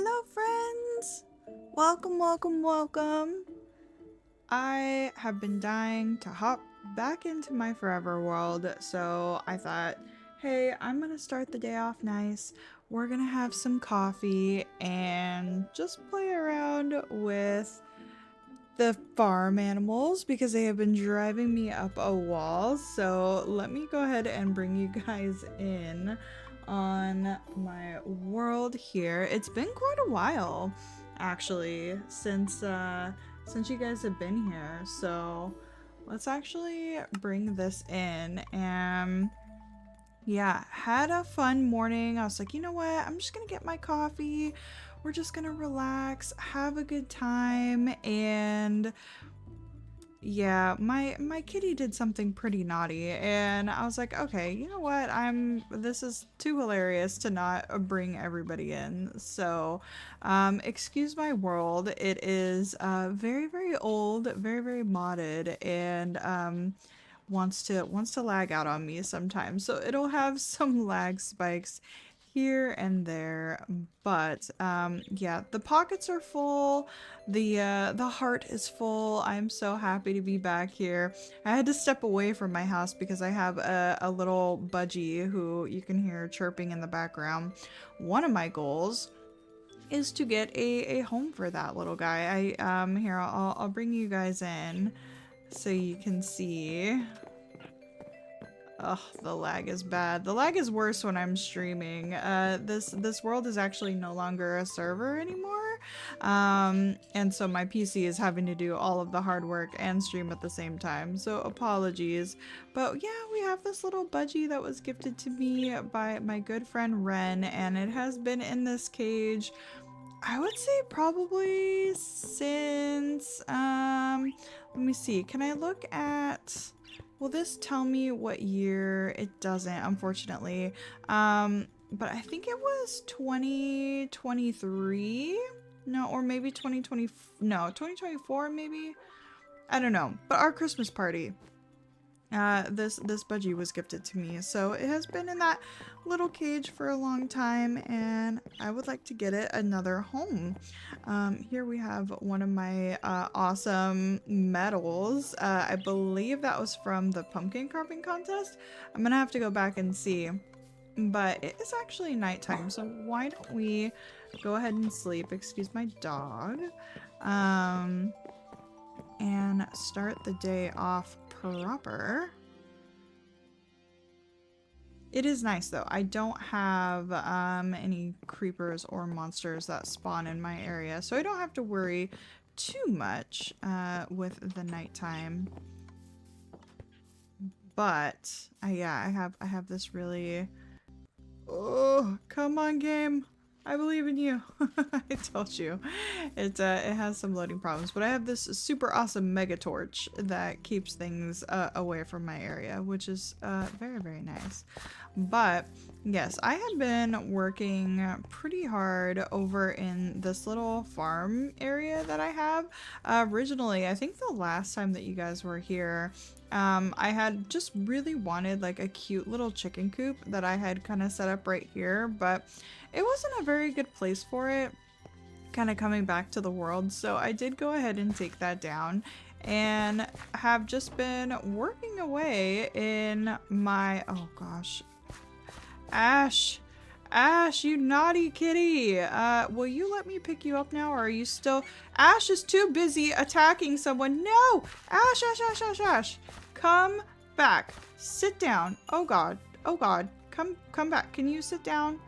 Hello, friends! Welcome, welcome, welcome. I have been dying to hop back into my forever world, so I thought, hey, I'm gonna start the day off nice. We're gonna have some coffee and just play around with the farm animals because they have been driving me up a wall. So let me go ahead and bring you guys in on my world here. It's been quite a while actually since you guys have been here. So let's actually bring this in and yeah, had a fun morning. I was like, you know what? I'm just gonna get my coffee. We're just gonna relax, have a good time, and yeah, my kitty did something pretty naughty, and I was like, okay, you know what? This is too hilarious to not bring everybody in. So, excuse my world. It is very very old, very very modded, and wants to lag out on me sometimes. So it'll have some lag spikes here and there, but yeah, the pockets are full, the heart is full. I'm so happy to be back here. I had to step away from my house because I have a little budgie who you can hear chirping in the background. One of my goals is to get a home for that little guy. Here, I'll bring you guys in so you can see. Ugh, the lag is bad. The lag is worse when I'm streaming. This world is actually no longer a server anymore. And so my PC is having to do all of the hard work and stream at the same time. So apologies. But yeah, we have this little budgie that was gifted to me by my good friend Ren, and it has been in this cage, I would say probably since, let me see. Can I look at, will this tell me what year? It doesn't, unfortunately. But I think it was 2023? No, or maybe 2020, no, 2024 maybe? I don't know. But our Christmas party. This budgie was gifted to me, so it has been in that little cage for a long time, and I would like to get it another home. Here we have one of my awesome medals. I believe that was from the pumpkin carving contest. I'm gonna have to go back and see, but it is actually nighttime, so why don't we go ahead and sleep? Excuse my dog. And start the day off proper. It is nice though. I don't have any creepers or monsters that spawn in my area, so I don't have to worry too much with the nighttime. But yeah, I have this really, oh, come on game. I believe in you. I told you. It has some loading problems, but I have this super awesome mega torch that keeps things away from my area, which is very very nice. But yes, I have been working pretty hard over in this little farm area that I have. Originally, I think the last time that you guys were here, I had just really wanted like a cute little chicken coop that I had kind of set up right here, but it wasn't a very good place for it, kind of coming back to the world, so I did go ahead and take that down and have just been working away in my, oh gosh, Ash, Ash, you naughty kitty. Will you let me pick you up now, or are you still, Ash is too busy attacking someone. No, Ash, Ash, Ash, Ash, Ash, come back, sit down. Oh god, come back. Can you sit down?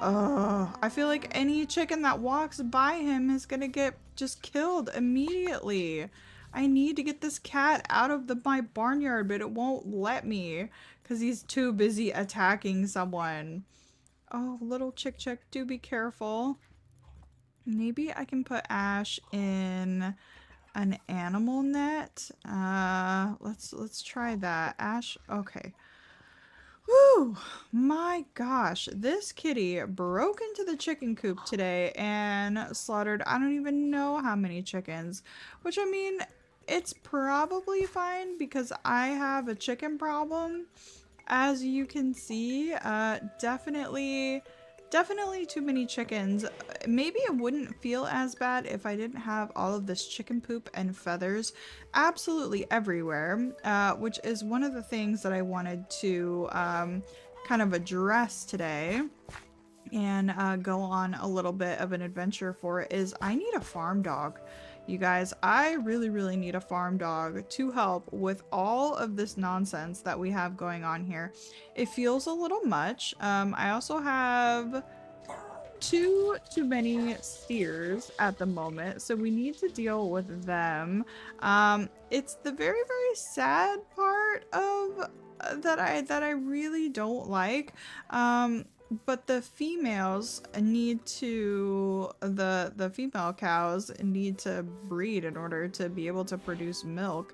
I feel like any chicken that walks by him is gonna get just killed immediately. I need to get this cat out of my barnyard, but it won't let me because he's too busy attacking someone. Oh, little chick, do be careful. Maybe I can put Ash in an animal net. Let's try that. Ash, okay. Whew, my gosh, this kitty broke into the chicken coop today and slaughtered I don't even know how many chickens, which I mean, it's probably fine because I have a chicken problem. As you can see, definitely definitely too many chickens. Maybe it wouldn't feel as bad if I didn't have all of this chicken poop and feathers absolutely everywhere, which is one of the things that I wanted to kind of address today and go on a little bit of an adventure for. Is I need a farm dog. You guys, I really need a farm dog to help with all of this nonsense that we have going on here. It feels a little much. I also have too many steers at the moment, so we need to deal with them. It's the very sad part of that I really don't like. But the females need to, the female cows need to breed in order to be able to produce milk.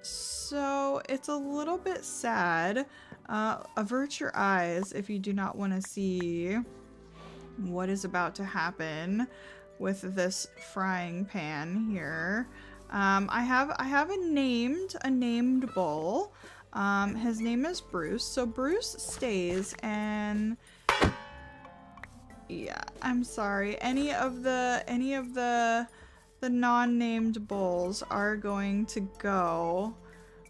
So it's a little bit sad. Avert your eyes if you do not want to see what is about to happen with this frying pan here. I have a named bull. His name is Bruce. So Bruce stays, and yeah, I'm sorry. Any of the non-named bulls are going to go.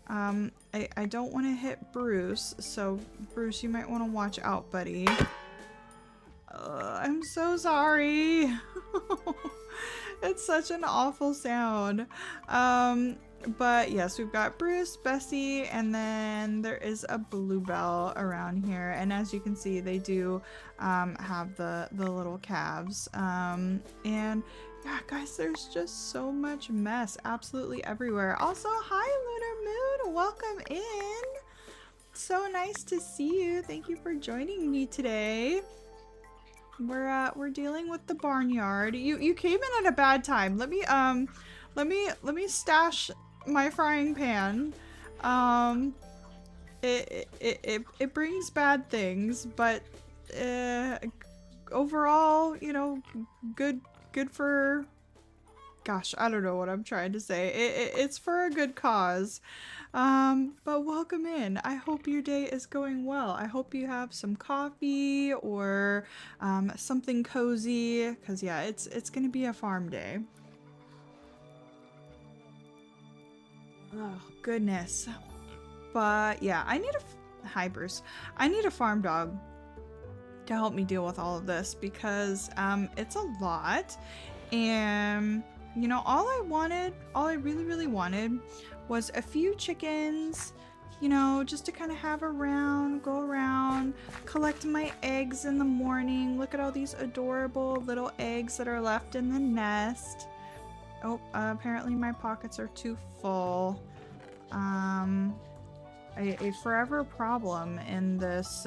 I don't want to hit Bruce, so Bruce, you might want to watch out, buddy. I'm so sorry. It's such an awful sound. But yes, we've got Bruce, Bessie, and then there is a Bluebell around here. And as you can see, they do have the little calves. And yeah, guys, there's just so much mess absolutely everywhere. Also, hi, Lunar Moon. Welcome in. So nice to see you. Thank you for joining me today. We're dealing with the barnyard. You came in at a bad time. Let me stash my frying pan. It brings bad things, but overall, you know, good for, gosh, I don't know what I'm trying to say. It's for a good cause. But welcome in. I hope your day is going well. I hope you have some coffee or something cozy, because yeah, it's gonna be a farm day. Oh goodness. But yeah, I need hi Bruce. I need a farm dog to help me deal with all of this, because it's a lot. And you know, all I really wanted was a few chickens, you know, just to kind of have around, go around, collect my eggs in the morning. Look at all these adorable little eggs that are left in the nest. Oh, apparently my pockets are too full. A forever problem in this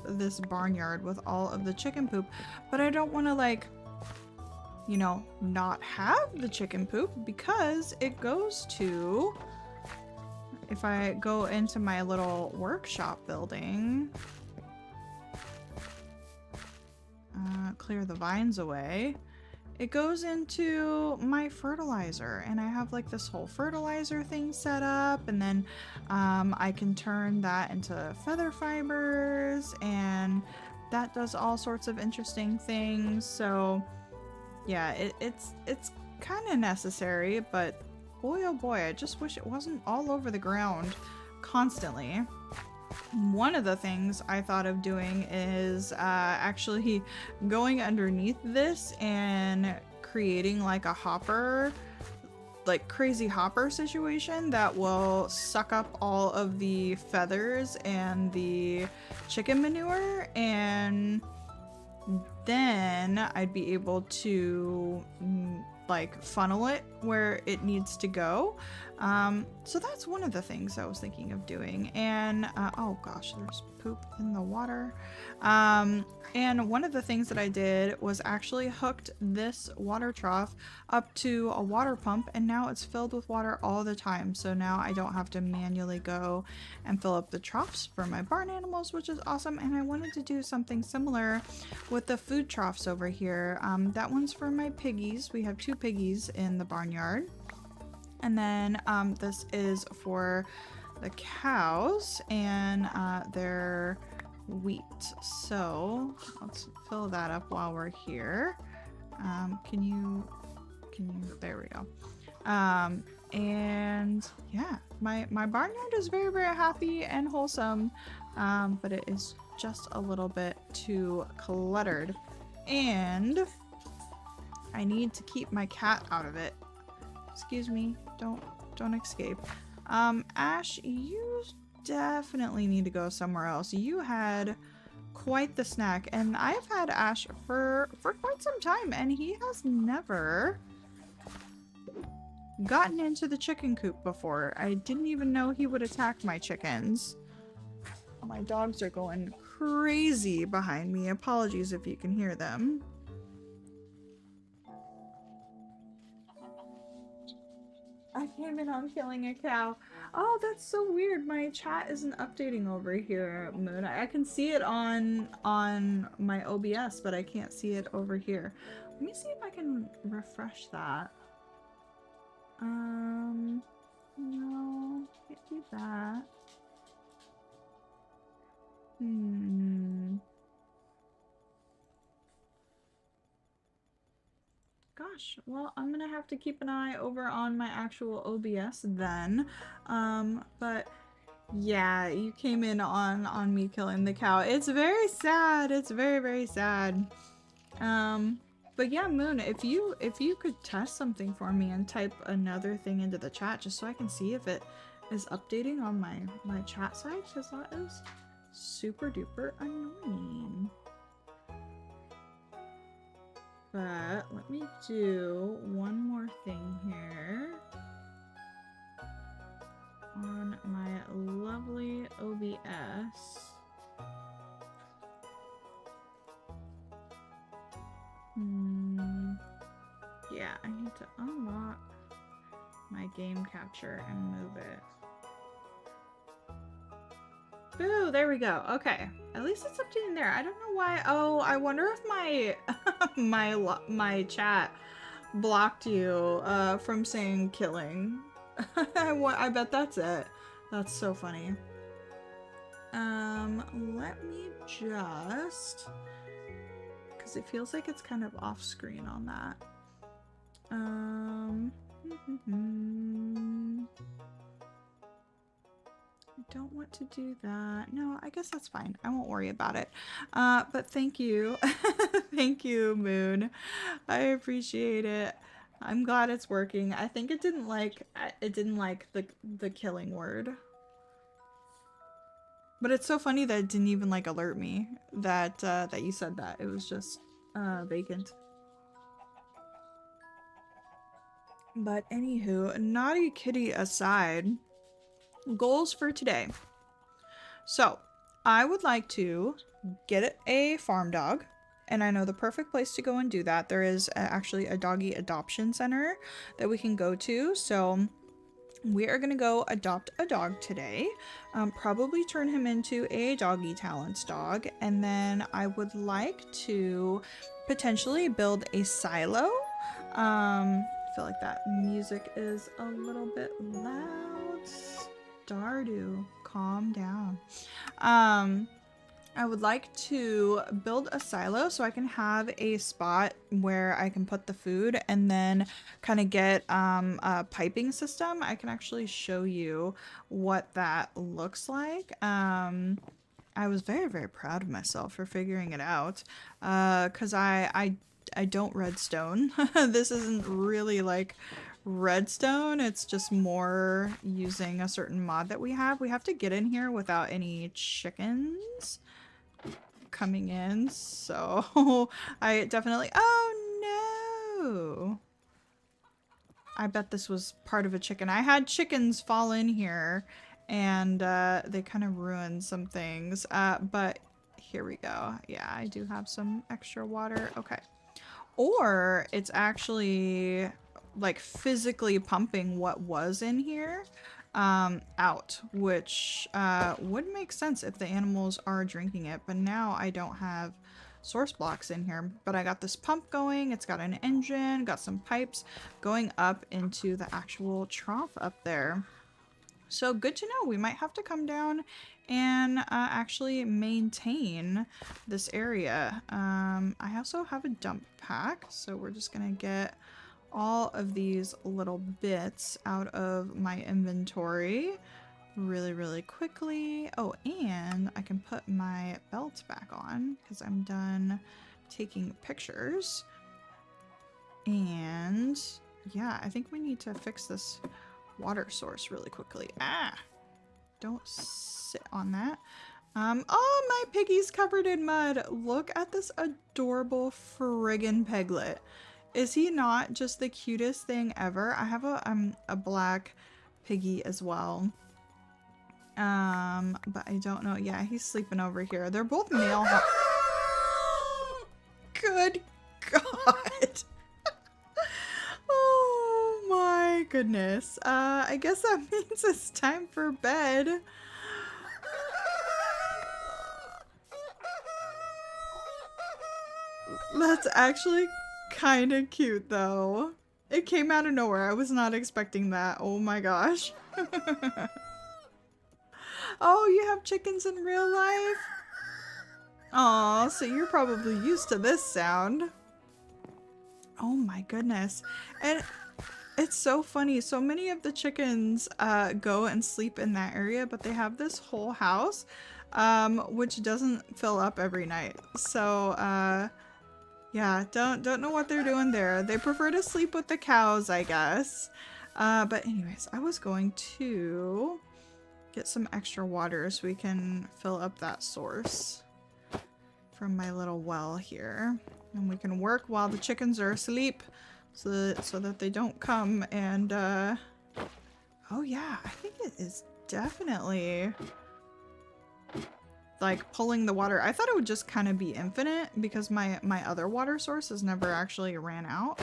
this barnyard with all of the chicken poop. But I don't want to, like, you know, not have the chicken poop, because it goes to, if I go into my little workshop building, clear the vines away, it goes into my fertilizer, and I have like this whole fertilizer thing set up, and then I can turn that into feather fibers, and that does all sorts of interesting things. So yeah, it's kind of necessary, but boy oh boy, I just wish it wasn't all over the ground constantly. One of the things I thought of doing is actually going underneath this and creating like a hopper, like crazy hopper situation that will suck up all of the feathers and the chicken manure, and then I'd be able to like funnel it where it needs to go. So that's one of the things I was thinking of doing. And oh gosh, there's poop in the water. And one of the things that I did was actually hooked this water trough up to a water pump, and now it's filled with water all the time. So now I don't have to manually go and fill up the troughs for my barn animals, which is awesome. And I wanted to do something similar with the food troughs over here. That one's for my piggies. We have 2 piggies in the barnyard. And then this is for the cows and their wheat. So let's fill that up while we're here. Can you, there we go. And yeah, my barnyard is very, very happy and wholesome, but it is just a little bit too cluttered, and I need to keep my cat out of it. Excuse me, don't escape. Ash, you definitely need to go somewhere else. You had quite the snack, and I've had Ash for quite some time, and he has never gotten into the chicken coop before. I didn't even know he would attack my chickens. My dogs are going crazy behind me. Apologies if you can hear them. I came in on killing a cow. Oh, that's so weird. My chat isn't updating over here, Moon. I can see it on my OBS, but I can't see it over here. Let me see if I can refresh that. No, can't do that. Gosh, well, I'm gonna have to keep an eye over on my actual OBS then. But yeah, you came in on me killing the cow. It's very sad. It's very, very sad. But yeah, Moon, if you could test something for me and type another thing into the chat just so I can see if it is updating on my chat side, because that is super duper annoying. But let me do one more thing here on my lovely OBS. Yeah, I need to unlock my game capture and move it. Boo, there we go. Okay, at least it's updating there. I don't know why. Oh, I wonder if my my chat blocked you from saying killing. I bet that's it. That's so funny. Let me just, because it feels like it's kind of off screen on that. I don't want to do that. No, I guess that's fine. I won't worry about it. But thank you. Thank you, Moon. I appreciate it. I'm glad it's working. I think it didn't like the killing word. But it's so funny that it didn't even like alert me that that you said that. It was just vacant. But anywho, naughty kitty aside, goals for today. So I would like to get a farm dog, and I know the perfect place to go and do that. There is actually a doggy adoption center that we can go to. So we are going to go adopt a dog today, probably turn him into a doggy talents dog, and then I would like to potentially build a silo. I feel like that music is a little bit loud. Stardew, calm down. I would like to build a silo so I can have a spot where I can put the food and then kind of get a piping system. I can actually show you what that looks like. I was very, very proud of myself for figuring it out, because I don't redstone. This isn't really like redstone, it's just more using a certain mod that we have. We have to get in here without any chickens coming in, so I definitely, oh no, I bet this was part of a chicken. I had chickens fall in here and they kind of ruined some things, but here we go. Yeah, I do have some extra water. Okay, or it's actually like physically pumping what was in here out, which would make sense if the animals are drinking it, but now I don't have source blocks in here. But I got this pump going, it's got an engine, got some pipes going up into the actual trough up there. So good to know. We might have to come down and actually maintain this area. I also have a dump pack, so we're just gonna get all of these little bits out of my inventory really quickly. Oh, and I can put my belt back on because I'm done taking pictures. And yeah, I think we need to fix this water source really quickly. Ah, don't sit on that. Oh, my piggy's covered in mud. Look at this adorable friggin' piglet. Is he not just the cutest thing ever? I have a black piggy as well. But I don't know. Yeah, he's sleeping over here. They're both male. Good God. Oh my goodness. I guess that means it's time for bed. That's actually kind of cute though. It came out of nowhere. I was not expecting that. Oh my gosh. Oh, you have chickens in real life? Aw, so you're probably used to this sound. Oh my goodness. And it's so funny. So many of the chickens go and sleep in that area, but they have this whole house, which doesn't fill up every night. So, yeah, don't know what they're doing there. They prefer to sleep with the cows, I guess. But anyways, I was going to get some extra water so we can fill up that source from my little well here. And we can work while the chickens are asleep so that they don't come and, oh yeah, I think it is definitely like pulling the water. I thought it would just kind of be infinite because my other water source has never actually ran out.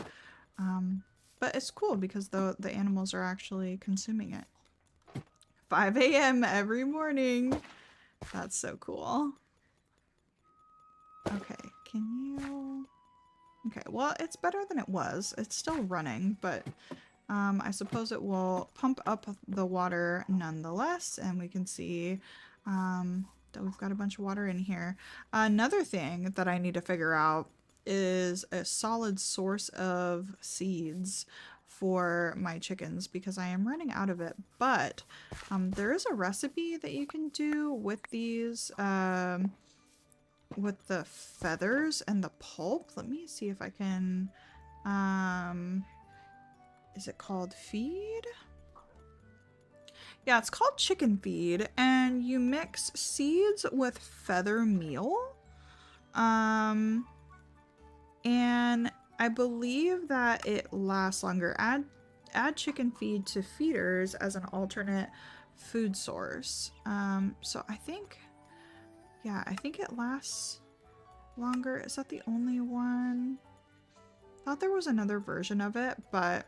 But it's cool because the animals are actually consuming it. 5 a.m. every morning. That's so cool. Okay, can you... Okay, well, it's better than it was. It's still running, but I suppose it will pump up the water nonetheless, and we can see that we've got a bunch of water in here. Another thing that I need to figure out is a solid source of seeds for my chickens because I am running out of it, but there is a recipe that you can do with these with the feathers and the pulp. Let me see if I can is it called feed? Yeah, it's called chicken feed, and you mix seeds with feather meal. And I believe that it lasts longer. Add chicken feed to feeders as an alternate food source. So I think, yeah, I think it lasts longer. Is that the only one? Thought there was another version of it, but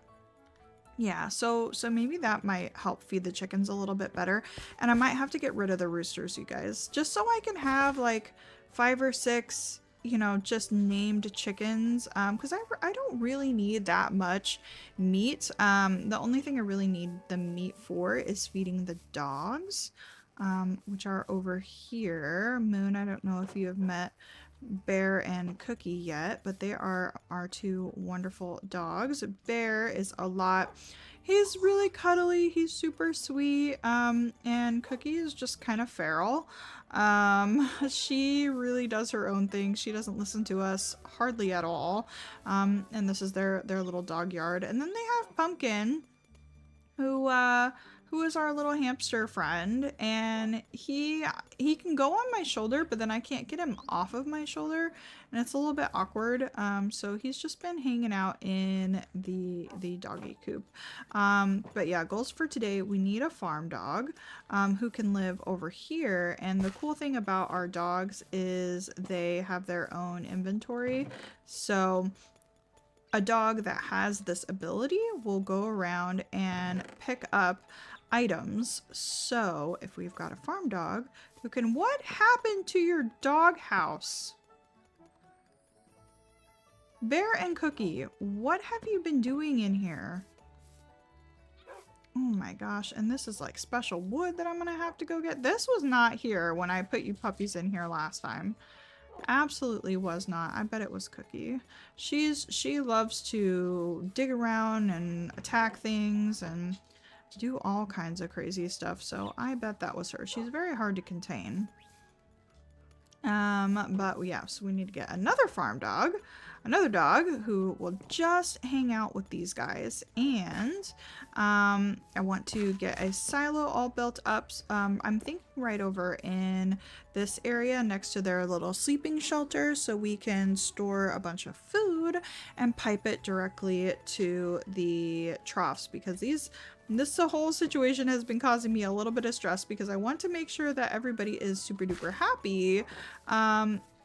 yeah, so maybe that might help feed the chickens a little bit better. And I might have to get rid of the roosters, you guys, just so I can have like 5 or 6, you know, just named chickens, because I don't really need that much meat. The only thing I really need the meat for is feeding the dogs, which are over here. Moon, I don't know if you have met Bear and Cookie yet, but they are our 2 wonderful dogs. Bear is a lot. He's really cuddly, he's super sweet, and Cookie is just kind of feral. She really does her own thing. She doesn't listen to us hardly at all. And this is their little dog yard. And then they have Pumpkin, who is our little hamster friend, and he can go on my shoulder, but then I can't get him off of my shoulder, and it's a little bit awkward. So he's just been hanging out in the doggy coop. But yeah, goals for today: we need a farm dog who can live over here. And the cool thing about our dogs is they have their own inventory. So a dog that has this ability will go around and pick up items. So if we've got a farm dog who can... What happened to your dog house? Bear and Cookie, what have you been doing in here? Oh my gosh, and this is like special wood that I'm gonna have to go get. This was not here when I put you puppies in here last time. Absolutely was not. I bet it was Cookie. She loves to dig around and attack things and do all kinds of crazy stuff, so I bet that was her. She's very hard to contain. But yeah, so we need to get another farm dog, another dog who will just hang out with these guys. And I want to get a silo all built up. I'm thinking right over in this area next to their little sleeping shelter, so we can store a bunch of food and pipe it directly to the troughs, because this whole situation has been causing me a little bit of stress because I want to make sure that everybody is super duper happy.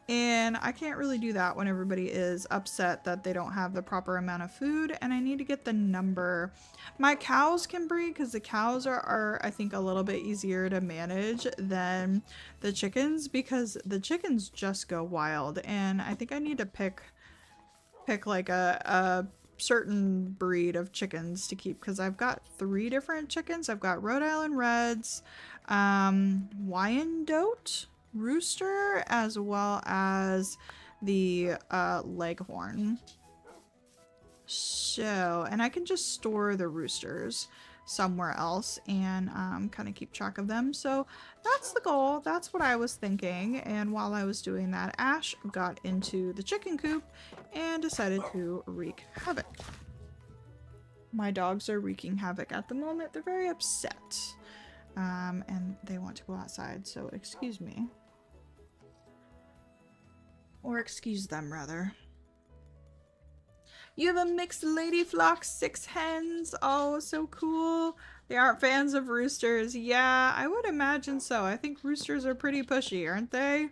And I can't really do that when everybody is upset that they don't have the proper amount of food, and I need to get the number. My cows can breed because the cows are I think a little bit easier to manage than the chickens, because the chickens just go wild, and I think I need to pick like a certain breed of chickens to keep, because I've got 3 different chickens. I've got Rhode Island Reds, Wyandotte Rooster, as well as the Leghorn. So, and I can just store the roosters somewhere else and kind of keep track of them. So that's the goal. That's what I was thinking. And while I was doing that, Ash got into the chicken coop and decided to wreak havoc. My dogs are wreaking havoc at the moment. They're very upset. And they want to go outside, so excuse me. Or excuse them, rather. You have a mixed lady flock, 6 hens. Oh, so cool. They aren't fans of roosters. Yeah, I would imagine so. I think roosters are pretty pushy, aren't they?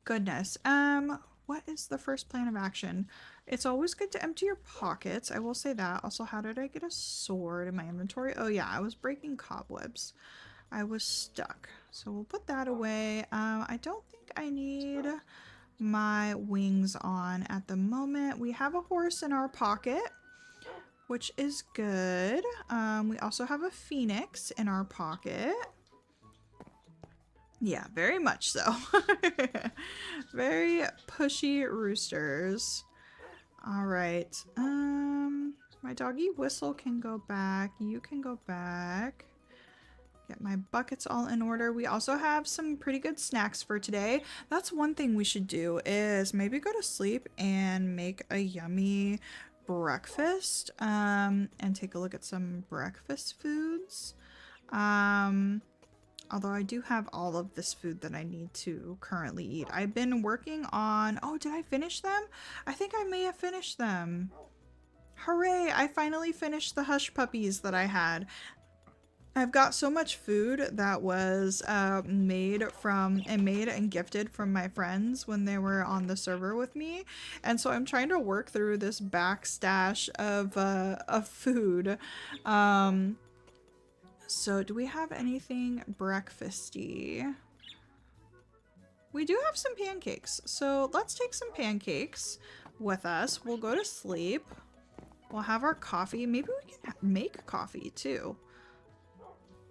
Goodness. What is the first plan of action? It's always good to empty your pockets. I will say that. Also, how did I get a sword in my inventory? Oh yeah, I was breaking cobwebs. I was stuck. So we'll put that away. I don't think I need my wings on at the moment. We have a horse in our pocket, which is good. We also have a phoenix in our pocket. Yeah, very much so. Very pushy roosters. All right. My doggy Whistle can go back. You can go back. Get my buckets all in order. We also have some pretty good snacks for today. That's one thing we should do, is maybe go to sleep and make a yummy breakfast, and take a look at some breakfast foods. Although I do have all of this food that I need to currently eat. I've been working on... Oh, did I finish them? I think I may have finished them. Hooray! I finally finished the hush puppies that I had. I've got so much food that was made and gifted from my friends when they were on the server with me, and so I'm trying to work through this back stash of food. So do we have anything breakfasty? We do have some pancakes, so let's take some pancakes with us. We'll go to sleep. We'll have our coffee. Maybe we can make coffee too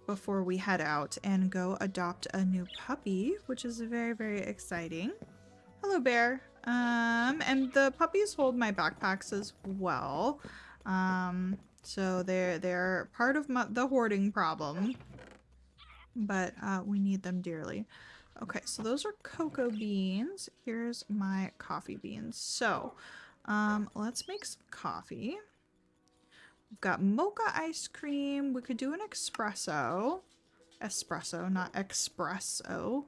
before we head out and go adopt a new puppy, which is very, very exciting. Hello, Bear. And the puppies hold my backpacks as well. So they're part of the hoarding problem, but we need them dearly. Okay, so those are cocoa beans. Here's my coffee beans. So let's make some coffee. We've got mocha ice cream. We could do an espresso. Espresso, not espresso.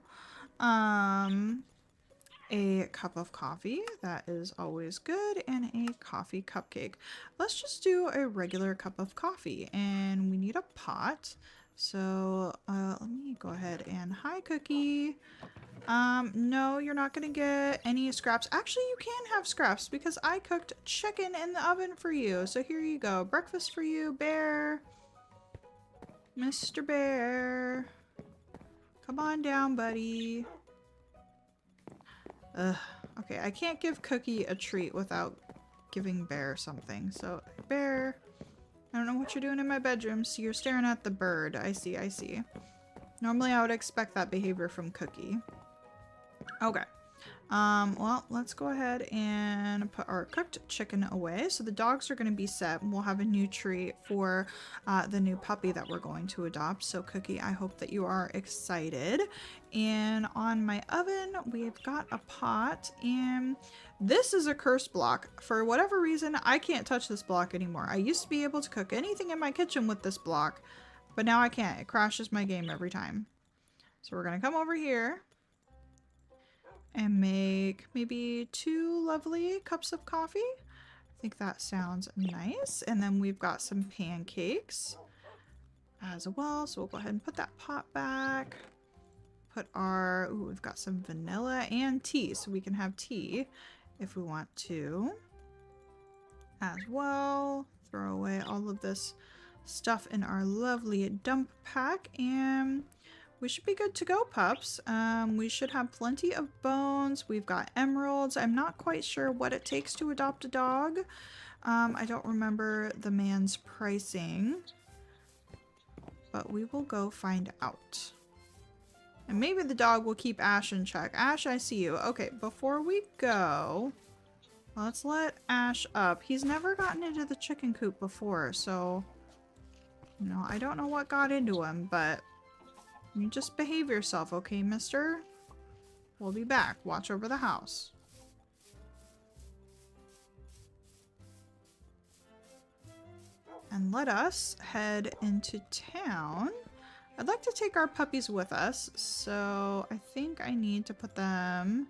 A cup of coffee. That is always good. And a coffee cupcake. Let's just do a regular cup of coffee. And we need a pot. So let me go ahead and... Hi, Cookie. No, you're not gonna get any scraps. Actually, you can have scraps because I cooked chicken in the oven for you. So here you go. Breakfast for you, Bear. Mr. Bear. Come on down, buddy. Ugh. Okay, I can't give Cookie a treat without giving Bear something. So, Bear, I don't know what you're doing in my bedroom, so you're staring at the bird. I see, I see. Normally I would expect that behavior from Cookie. Okay. Well, let's go ahead and put our cooked chicken away. So the dogs are going to be set, and we'll have a new treat for the new puppy that we're going to adopt. So Cookie, I hope that you are excited. And on my oven, we've got a pot, and this is a curse block. For whatever reason, I can't touch this block anymore. I used to be able to cook anything in my kitchen with this block, but now I can't. It crashes my game every time. So we're going to come over here and make maybe 2 lovely cups of coffee. I think that sounds nice. And then we've got some pancakes as well. So we'll go ahead and put that pot back. Put our, ooh, we've got some vanilla and tea. So we can have tea if we want to as well. Throw away all of this stuff in our lovely dump pack, and we should be good to go, pups. We should have plenty of bones. We've got emeralds. I'm not quite sure what it takes to adopt a dog. I don't remember the man's pricing, but we will go find out. And maybe the dog will keep Ash in check. Ash, I see you. Okay, before we go, let's let Ash up. He's never gotten into the chicken coop before, so, you know, I don't know what got into him, but you just behave yourself, okay, mister? We'll be back. Watch over the house. And let us head into town. I'd like to take our puppies with us, so I think I need to put them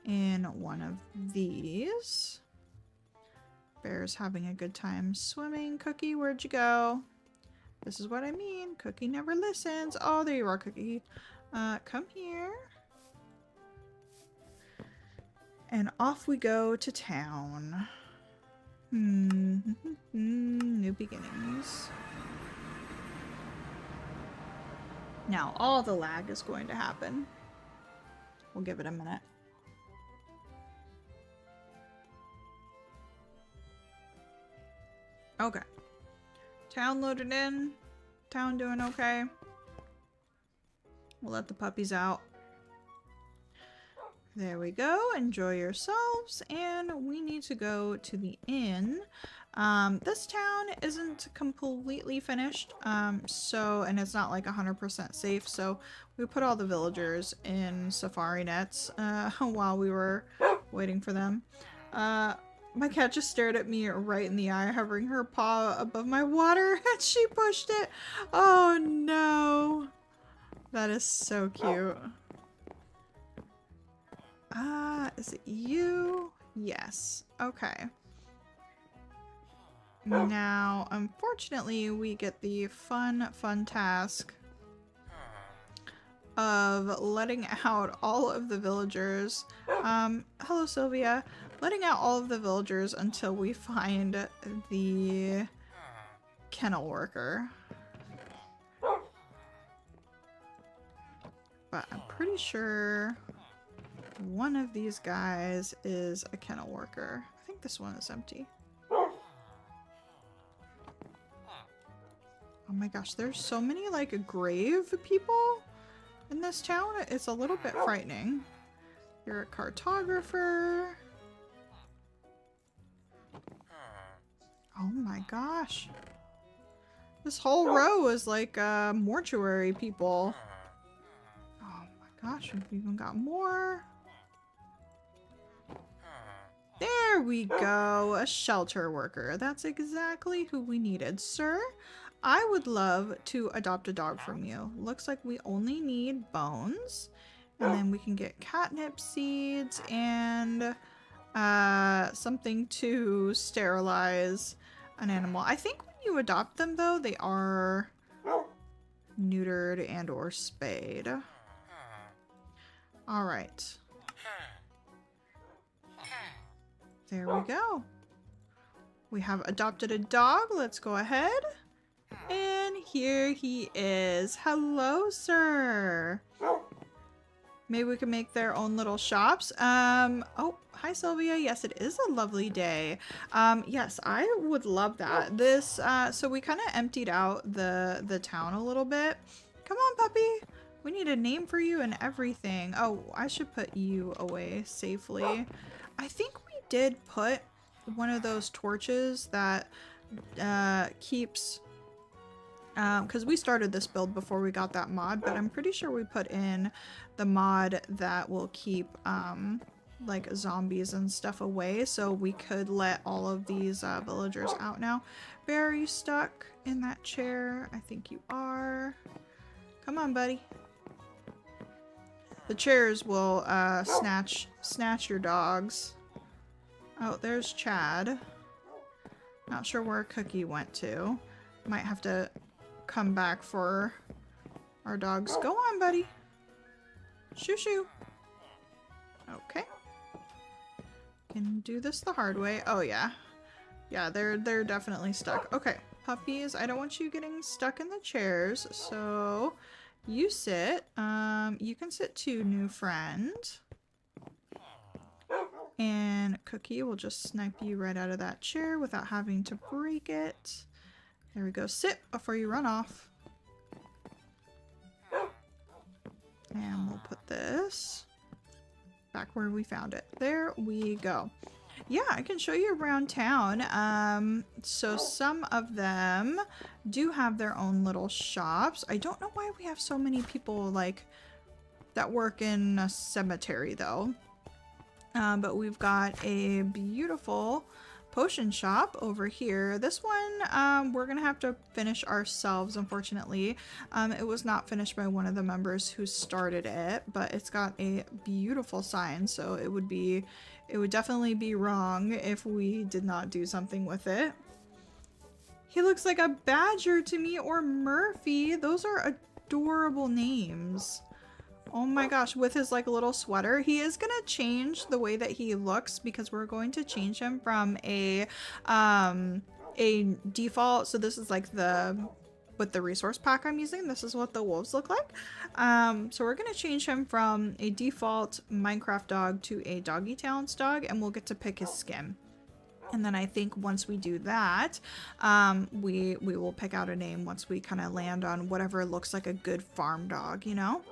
in one of these. Bear's having a good time swimming. Cookie, where'd you go? This is what I mean. Cookie never listens. Oh, there you are, Cookie. Come here. And off we go to town. New beginnings. Now, all the lag is going to happen. We'll give it a minute. Okay. Town loaded in. Town doing okay. We'll let the puppies out. There we go. Enjoy yourselves. And we need to go to the inn. This town isn't completely finished. And it's not like 100% safe. So we put all the villagers in safari nets while we were waiting for them. My cat just stared at me right in the eye, hovering her paw above my water, and she pushed it. Oh no. That is so cute. Is it you? Yes. Okay. Now, unfortunately, we get the fun task of letting out all of the villagers. Hello, Sylvia. Letting out all of the villagers until we find the kennel worker. But I'm pretty sure one of these guys is a kennel worker. I think this one is empty. Oh my gosh, there's so many like grave people in this town. It's a little bit frightening. You're a cartographer. Oh my gosh. This whole row is like mortuary people. Oh my gosh, we've even got more. There we go, a shelter worker. That's exactly who we needed. Sir, I would love to adopt a dog from you. Looks like we only need bones. And then we can get catnip seeds and something to sterilize an animal. I think when you adopt them though, they are neutered and or spayed. All right. There we go. We have adopted a dog. Let's go ahead. And here he is. Hello, sir. Maybe we can make their own little shops. Oh, hi Sylvia. Yes, it is a lovely day. Yes, I would love that. This, so we kind of emptied out the town a little bit. Come on, puppy. We need a name for you and everything. Oh, I should put you away safely. I think we did put one of those torches that keeps, because we started this build before we got that mod, but I'm pretty sure we put in the mod that will keep like zombies and stuff away, so we could let all of these villagers out now. Bear, are you stuck in that chair? I think you are. Come on, buddy. The chairs will snatch your dogs. Oh, there's Chad. Not sure where Cookie went to. Might have to come back for our dogs. Go on, buddy. Shoo shoo. Okay. Can do this the hard way. Oh yeah. Yeah, they're definitely stuck. Okay, puppies, I don't want you getting stuck in the chairs, so you sit. You can sit too, new friend. And Cookie will just snipe you right out of that chair without having to break it. There we go. Sit before you run off. And we'll put this back where we found it. There we go. Yeah, I can show you around town. So some of them do have their own little shops. I don't know why we have so many people like that work in a cemetery though. But we've got a beautiful potion shop over here. This one we're gonna have to finish ourselves, unfortunately. It was not finished by one of the members who started it, but it's got a beautiful sign, so it would definitely be wrong if we did not do something with it. He looks like a Badger to me, or Murphy. Those are adorable names. Oh my gosh, with his like little sweater. He is gonna change the way that he looks because we're going to change him from a default. So this is like with the resource pack I'm using, this is what the wolves look like. So we're gonna change him from a default Minecraft dog to a Doggy Talents dog, and we'll get to pick his skin. And then I think once we do that, we will pick out a name once we kind of land on whatever looks like a good farm dog, you know?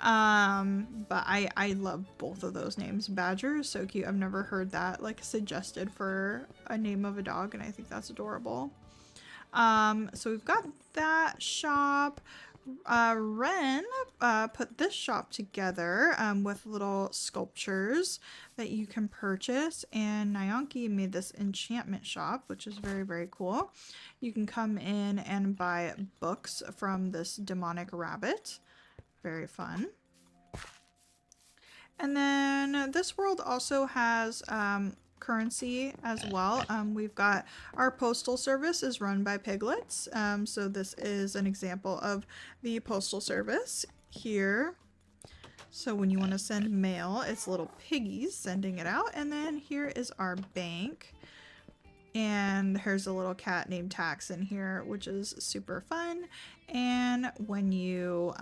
But I love both of those names. Badger is so cute. I've never heard that like suggested for a name of a dog, and I think that's adorable. So we've got that shop. Ren put this shop together with little sculptures that you can purchase, and Nyanki made this enchantment shop, which is very, very cool. You can come in and buy books from this demonic rabbit. Very fun. And then this world also has currency as well. We've got our postal service is run by piglets. So this is an example of the postal service here. So when you want to send mail, it's little piggies sending it out. And then here is our bank. And there's a little cat named Tax in here, which is super fun. And when you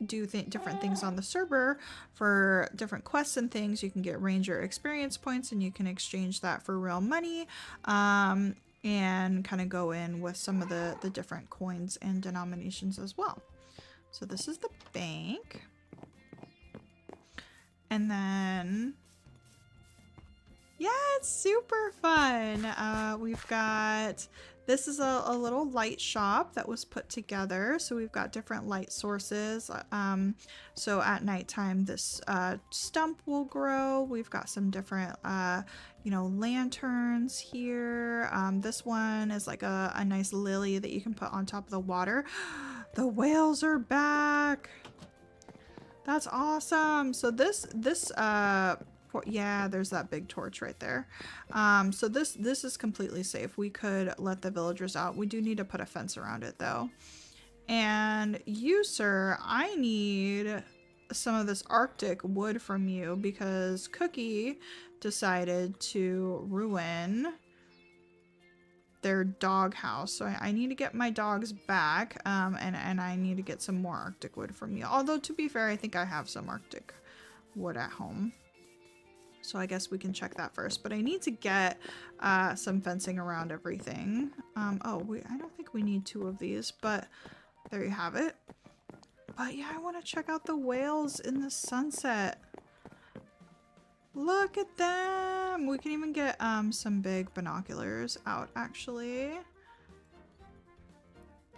do different things on the server for different quests and things, you can get ranger experience points, and you can exchange that for real money, and kind of go in with some of the different coins and denominations as well. So this is the bank. And then yeah, it's super fun. We've got, this is a little light shop that was put together. So we've got different light sources. So at nighttime, this stump will grow. We've got some different, you know, lanterns here. This one is like a nice lily that you can put on top of the water. The whales are back. That's awesome. So yeah, there's that big torch right there. So this is completely safe. We could let the villagers out. We do need to put a fence around it though. And you, sir, I need some of this Arctic wood from you because Cookie decided to ruin their dog house. So I need to get my dogs back, and I need to get some more Arctic wood from you. Although, to be fair, I think I have some Arctic wood at home. So I guess we can check that first. But I need to get some fencing around everything. I don't think we need 2 of these, but there you have it. But yeah, I want to check out the whales in the sunset. Look at them! We can even get some big binoculars out, actually.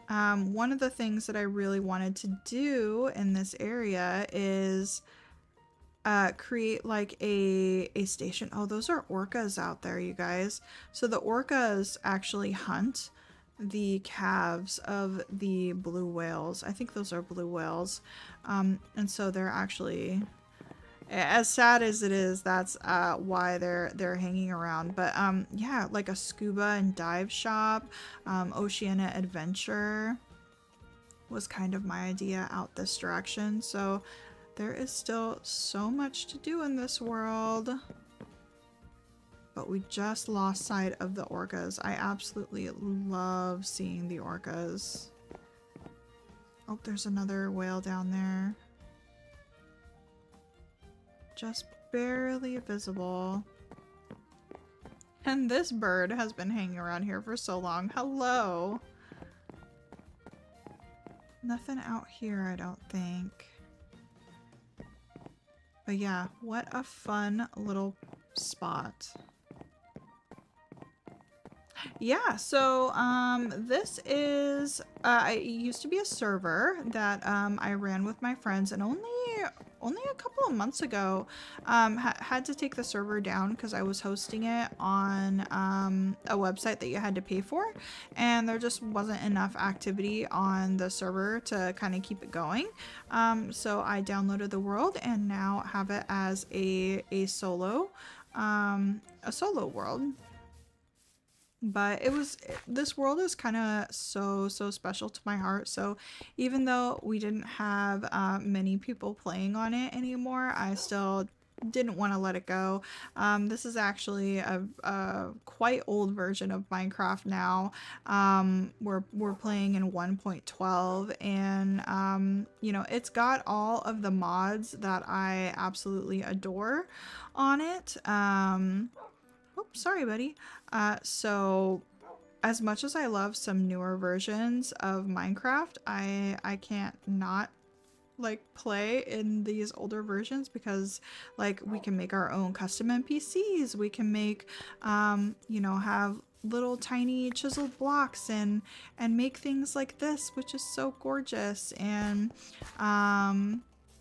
One of the things that I really wanted to do in this area is create like a station. Oh, those are orcas out there, you guys. So the orcas actually hunt the calves of the blue whales. I think those are blue whales. And so they're actually, as sad as it is, that's why they're hanging around. But yeah, like a scuba and dive shop, Oceania Adventure was kind of my idea out this direction. So there is still so much to do in this world. But we just lost sight of the orcas. I absolutely love seeing the orcas. Oh, there's another whale down there. Just barely visible. And this bird has been hanging around here for so long. Hello. Nothing out here, I don't think. But yeah, what a fun little spot. Yeah, so this is it used to be a server that I ran with my friends, and only a couple of months ago had to take the server down because I was hosting it on a website that you had to pay for, and there just wasn't enough activity on the server to kind of keep it going. So I downloaded the world and now have it as a solo world. But this world is kind of so special to my heart. So even though we didn't have many people playing on it anymore, I still didn't want to let it go. This is actually a quite old version of Minecraft now. We're playing in 1.12, and you know, it's got all of the mods that I absolutely adore on it. Oops, sorry, buddy. So as much as I love some newer versions of Minecraft, I can't not like play in these older versions because like we can make our own custom NPCs. We can make, you know, have little tiny chiseled blocks and make things like this, which is so gorgeous. And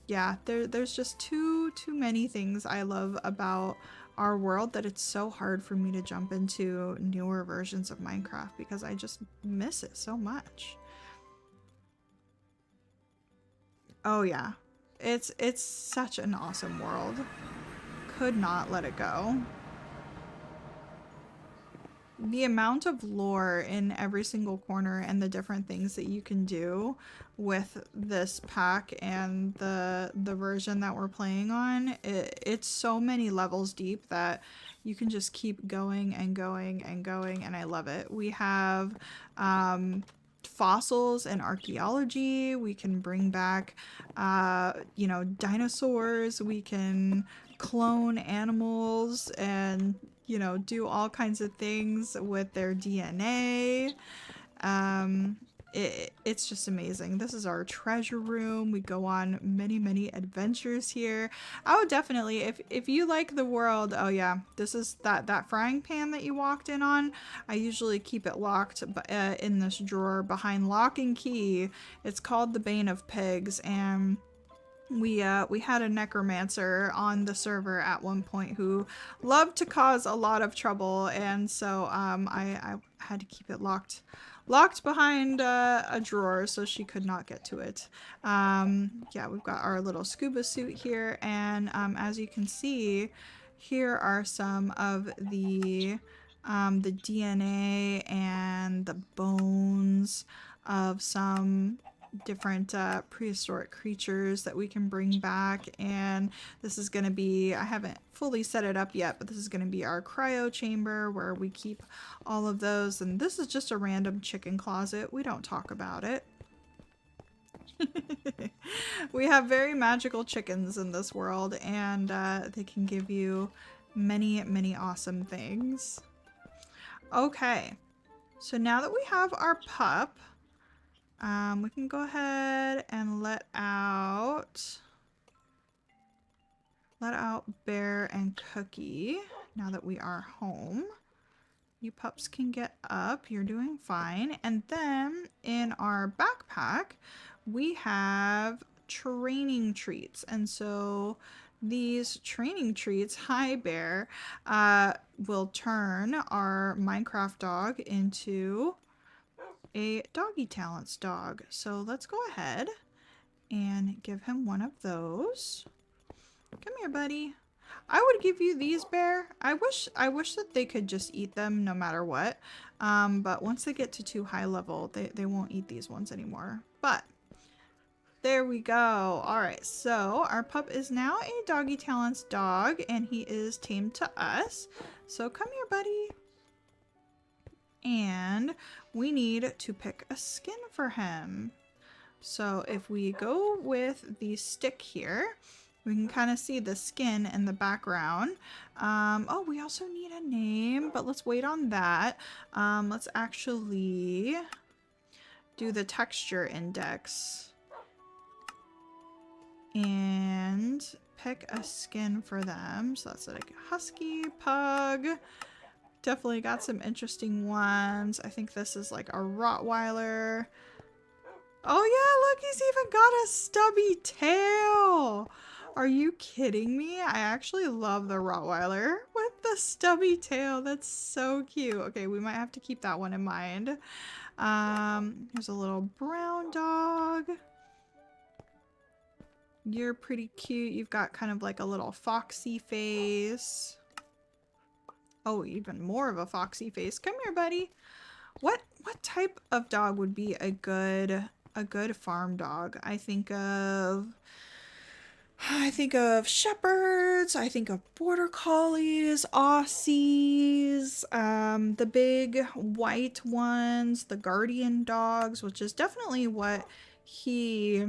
yeah, there's just too many things I love about our world that it's so hard for me to jump into newer versions of Minecraft because I just miss it so much. Oh yeah, it's such an awesome world. Could not let it go. The amount of lore in every single corner and the different things that you can do with this pack and the version that we're playing on, it's so many levels deep that you can just keep going and going and going, and I love it. We have fossils and archaeology. We can bring back you know, dinosaurs. We can clone animals and, you know, do all kinds of things with their DNA. It's just amazing. This is our treasure room. We go on many adventures here. I would definitely, if you like the world, oh yeah, this is that frying pan that you walked in on. I usually keep it locked in this drawer behind lock and key. It's called the Bane of Pigs, and we had a necromancer on the server at one point who loved to cause a lot of trouble, and so I had to keep it locked behind a drawer so she could not get to it. Yeah, we've got our little scuba suit here, and as you can see, here are some of the DNA and the bones of some different prehistoric creatures that we can bring back, and this is going to be, I haven't fully set it up yet, but this is going to be our cryo chamber where we keep all of those, and this is just a random chicken closet. We don't talk about it. We have very magical chickens in this world, and they can give you many, many awesome things. Okay, so now that we have our pup, we can go ahead and let out Bear and Cookie now that we are home. You pups can get up. You're doing fine. And then in our backpack, we have training treats. And so these training treats, hi Bear, will turn our Minecraft dog into a doggy talents dog. So let's go ahead and give him one of those. Come here, buddy. I would give you these, Bear. I wish that they could just eat them no matter what. But once they get to too high level, they won't eat these ones anymore. But there we go. All right, so our pup is now a doggy talents dog, and he is tamed to us. So come here, buddy. And we need to pick a skin for him. So if we go with the stick here, we can kind of see the skin in the background. Oh, we also need a name, but let's wait on that. Let's actually do the texture index and pick a skin for them. So that's like a husky, pug. Definitely got some interesting ones. I think this is like a Rottweiler. Oh yeah, look, he's even got a stubby tail. Are you kidding me? I actually love the Rottweiler with the stubby tail. That's so cute. Okay, we might have to keep that one in mind. Here's a little brown dog. You're pretty cute. You've got kind of like a little foxy face. Oh, even more of a foxy face. Come here, buddy. What type of dog would be a good farm dog? I think of shepherds, I think of border collies, Aussies, the big white ones, the guardian dogs, which is definitely what he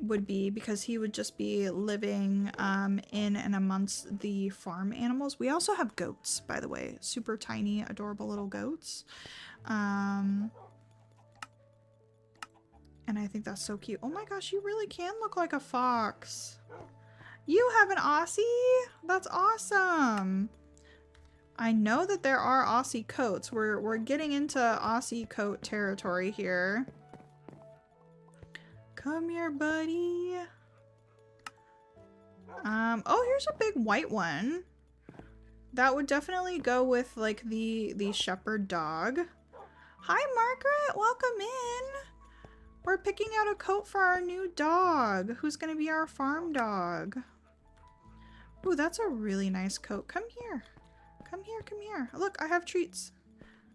would be, because he would just be living in and amongst the farm animals. We also have goats, by the way, super tiny, adorable little goats. And I think that's so cute. Oh my gosh, you really can look like a fox. You have an Aussie? That's awesome. I know that there are Aussie coats. We're getting into Aussie coat territory here. Come here, buddy. Oh, here's a big white one. That would definitely go with like the shepherd dog. Hi, Margaret. Welcome in. We're picking out a coat for our new dog, who's going to be our farm dog. Ooh, that's a really nice coat. Come here. Come here, come here. Look, I have treats.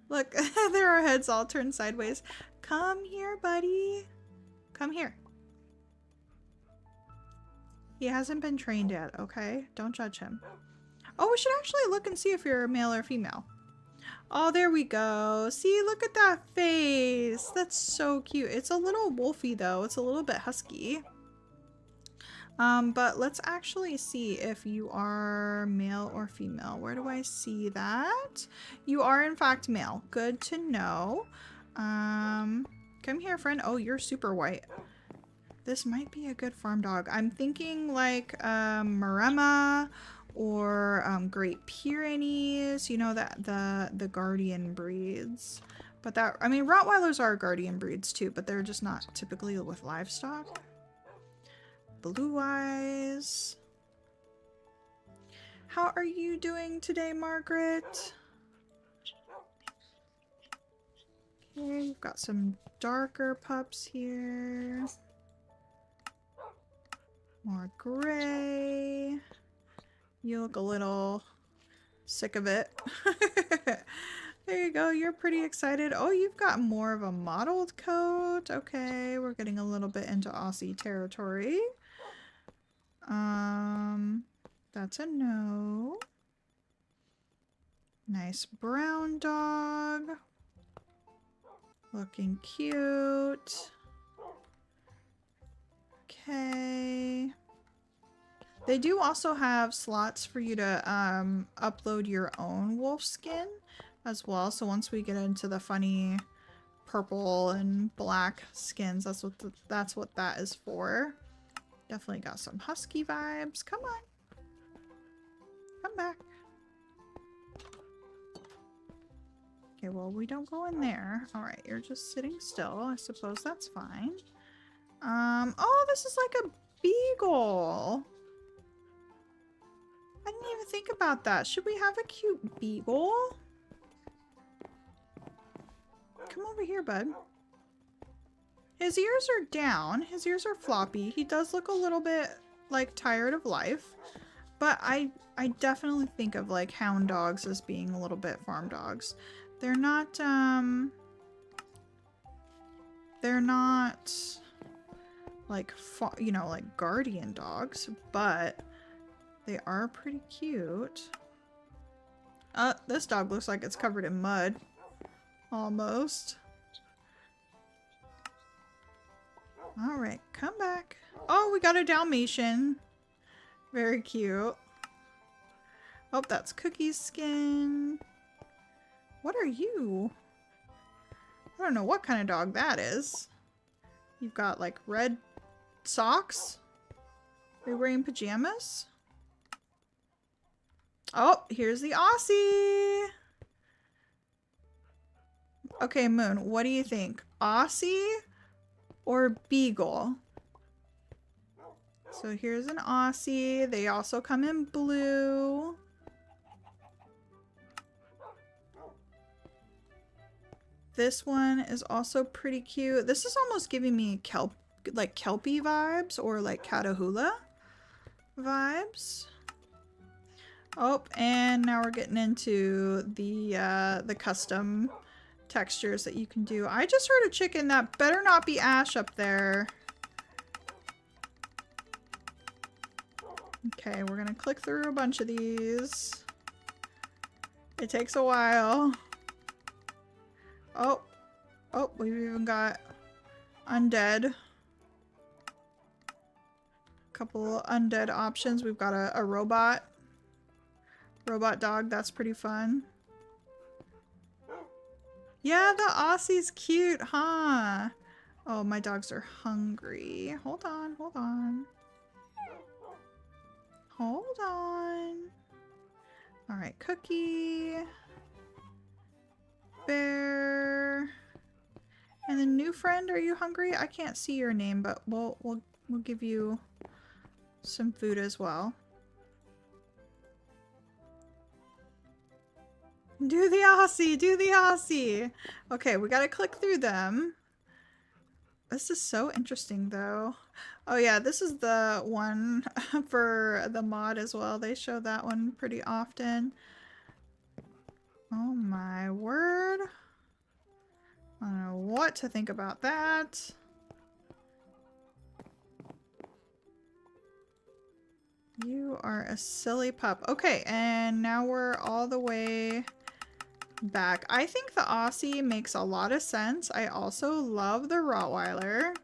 Look, there are heads all turned sideways. Come here, buddy. Come here. He hasn't been trained yet, okay? Don't judge him. Oh, we should actually look and see if you're a male or female. Oh, there we go. See, look at that face. That's so cute. It's a little wolfy though. It's a little bit husky. But let's actually see if you are male or female. Where do I see that? You are in fact male. Good to know. Come here, friend. Oh, you're super white. This might be a good farm dog. I'm thinking like Maremma or Great Pyrenees, you know, that the guardian breeds. But that, I mean, Rottweilers are guardian breeds too, but they're just not typically with livestock. Blue eyes. How are you doing today, Margaret? Okay, we've got some darker pups here. More gray. You look a little sick of it. There you go. You're pretty excited. Oh, you've got more of a mottled coat. Okay, we're getting a little bit into Aussie territory. That's a no. Nice brown dog. Looking cute. Okay. They do also have slots for you to upload your own wolf skin as well. So once we get into the funny purple and black skins, that's what that is for. Definitely got some husky vibes. Come on. Come back. Okay, well, we don't go in there. All right, you're just sitting still. I suppose that's fine. Oh, this is like a beagle. I didn't even think about that. Should we have a cute beagle? Come over here, bud. His ears are down. His ears are floppy. He does look a little bit like tired of life. But I definitely think of like hound dogs as being a little bit farm dogs. They're not like, you know, like guardian dogs, but they are pretty cute. This dog looks like it's covered in mud. Almost. Alright, come back. Oh, we got a Dalmatian. Very cute. Oh, that's Cookie's skin. What are you? I don't know what kind of dog that is. You've got like red socks. Are you wearing pajamas? Oh, here's the Aussie. Okay, Moon, what do you think? Aussie or Beagle? So here's an Aussie. They also come in blue. This one is also pretty cute. This is almost giving me Kelpie vibes or like Catahoula vibes. Oh, and now we're getting into the custom textures that you can do. I just heard a chicken. That better not be Ash up there. Okay, we're gonna click through a bunch of these. It takes a while. Oh, we've even got undead. Couple undead options. We've got a robot dog. That's pretty fun. Yeah, the Aussie's cute, huh? Oh, my dogs are hungry. Hold on, hold on. Hold on. All right, Cookie. Bear. And the new friend, are you hungry? I can't see your name, but we'll give you some food as well. Do the Aussie, do the Aussie. Okay, we gotta click through them. This is so interesting though. Oh yeah, this is the one for the mod as well. They show that one pretty often. Oh my word. I don't know what to think about that. You are a silly pup. Okay, and now we're all the way back. I think the Aussie makes a lot of sense. I also love the Rottweiler.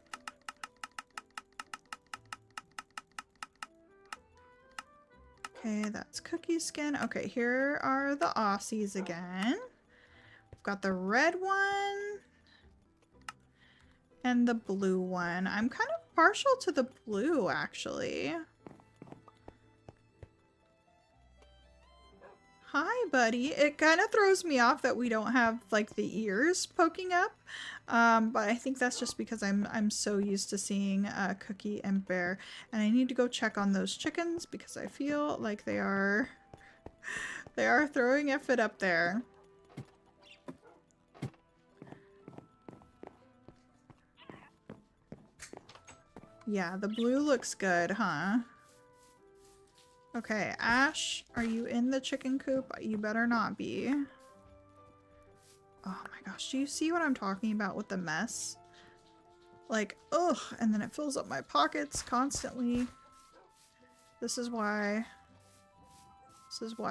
Okay, that's Cookie skin. Okay, here are the Aussies again. We've got the red one and the blue one. I'm kind of partial to the blue, actually. Hi, buddy. It kind of throws me off that we don't have like the ears poking up, but I think that's just because I'm so used to seeing Cookie and Bear, and I need to go check on those chickens because I feel like they are throwing a fit up there. Yeah, the blue looks good, huh? Okay, Ash, are you in the chicken coop? You better not be. Oh my gosh, do you see what I'm talking about with the mess? Like, ugh, and then it fills up my pockets constantly. This is why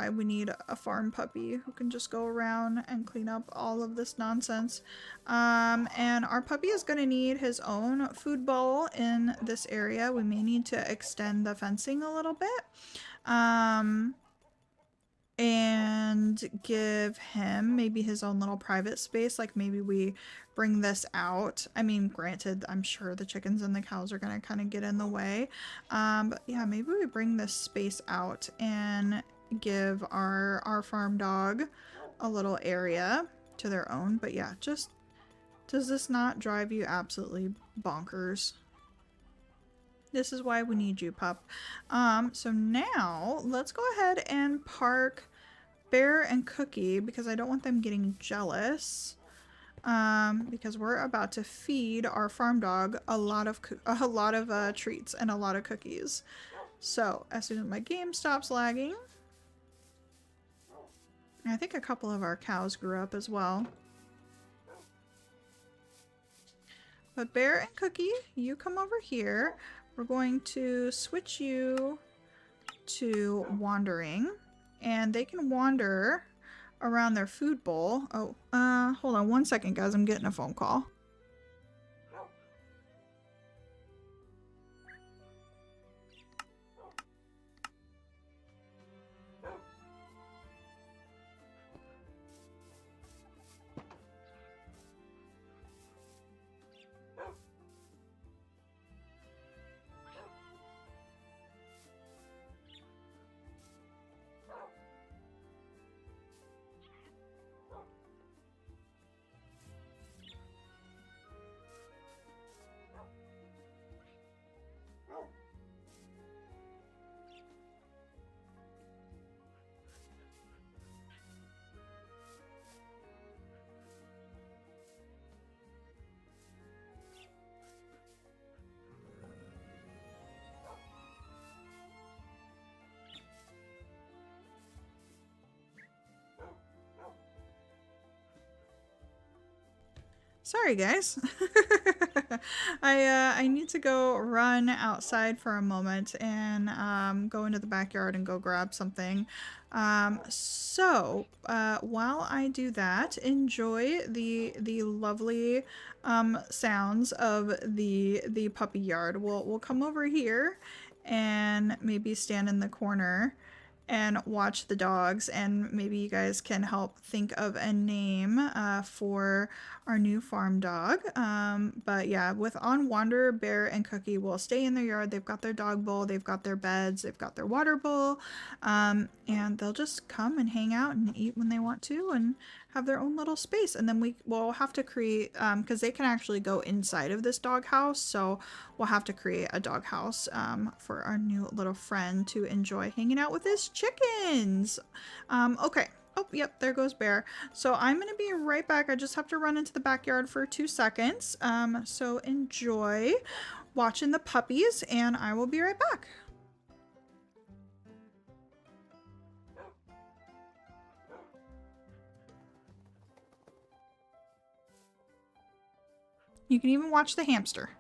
we need a farm puppy who can just go around and clean up all of this nonsense. And our puppy is going to need his own food bowl in this area. We may need to extend the fencing a little bit. And give him maybe his own little private space. Like maybe we bring this out. I mean, granted, I'm sure the chickens and the cows are going to kind of get in the way. But yeah, maybe we bring this space out and give our farm dog a little area to their own. But yeah, just does this not drive you absolutely bonkers? This is why we need you, pup. So now let's go ahead and park Bear and Cookie because I don't want them getting jealous. Because we're about to feed our farm dog a lot of treats and a lot of cookies. So as soon as my game stops lagging, I think a couple of our cows grew up as well. But Bear and Cookie, you come over here. We're going to switch you to wandering, and they can wander around their food bowl. Oh, hold on one second, guys. I'm getting a phone call. Sorry, guys. I need to go run outside for a moment and go into the backyard and go grab something. So while I do that, enjoy the lovely sounds of the puppy yard. We'll come over here and maybe stand in the corner and watch the dogs, and maybe you guys can help think of a name for our new farm dog. But yeah, with On Wander, Bear and Cookie will stay in their yard. They've got their dog bowl, they've got their beds, they've got their water bowl, and they'll just come and hang out and eat when they want to and have their own little space. And then we will have to create, because they can actually go inside of this dog house, so we'll have to create a dog house for our new little friend to enjoy hanging out with his chickens. Okay. Oh, yep, there goes Bear. So I'm going to be right back. I just have to run into the backyard for 2 seconds. So enjoy watching the puppies, and I will be right back. You can even watch the hamster.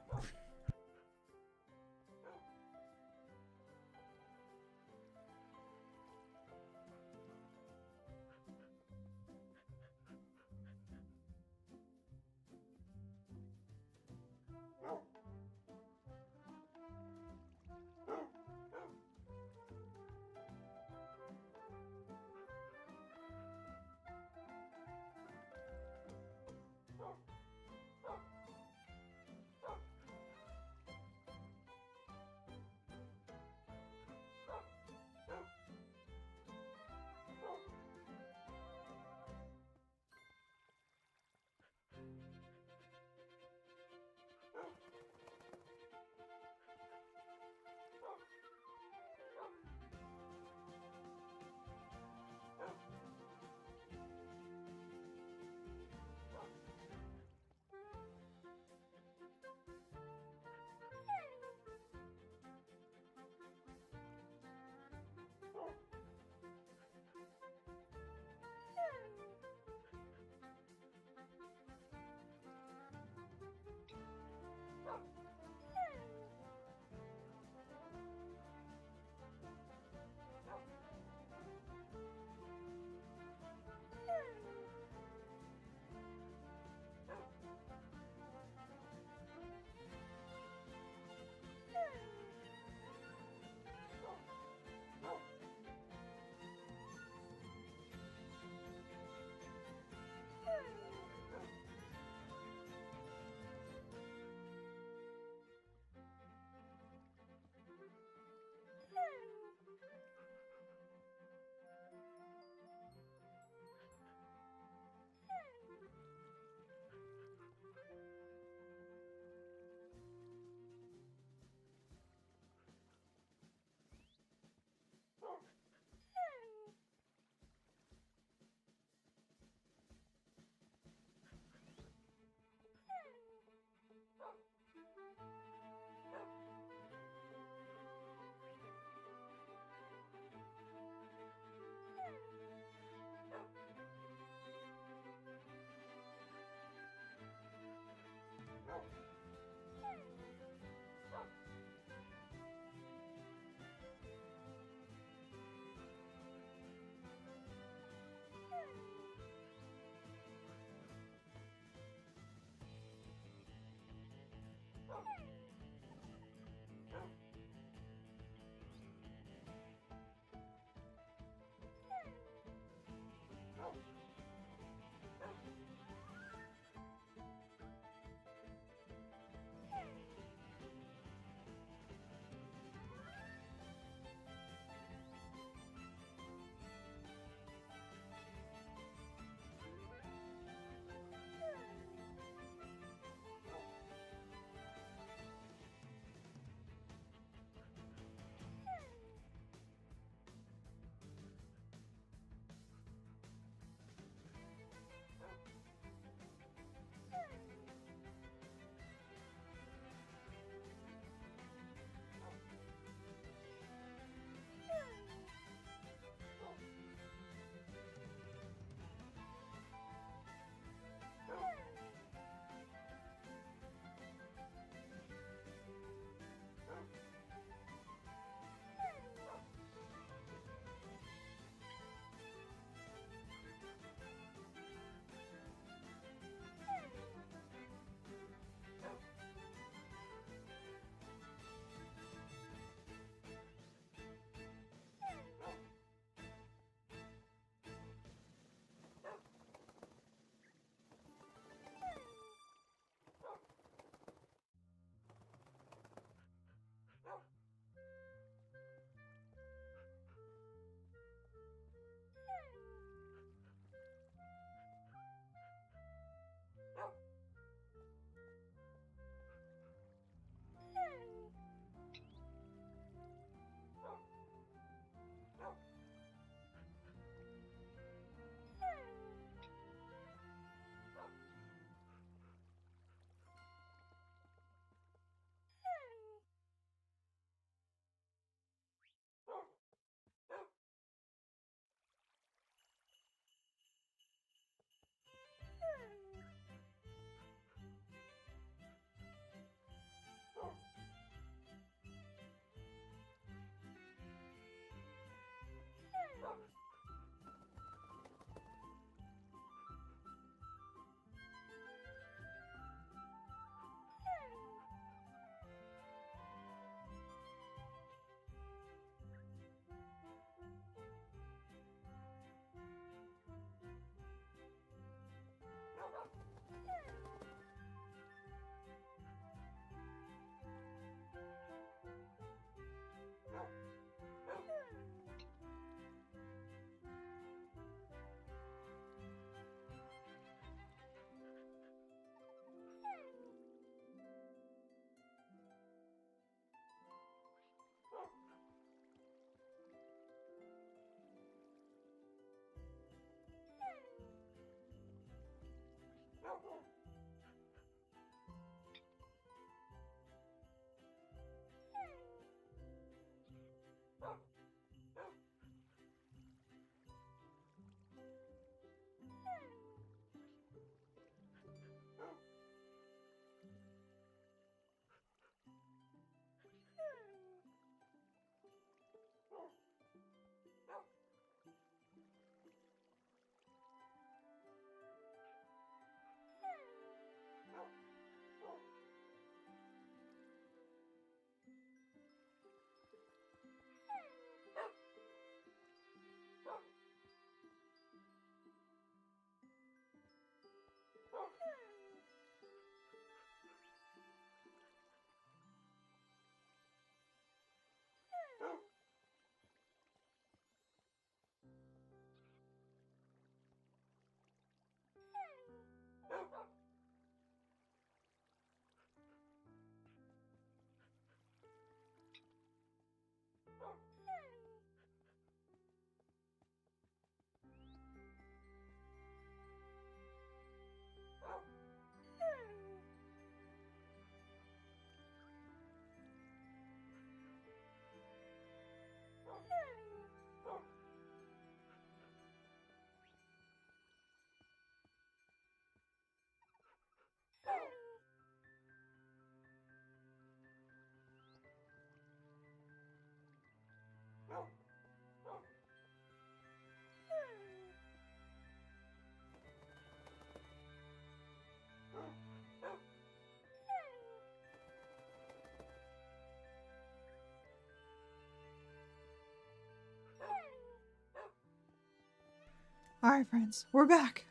All right, friends, we're back.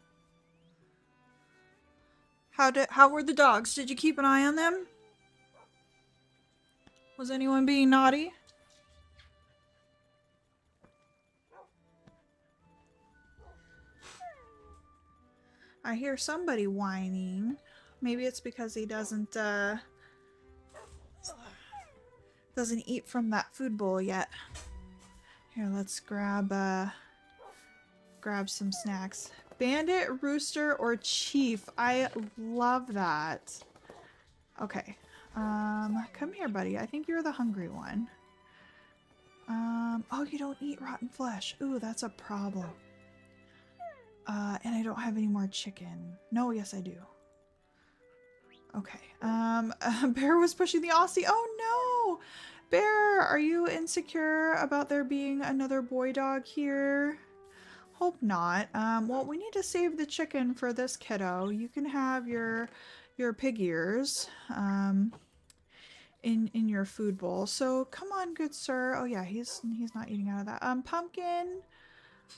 How were the dogs? Did you keep an eye on them? Was anyone being naughty? I hear somebody whining. Maybe it's because he doesn't eat from that food bowl yet. Here, let's grab some snacks. Bandit, Rooster, or Chief. I love that. Okay. Come here, buddy. I think you're the hungry one. Oh, you don't eat rotten flesh. Ooh, that's a problem. And I don't have any more chicken. No, yes I do. Okay. Bear was pushing the Aussie. Oh no! Bear, are you insecure about there being another boy dog here? Hope not. Well, we need to save the chicken for this kiddo. You can have your pig ears in your food bowl. So come on, good sir. Oh yeah, he's not eating out of that. Pumpkin,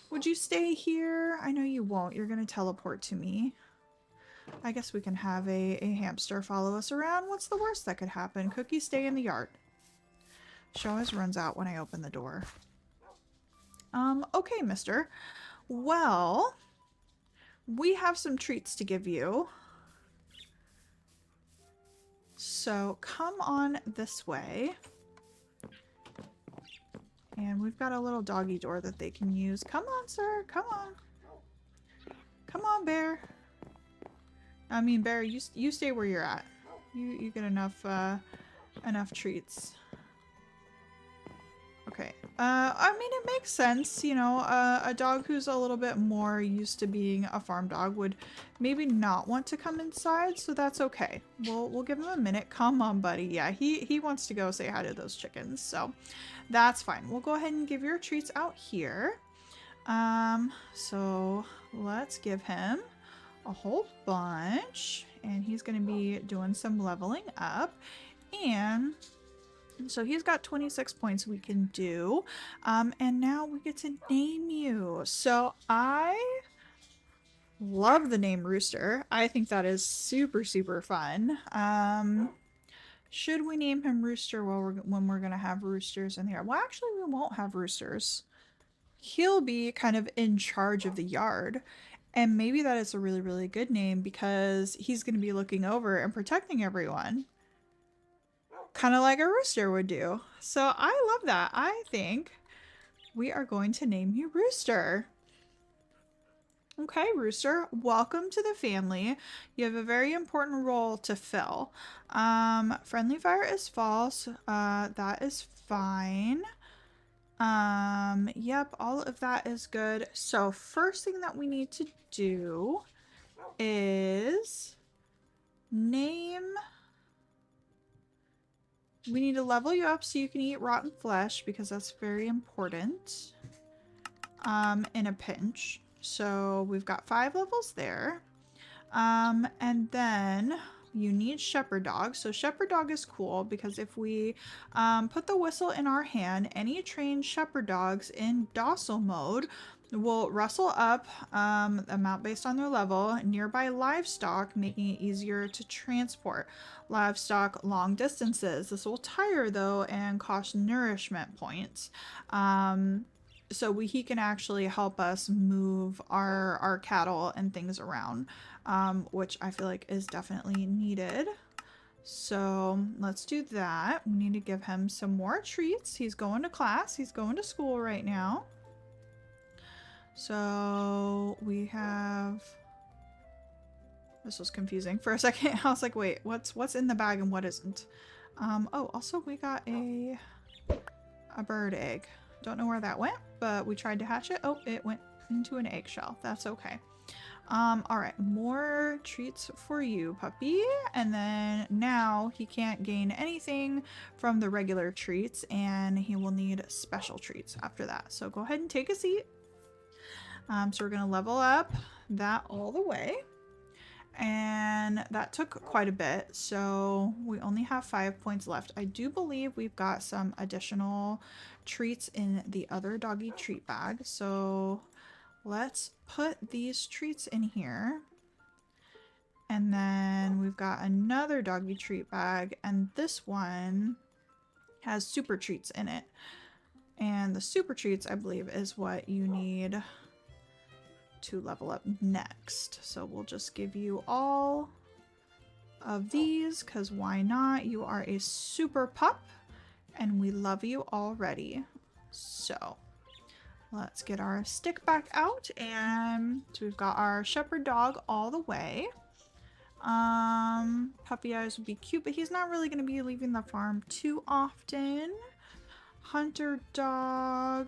would you stay here? I know you won't. You're gonna teleport to me. I guess we can have a hamster follow us around. What's the worst that could happen? Cookie, stay in the yard. She always runs out when I open the door. Okay, mister. Well, we have some treats to give you. So come on this way. And we've got a little doggy door that they can use. Come on, sir. Come on. Come on, Bear. I mean, Bear, you stay where you're at. You get enough treats. Okay. I mean, it makes sense, you know, a dog who's a little bit more used to being a farm dog would maybe not want to come inside, so that's okay. We'll give him a minute. Come on, buddy. Yeah, he wants to go say hi to those chickens, so that's fine. We'll go ahead and give your treats out here. So let's give him a whole bunch, and he's going to be doing some leveling up, and so he's got 26 points we can do, and now we get to name you. So I love the name Rooster. I think that is super, super fun. Should we name him Rooster when we're going to have roosters in here? Well, actually, we won't have roosters. He'll be kind of in charge of the yard. And maybe that is a really, really good name because he's going to be looking over and protecting everyone. Kind of like a rooster would do. So I love that. I think we are going to name you Rooster. Okay, Rooster, welcome to the family. You have a very important role to fill. Friendly fire is false. That is fine. Yep, all of that is good. So first thing that we need to do is name. We need to level you up so you can eat rotten flesh because that's very important in a pinch. So we've got 5 levels there. And then you need shepherd dog. So shepherd dog is cool because if we put the whistle in our hand, any trained shepherd dogs in docile mode will rustle up the amount based on their level nearby livestock, making it easier to transport livestock long distances. This will tire though and cost nourishment points. So he can actually help us move our cattle and things around, which I feel like is definitely needed. So let's do that. We need to give him some more treats. He's going to class. He's going to school right now. So we have... This was confusing for a second. I was like, wait, what's in the bag and what isn't? Oh, also we got a bird egg. Don't know where that went, but we tried to hatch it. Oh, it went into an eggshell. That's okay. All right, more treats for you, puppy. And then now he can't gain anything from the regular treats, and he will need special treats after that. So go ahead and take a seat. So we're gonna level up that all the way. And that took quite a bit, so we only have 5 points left. I do believe we've got some additional treats in the other doggy treat bag, so let's put these treats in here. And then we've got another doggy treat bag, and this one has super treats in it. And the super treats, I believe, is what you need to level up next. So we'll just give you all of these, because why not? You are a super pup, and we love you already. So let's get our stick back out, and so we've got our shepherd dog all the way. Puppy Eyes would be cute, but he's not really going to be leaving the farm too often. Hunter dog.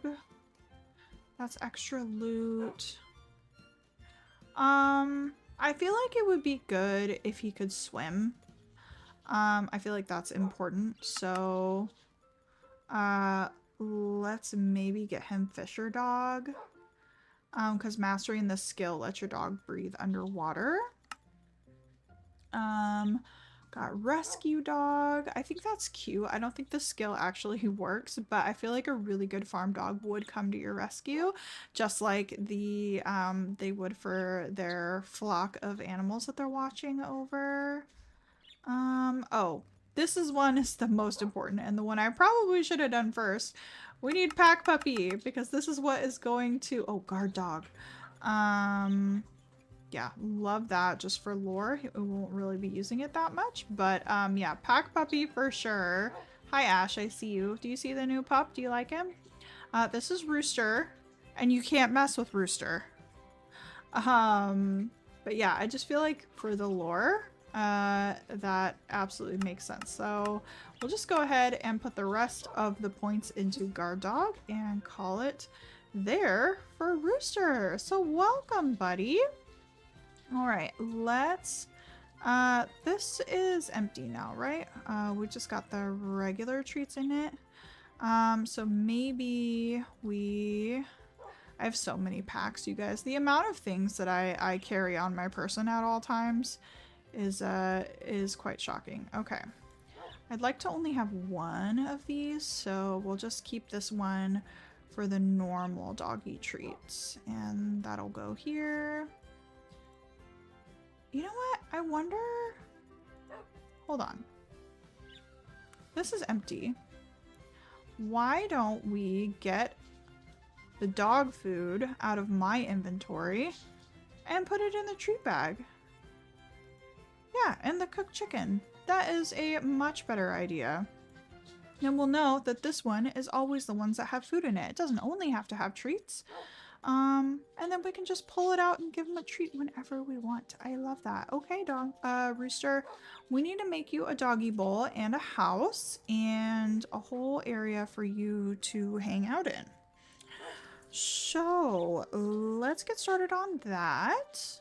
That's extra loot. I feel like it would be good if he could swim. I feel like that's important. So, let's maybe get him Fisher Dog. Because mastering this skill lets your dog breathe underwater. Got Rescue Dog. I think that's cute. I don't think the skill actually works, but I feel like a really good farm dog would come to your rescue, just like the they would for their flock of animals that they're watching over. Oh, this one is the most important, and the one I probably should have done first. We need Pack Puppy, because this is what is going to... Oh, Guard Dog. Yeah, love that just for lore. We won't really be using it that much, but yeah, Pack Puppy for sure. Hi Ash, I see you. Do you see the new pup? Do you like him? This is Rooster, and you can't mess with Rooster. But yeah, I just feel like for the lore, that absolutely makes sense. So we'll just go ahead and put the rest of the points into Guard Dog and call it there for Rooster. So welcome, buddy. All right, let's, this is empty now, right? We just got the regular treats in it. So maybe I have so many packs, you guys. The amount of things that I carry on my person at all times is quite shocking. Okay. I'd like to only have one of these, so we'll just keep this one for the normal doggy treats. And that'll go here. You know what? I wonder... Hold on. This is empty. Why don't we get the dog food out of my inventory and put it in the treat bag? Yeah, and the cooked chicken. That is a much better idea. And we'll know that this one is always the ones that have food in it. It doesn't only have to have treats. And then we can just pull it out and give him a treat whenever we want. I love that. Okay, dog, Rooster, we need to make you a doggy bowl and a house and a whole area for you to hang out in. So let's get started on that.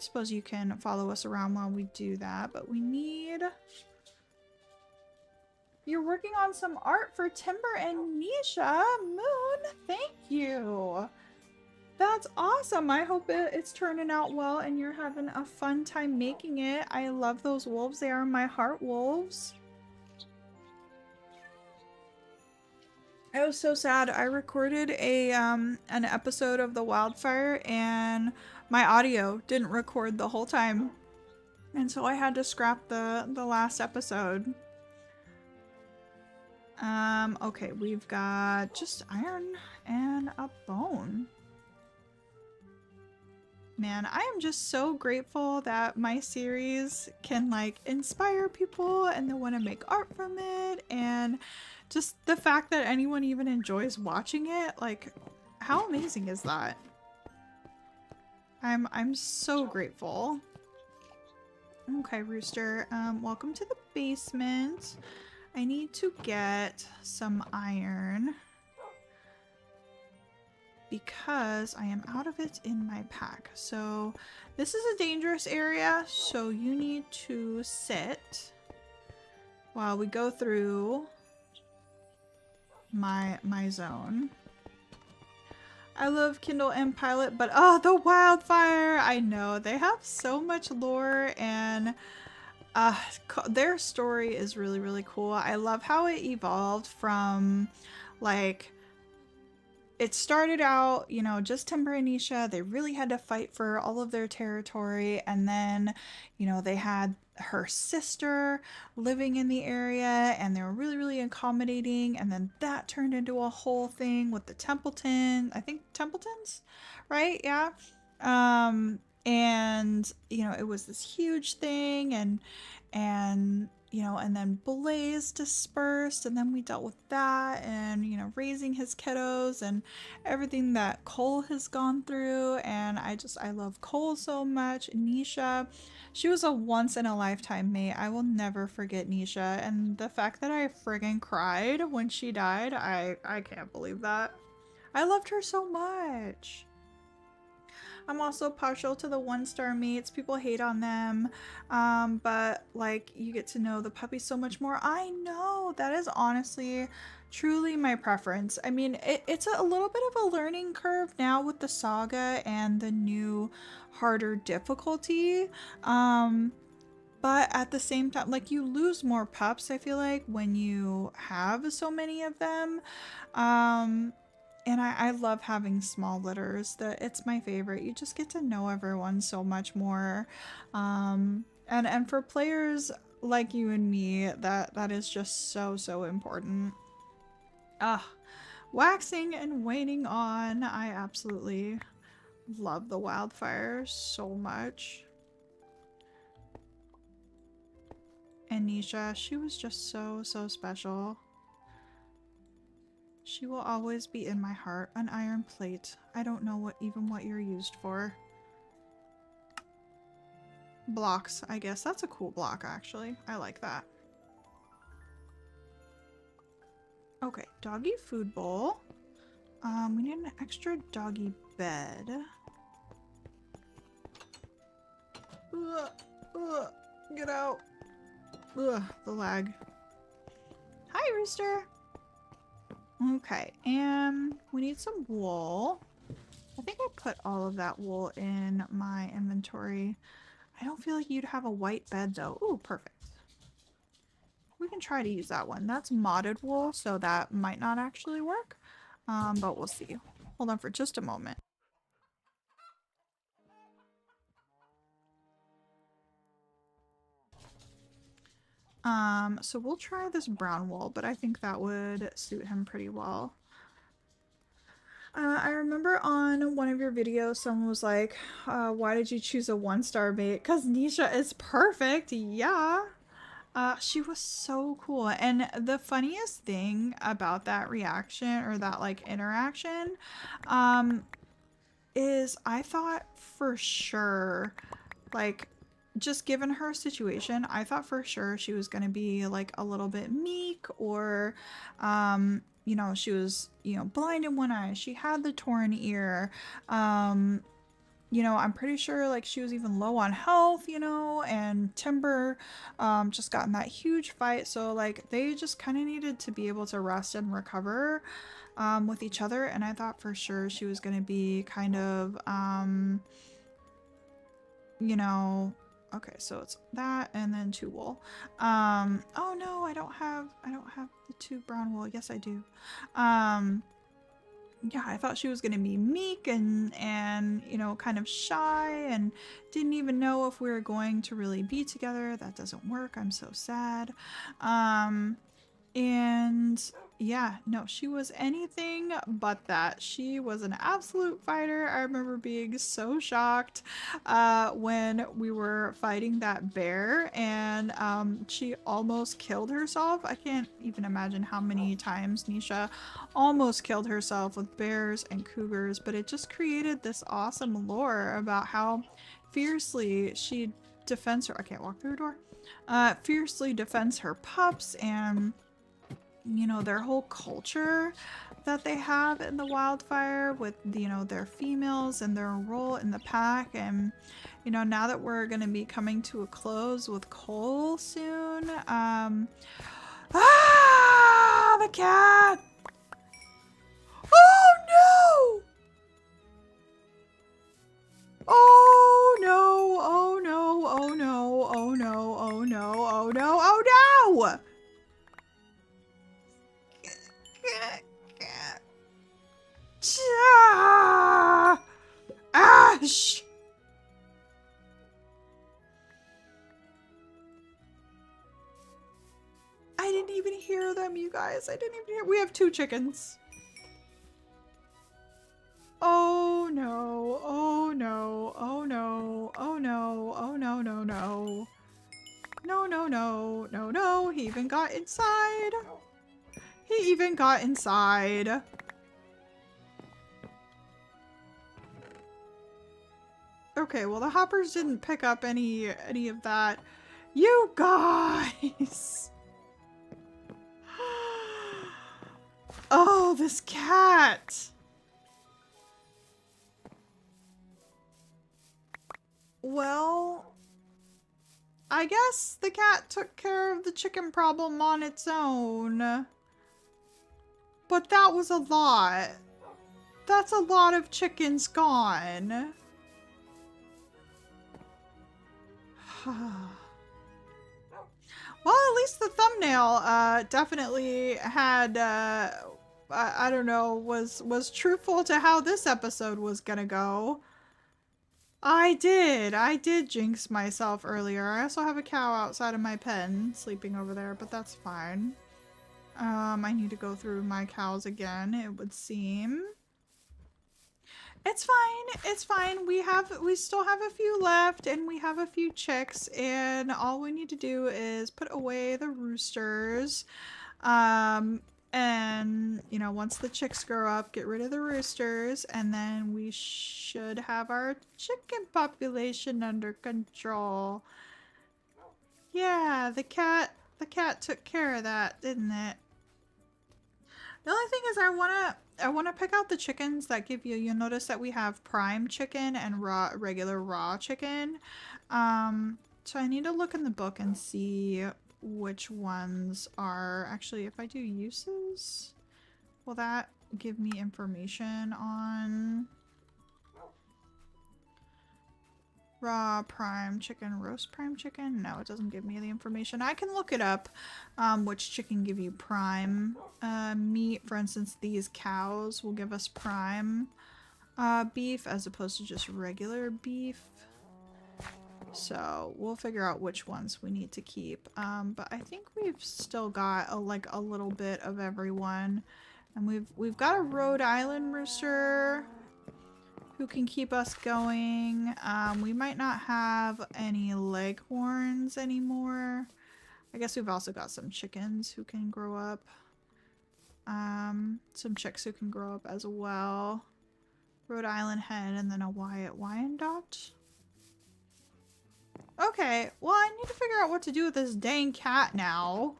Suppose you can follow us around while we do that, but we need... You're working on some art for Timber and Nisha. Moon, thank you. That's awesome. I hope it's turning out well and you're having a fun time making it. I love those wolves. They are my heart wolves. I was so sad. I recorded an episode of the wildfire and my audio didn't record the whole time. And so I had to scrap the last episode. Okay, we've got just iron and a bone. Man, I am just so grateful that my series can like inspire people and they want to make art from it, and just the fact that anyone even enjoys watching it, like how amazing is that? I'm so grateful. Okay, Rooster, welcome to the basement. I need to get some iron because I am out of it in my pack. So this is a dangerous area, so you need to sit while we go through my zone. I love Kindle and Pilot, but oh, the wildfire! I know, they have so much lore and their story is really, really cool. I love how it evolved from like it started out, you know, just Timber and Nisha. They really had to fight for all of their territory. And then, you know, they had her sister living in the area and they were really, really accommodating. And then that turned into a whole thing with the Templeton, I think Templetons, right? Yeah. And, you know, it was this huge thing and, you know, and then Blaze dispersed, and then we dealt with that, and, you know, raising his kiddos and everything that Cole has gone through. And I love Cole so much. Nisha, she was a once in a lifetime mate. I will never forget Nisha, and the fact that I friggin' cried when she died, I can't believe that. I loved her so much. I'm also partial to the 1-star mates. People hate on them. But like you get to know the puppy so much more. I know that is honestly truly my preference. I mean, it's a little bit of a learning curve now with the saga and the new harder difficulty. But at the same time, like, you lose more pups, I feel like, when you have so many of them. And I love having small litters. It's my favorite. You just get to know everyone so much more. And for players like you and me, that is just so, so important. Waxing and waning on. I absolutely love the wildfire so much. And Nisha, she was just so, so special. She will always be in my heart. An iron plate. I don't know what you're used for. Blocks, I guess. That's a cool block, actually. I like that. Okay, doggy food bowl. We need an extra doggy bed. Get out. The lag. Hi, Rooster. Okay, and we need some wool. I think I put all of that wool in my inventory. I don't feel like you'd have a white bed though. Ooh, perfect. We can try to use that one. That's modded wool, so that might not actually work. But we'll see. Hold on for just a moment. So we'll try this brown wool, but I think that would suit him pretty well. I remember on one of your videos, someone was like, why did you choose a 1-star mate? Because Nisha is perfect. Yeah. She was so cool. And the funniest thing about that reaction or that like interaction, is I thought for sure, like, just given her situation, I thought for sure she was gonna be like a little bit meek, or you know, she was, you know, blind in one eye, she had the torn ear, you know, I'm pretty sure like she was even low on health, you know, and Timber just got in that huge fight, so like they just kind of needed to be able to rest and recover with each other. And I thought for sure she was going to be kind of you know, okay, so it's that and then 2 wool. Oh no, I don't have the 2 brown wool. Yes, I do. Yeah, I thought she was gonna be meek and you know, kind of shy, and didn't even know if we were going to really be together. That doesn't work. I'm so sad. And yeah, no, she was anything but that. She was an absolute fighter. I remember being so shocked when we were fighting that bear, and she almost killed herself. I can't even imagine how many times Nisha almost killed herself with bears and cougars, but it just created this awesome lore about how fiercely she defends her— I can't walk through a door. Fiercely defends her pups, and you know, their whole culture that they have in the wildfire with, you know, their females and their role in the pack. And you know, now that we're gonna be coming to a close with Cole soon, the cat! Oh no! Oh no! Oh no! Oh no! Oh no! Oh no! Oh no! Oh no! even hear them, you guys. I didn't even hear. We have 2 chickens. Oh no, oh no, oh no, oh no, oh no, no, no. No, no, no, no, no. He even got inside. He even got inside. Okay, well the hoppers didn't pick up any of that. You guys! Oh, this cat! Well, I guess the cat took care of the chicken problem on its own. But that was a lot. That's a lot of chickens gone. Well, at least the thumbnail definitely had I don't know, was truthful to how this episode was gonna go. I did jinx myself earlier. I also have a cow outside of my pen sleeping over there, but that's fine. I need to go through my cows again, it would seem. It's fine. It's fine. We still have a few left and we have a few chicks and all we need to do is put away the roosters. And you know, once the chicks grow up, get rid of the roosters and then we should have our chicken population under control. Yeah, the cat took care of that, didn't it? The only thing is I wanna pick out the chickens that give you, you'll notice that we have prime chicken and regular raw chicken. So I need to look in the book and see which ones are, actually if I do uses, will that give me information on raw prime chicken, roast prime chicken? No, it doesn't give me the information. I can look it up, which chicken give you prime meat. For instance, these cows will give us prime beef as opposed to just regular beef. So we'll figure out which ones we need to keep. But I think we've still got like a little bit of everyone. And we've got a Rhode Island rooster who can keep us going. We might not have any leghorns anymore. I guess we've also got some chickens who can grow up. Some chicks who can grow up as well. Rhode Island hen and then a Wyandotte. Okay, well I need to figure out what to do with this dang cat now.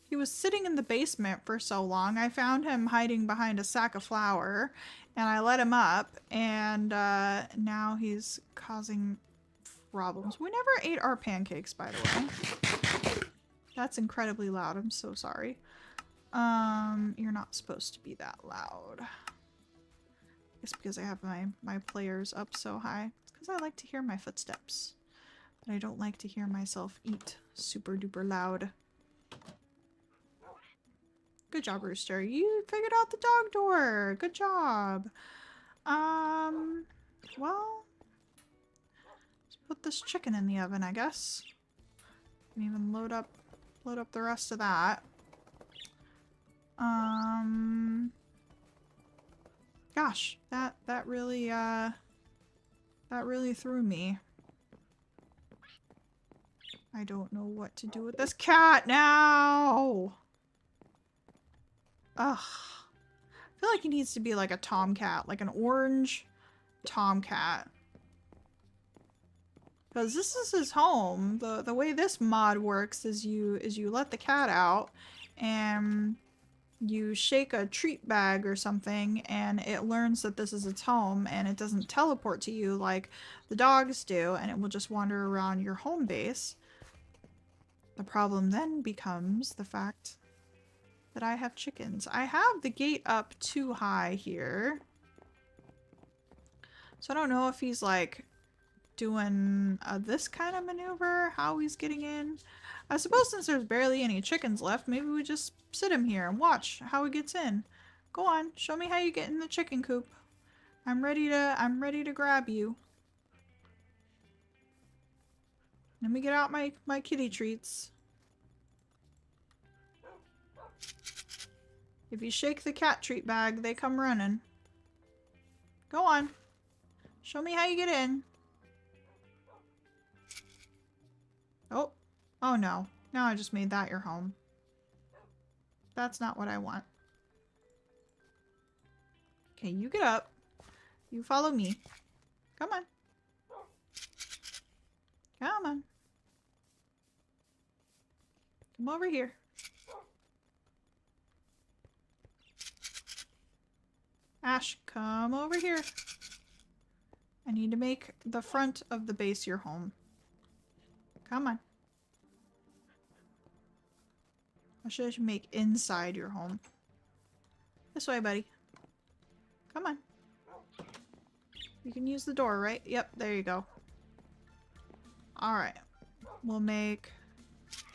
He was sitting in the basement for so long. I found him hiding behind a sack of flour and I let him up and now he's causing problems. We never ate our pancakes, by the way. That's incredibly loud. I'm so sorry. You're not supposed to be that loud. It's because I have my players up so high. It's because I like to hear my footsteps. But I don't like to hear myself eat super duper loud. Good job, Rooster. You figured out the dog door. Good job. Well, let's put this chicken in the oven, I guess. And even load up the rest of that. Gosh, that really threw me. I don't know what to do with this cat now. Ugh. I feel like he needs to be like a tomcat, like an orange tomcat. Because this is his home. The way this mod works is you let the cat out and you shake a treat bag or something and it learns that this is its home and it doesn't teleport to you like the dogs do and it will just wander around your home base. The problem then becomes the fact that I have chickens. I have the gate up too high here. So I don't know if he's like doing this kind of maneuver, how he's getting in. I suppose since there's barely any chickens left, maybe we just sit him here and watch how he gets in. Go on, show me how you get in the chicken coop. I'm ready to grab you. Let me get out my kitty treats. If you shake the cat treat bag, they come running. Go on. Show me how you get in. Oh. Oh no. Now I just made that your home. That's not what I want. Okay, you get up. You follow me. Come on. Come on. Come over here. Ash, come over here. I need to make the front of the base your home. Come on. Or should I make inside your home? This way, buddy. Come on. You can use the door, right? Yep, there you go. Alright. We'll make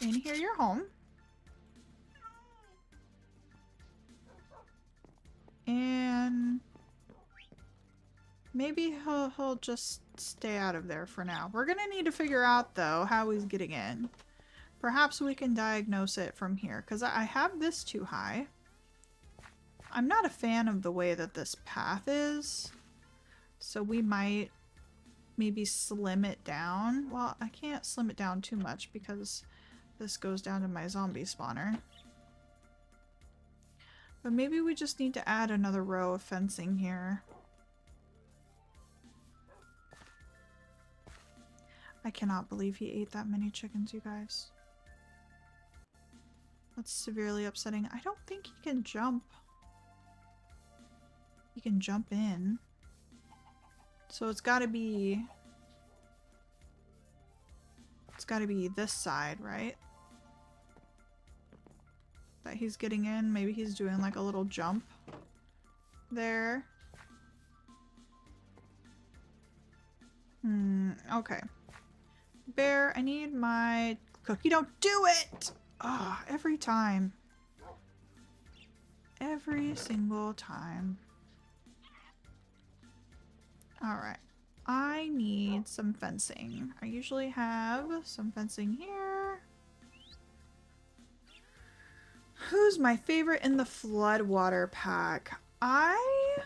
in here your home. And maybe he'll just stay out of there for now. We're gonna need to figure out, though, how he's getting in. Perhaps we can diagnose it from here, because I have this too high. I'm not a fan of the way that this path is, so we might maybe slim it down. Well, I can't slim it down too much because this goes down to my zombie spawner. But maybe we just need to add another row of fencing here. I cannot believe he ate that many chickens, you guys. That's severely upsetting. I don't think he can jump. He can jump in. So it's gotta be... It's gotta be this side, right? That he's getting in. Maybe he's doing like a little jump there. Okay. Bear, I need my cookie. Don't do it! Ah, oh, every time. Every single time. Alright. I need some fencing. I usually have some fencing here. Who's my favorite in the Floodwater pack? I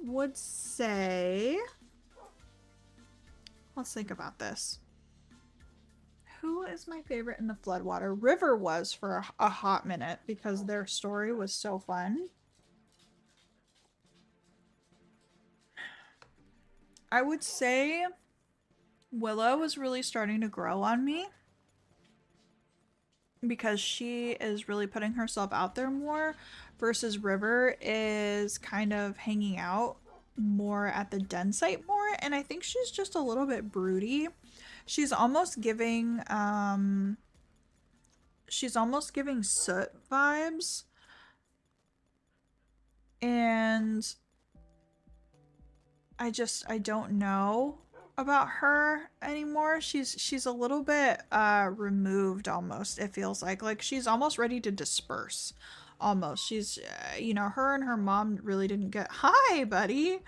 would say... Let's think about this. Who is my favorite in the Floodwater? River was for a hot minute because their story was so fun. I would say Willow is really starting to grow on me because she is really putting herself out there more versus River is kind of hanging out more at the den site more, and I think she's just a little bit broody. She's almost giving Soot vibes, and I don't know about her anymore. She's a little bit removed almost, it feels like she's almost ready to disperse. Almost. She's, you know, her and her mom really didn't get... Hi, buddy!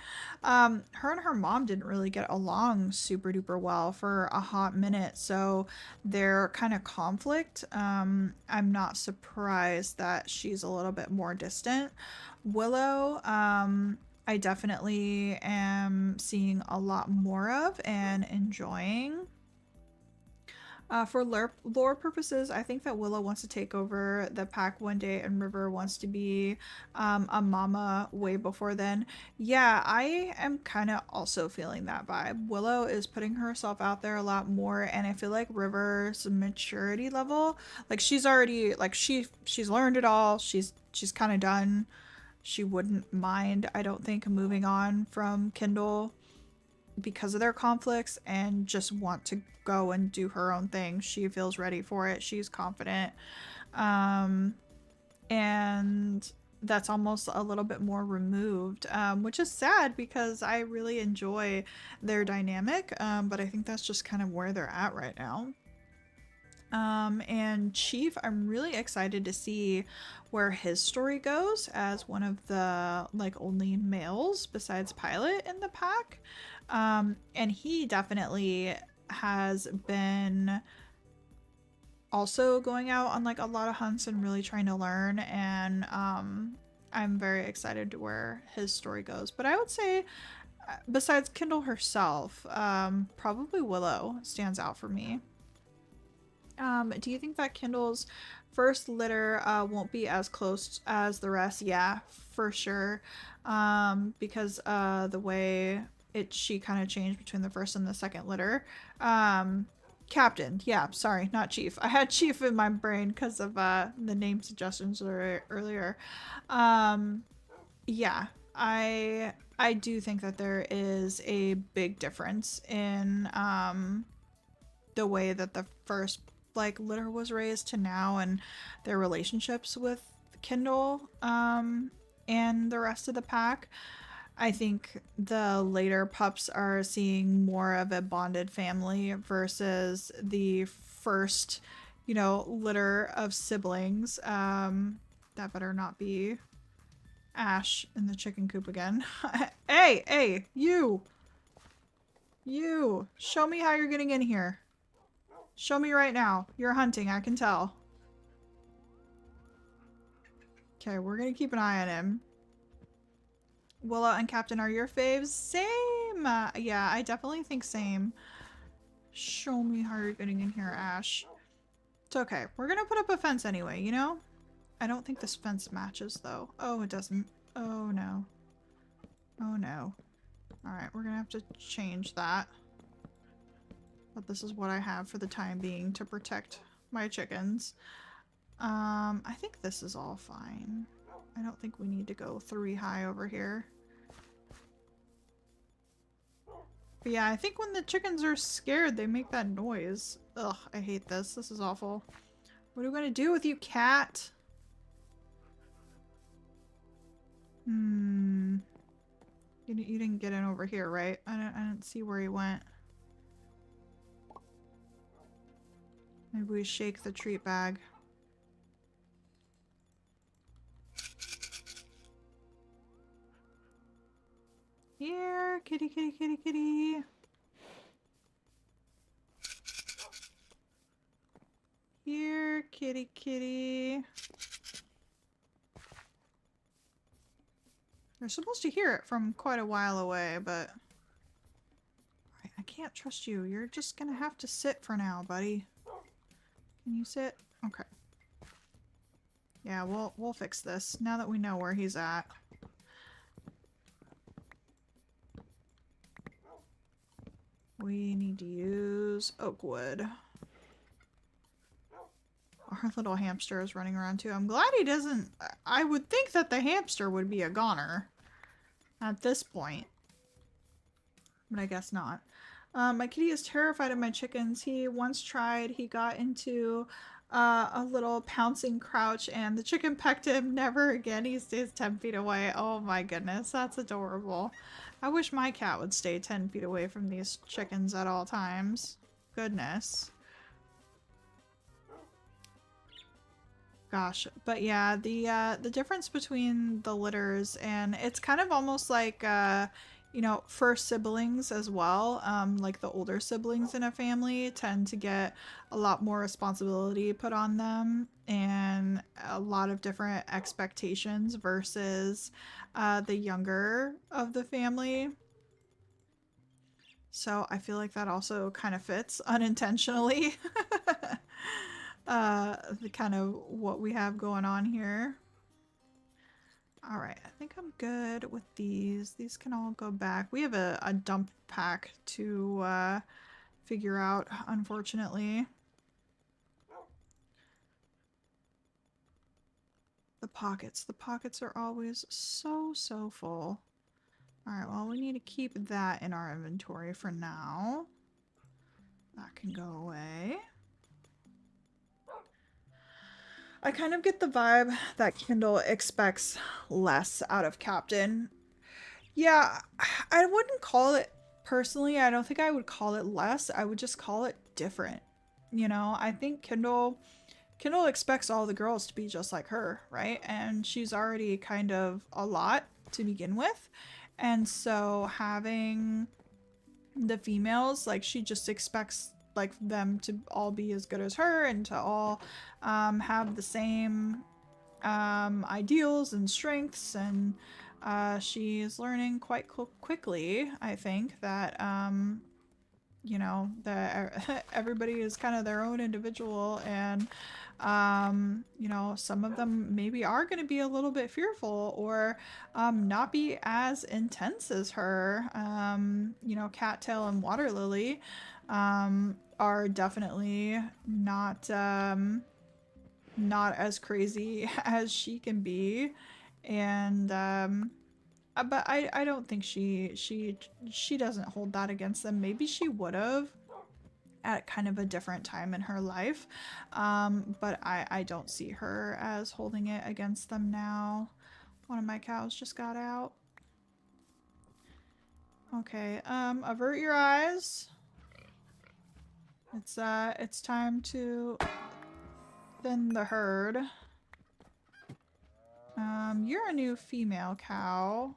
Her and her mom didn't really get along super duper well for a hot minute, so their kind of conflict, I'm not surprised that she's a little bit more distant. Willow, I definitely am seeing a lot more of and enjoying. For lore purposes, I think that Willow wants to take over the pack one day and River wants to be a mama way before then. Yeah, I am kind of also feeling that vibe. Willow is putting herself out there a lot more, and I feel like River's maturity level, like she's already, like she's learned it all. She's kind of done. She wouldn't mind, I don't think, moving on from Kindle because of their conflicts and just want to go and do her own thing. She feels ready for it. She's confident. And that's almost a little bit more removed, which is sad because I really enjoy their dynamic. But I think that's just kind of where they're at right now. And Chief, I'm really excited to see where his story goes as one of the like only males besides Pilot in the pack. And he definitely has been also going out on like a lot of hunts and really trying to learn, and I'm very excited to where his story goes. But I would say besides Kindle herself, probably Willow stands out for me. Do you think that Kindle's first litter won't be as close as the rest? Yeah, for sure. Because the way she kind of changed between the first and the second litter. Captain, yeah, sorry, not Chief. I had Chief in my brain because of the name suggestions earlier. Yeah, I do think that there is a big difference in the way that the first like litter was raised to now, and their relationships with Kindle and the rest of the pack. I think the later pups are seeing more of a bonded family versus the first, you know, litter of siblings. That better not be Ash in the chicken coop again. Hey, you! You! Show me how you're getting in here. Show me right now. You're hunting, I can tell. Okay, we're gonna keep an eye on him. Willow and Captain are your faves? Same! Yeah, I definitely think same. Show me how you're getting in here, Ash. It's okay. We're gonna put up a fence anyway, you know? I don't think this fence matches, though. Oh, it doesn't. Oh, no. Oh, no. Alright, we're gonna have to change that. But this is what I have for the time being to protect my chickens. I think this is all fine. I don't think we need to go 3 high over here. But yeah, I think when the chickens are scared, they make that noise. Ugh, I hate this. This is awful. What are we gonna do with you, cat? You didn't get in over here, right? I didn't see where he went. Maybe we shake the treat bag. Here, kitty, kitty, kitty, kitty. Here, kitty, kitty. They're supposed to hear it from quite a while away, but I can't trust you. You're just gonna have to sit for now, buddy. Can you sit? Okay. Yeah, we'll fix this now that we know where he's at. We need to use oak wood. Our little hamster is running around too. I'm glad he doesn't... I would think that the hamster would be a goner at this point. But I guess not. My kitty is terrified of my chickens. He once tried. He got into a little pouncing crouch and the chicken pecked him. Never again. He stays 10 feet away. Oh my goodness. That's adorable. I wish my cat would stay 10 feet away from these chickens at all times. Goodness. Gosh, but yeah, the difference between the litters, and it's kind of almost like you know, first siblings as well. Like the older siblings in a family tend to get a lot more responsibility put on them and a lot of different expectations versus the younger of the family. So I feel like that also kind of fits unintentionally. The kind of what we have going on here. All right, I think I'm good with these. These can all go back. We have a dump pack to figure out, unfortunately. The pockets are always so full. All right, well, we need to keep that in our inventory for now. That can go away. I kind of get the vibe that Kindle expects less out of Captain. Yeah, I wouldn't call it, personally, I don't think I would call it less. I would just call it different. You know, I think Kindle expects all the girls to be just like her, right? And she's already kind of a lot to begin with. And so having the females. Like, she just expects like them to all be as good as her and to all have the same ideals and strengths, and she's learning quite quickly, I think, that you know, that everybody is kind of their own individual, and you know, some of them maybe are going to be a little bit fearful or not be as intense as her. You know, Cattail and Water Lily are definitely not as crazy as she can be, and but I don't think she doesn't hold that against them. Maybe she would have at kind of a different time in her life, but I don't see her as holding it against them now. One of my cows just got out. Okay, avert your eyes. It's time to thin the herd. You're a new female cow.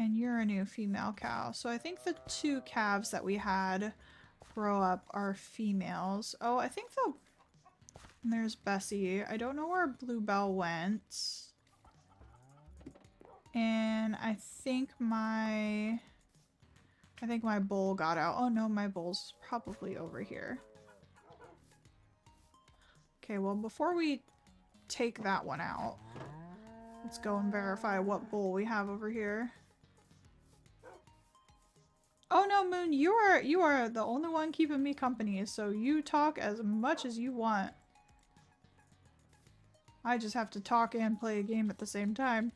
And you're a new female cow. So I think the two calves that we had grow up are females. Oh, I think there's Bessie. I don't know where Bluebell went. And I think my bull got out. Oh no, my bull's probably over here. Okay, well, before we take that one out, let's go and verify what bull we have over here. Oh no, Moon, you are the only one keeping me company, so you talk as much as you want. I just have to talk and play a game at the same time.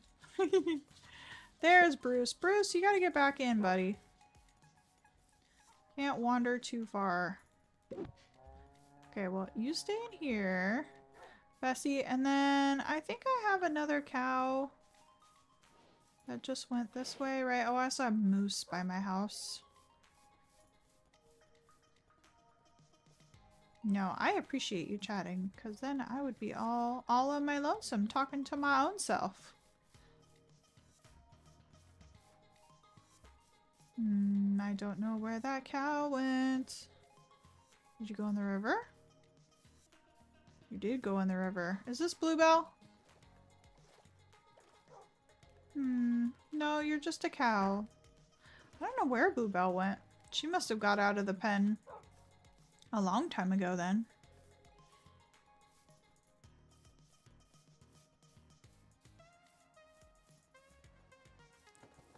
There's Bruce. Bruce, you gotta get back in, buddy. Can't wander too far. Okay, well, you stay in here, Bessie, and then I think I have another cow that just went this way, right? Oh, I saw a moose by my house. No, I appreciate you chatting, because then I would be all on my lonesome talking to my own self. I don't know where that cow went. Did you go in the river? You did go in the river. Is this Bluebell? No, you're just a cow. I don't know where Bluebell went. She must have got out of the pen a long time ago then.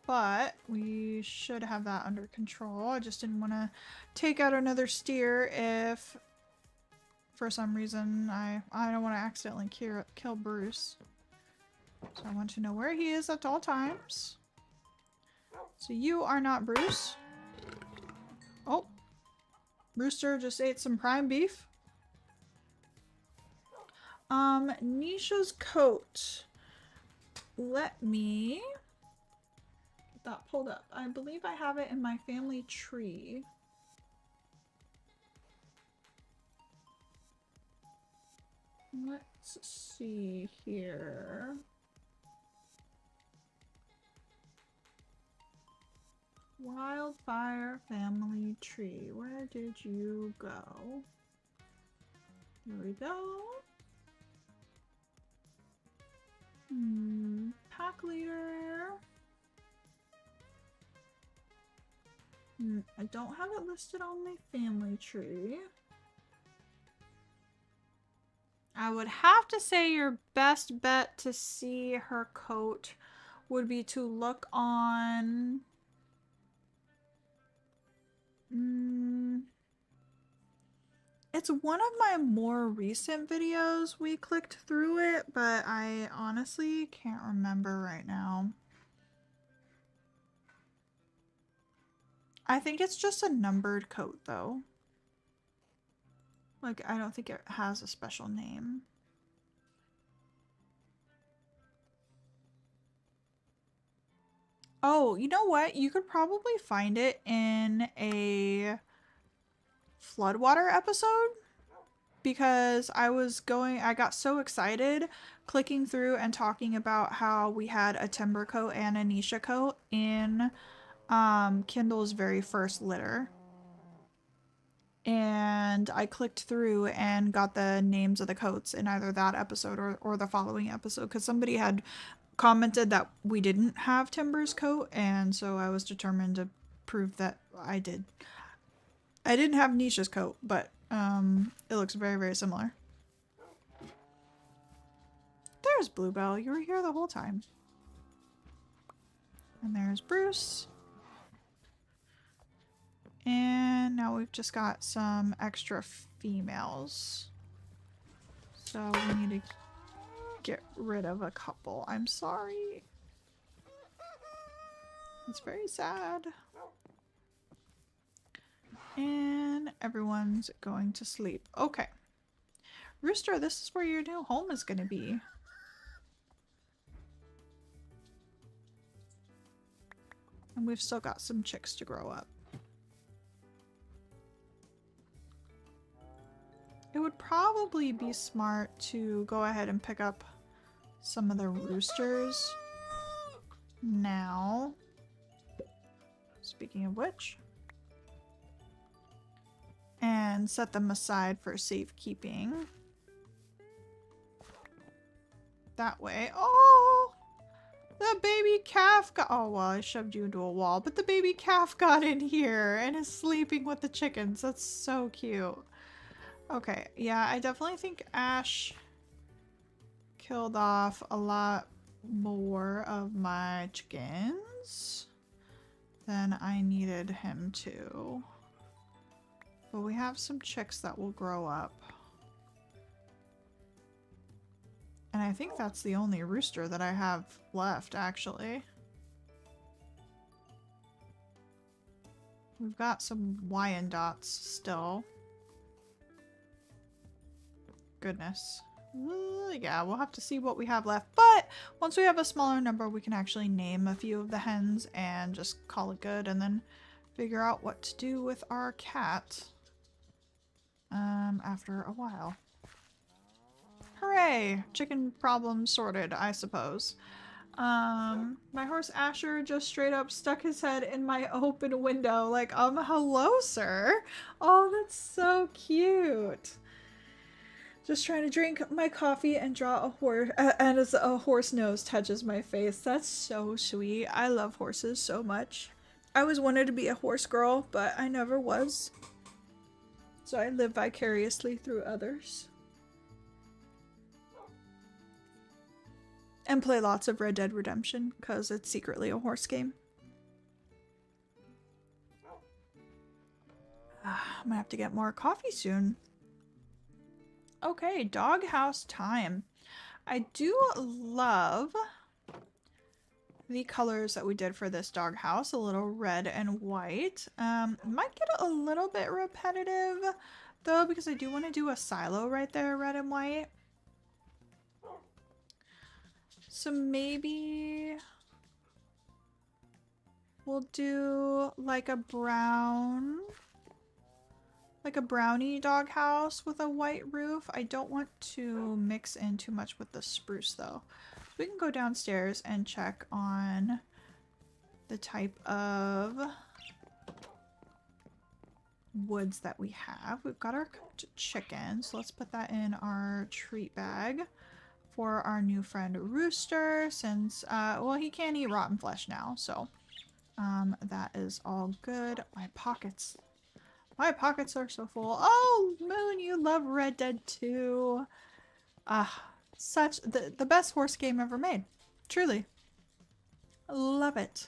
But we should have that under control. I just didn't want to take out another steer if for some reason I don't want to accidentally kill Bruce. So I want to know where he is at all times. So you are not Bruce. Oh, Rooster just ate some prime beef. Nisha's coat. Let me get that pulled up. I believe I have it in my family tree. Let's see here. Wildfire family tree. Where did you go? Here we go. Pack leader. I don't have it listed on my family tree. I would have to say your best bet to see her coat would be to look on... It's one of my more recent videos we clicked through it, but I honestly can't remember right now. I think it's just a numbered coat though. Like, I don't think it has a special name. Oh, you know what? You could probably find it in a Floodwater episode, because I got so excited clicking through and talking about how we had a Timber coat and a Nisha coat in Kindle's very first litter. And I clicked through and got the names of the coats in either that episode or the following episode, because somebody had commented that we didn't have Timber's coat, and so I was determined to prove that I did. I didn't have Nisha's coat, but it looks very, very similar. There's Bluebell. You were here the whole time. And there's Bruce. And now we've just got some extra females. So we need to get rid of a couple. I'm sorry. It's very sad. And everyone's going to sleep. Okay. Rooster, this is where your new home is going to be. And we've still got some chicks to grow up. It would probably be smart to go ahead and pick up some of the roosters now. Speaking of which. And set them aside for safekeeping. That way. Oh! The baby calf got— oh, well, I shoved you into a wall, but the baby calf got in here and is sleeping with the chickens. That's so cute. Okay, yeah, I definitely think Ash killed off a lot more of my chickens than I needed him to. But we have some chicks that will grow up. And I think that's the only rooster that I have left, actually. We've got some Wyandottes still. Goodness. Yeah, we'll have to see what we have left. But once we have a smaller number, we can actually name a few of the hens and just call it good, and then figure out what to do with our cat after a while. Hooray! Chicken problem sorted, I suppose. My horse Asher just straight up stuck his head in my open window like, hello, sir. Oh, that's so cute. Just trying to drink my coffee and draw a horse, and as a horse nose touches my face. That's so sweet. I love horses so much. I always wanted to be a horse girl, but I never was. So I live vicariously through others. And play lots of Red Dead Redemption, because it's secretly a horse game. I'm gonna have to get more coffee soon. Okay, doghouse time. I do love the colors that we did for this doghouse, a little red and white. Might get a little bit repetitive though, because I do want to do a silo right there, red and white. So maybe we'll do like a brown, like a brownie doghouse with a white roof. I don't want to mix in too much with the spruce though. We can go downstairs and check on the type of woods that we have. We've got our cooked chicken, so let's put that in our treat bag for our new friend Rooster, since well, he can't eat rotten flesh now, so that is all good. My pockets are so full. Oh, Moon, you love Red Dead 2. Such the best horse game ever made. Truly. Love it.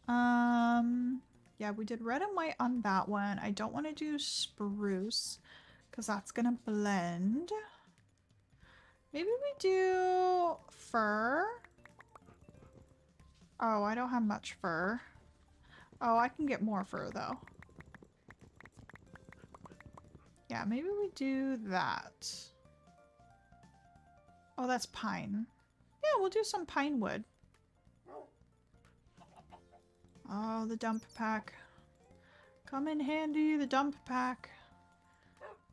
Yeah, we did red and white on that one. I don't want to do spruce because that's gonna blend. Maybe we do fur. Oh, I don't have much fur. Oh, I can get more fur though. Yeah, maybe we do that. Oh, that's pine. Yeah, we'll do some pine wood. Oh, the dump pack. Come in handy, the dump pack.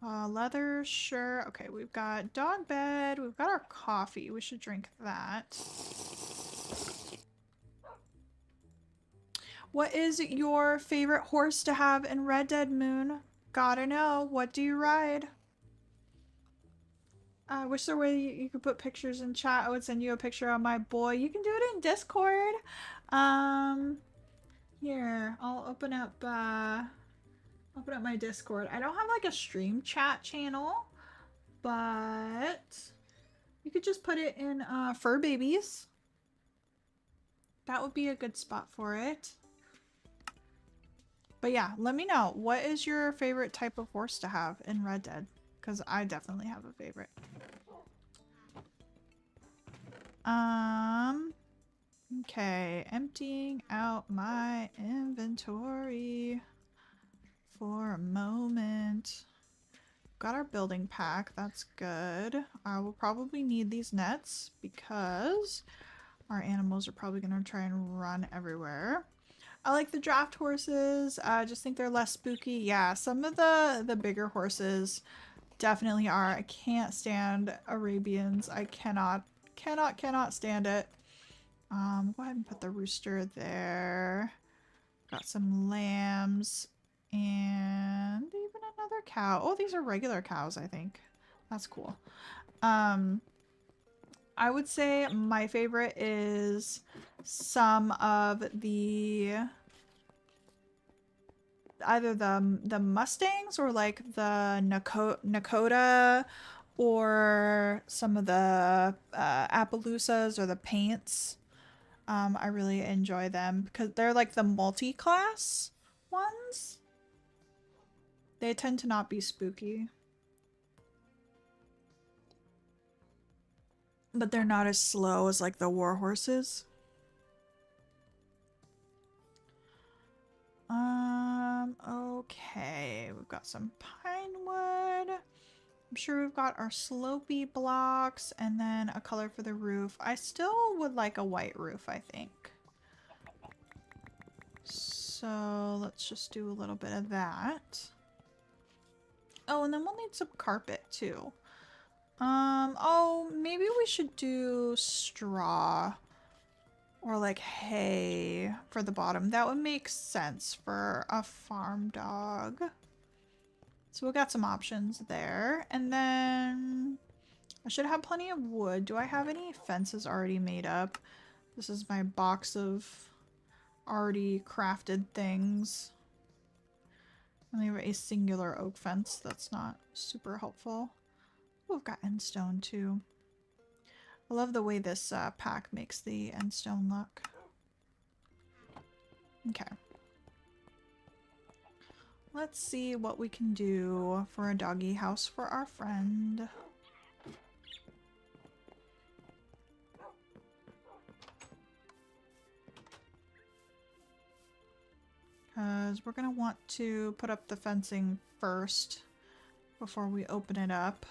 Leather, sure. Okay, we've got dog bed. We've got our coffee. We should drink that. What is your favorite horse to have in Red Dead Moon? Gotta know. What do you ride? I wish there were you could put pictures in chat. I would send you a picture of my boy. You can do it in Discord. Um, Here, I'll open up my Discord. I don't have like a stream chat channel, but you could just put it in Fur Babies. That would be a good spot for it. But yeah, let me know. What is your favorite type of horse to have in Red Dead? Because I definitely have a favorite. Okay, emptying out my inventory for a moment. Got our building pack, that's good. I will probably need these nets because our animals are probably gonna try and run everywhere. I like the draft horses. I just think they're less spooky. Yeah, some of the bigger horses definitely are. I can't stand Arabians. I cannot stand it. Go ahead and put the rooster there. Got some lambs and even another cow. Oh, these are regular cows, I think. That's cool. I would say my favorite is some of the either the Mustangs or like the Nakota or some of the Appaloosas or the Paints. I really enjoy them because they're like the multi-class ones. They tend to not be spooky. But they're not as slow as like the war horses. Okay, we've got some pine wood. I'm sure we've got our slopey blocks and then a color for the roof. I still would like a white roof, I think. So let's just do a little bit of that. Oh, and then we'll need some carpet too. Oh, maybe we should do straw or like hay for the bottom. That would make sense for a farm dog. So we got some options there. And then I should have plenty of wood. Do I have any fences already made up? This is my box of already crafted things. I only have a singular oak fence. That's not super helpful. Oh, I've got endstone too. I love the way this pack makes the endstone look. Okay. Let's see what we can do for a doggy house for our friend. Because we're going to want to put up the fencing first before we open it up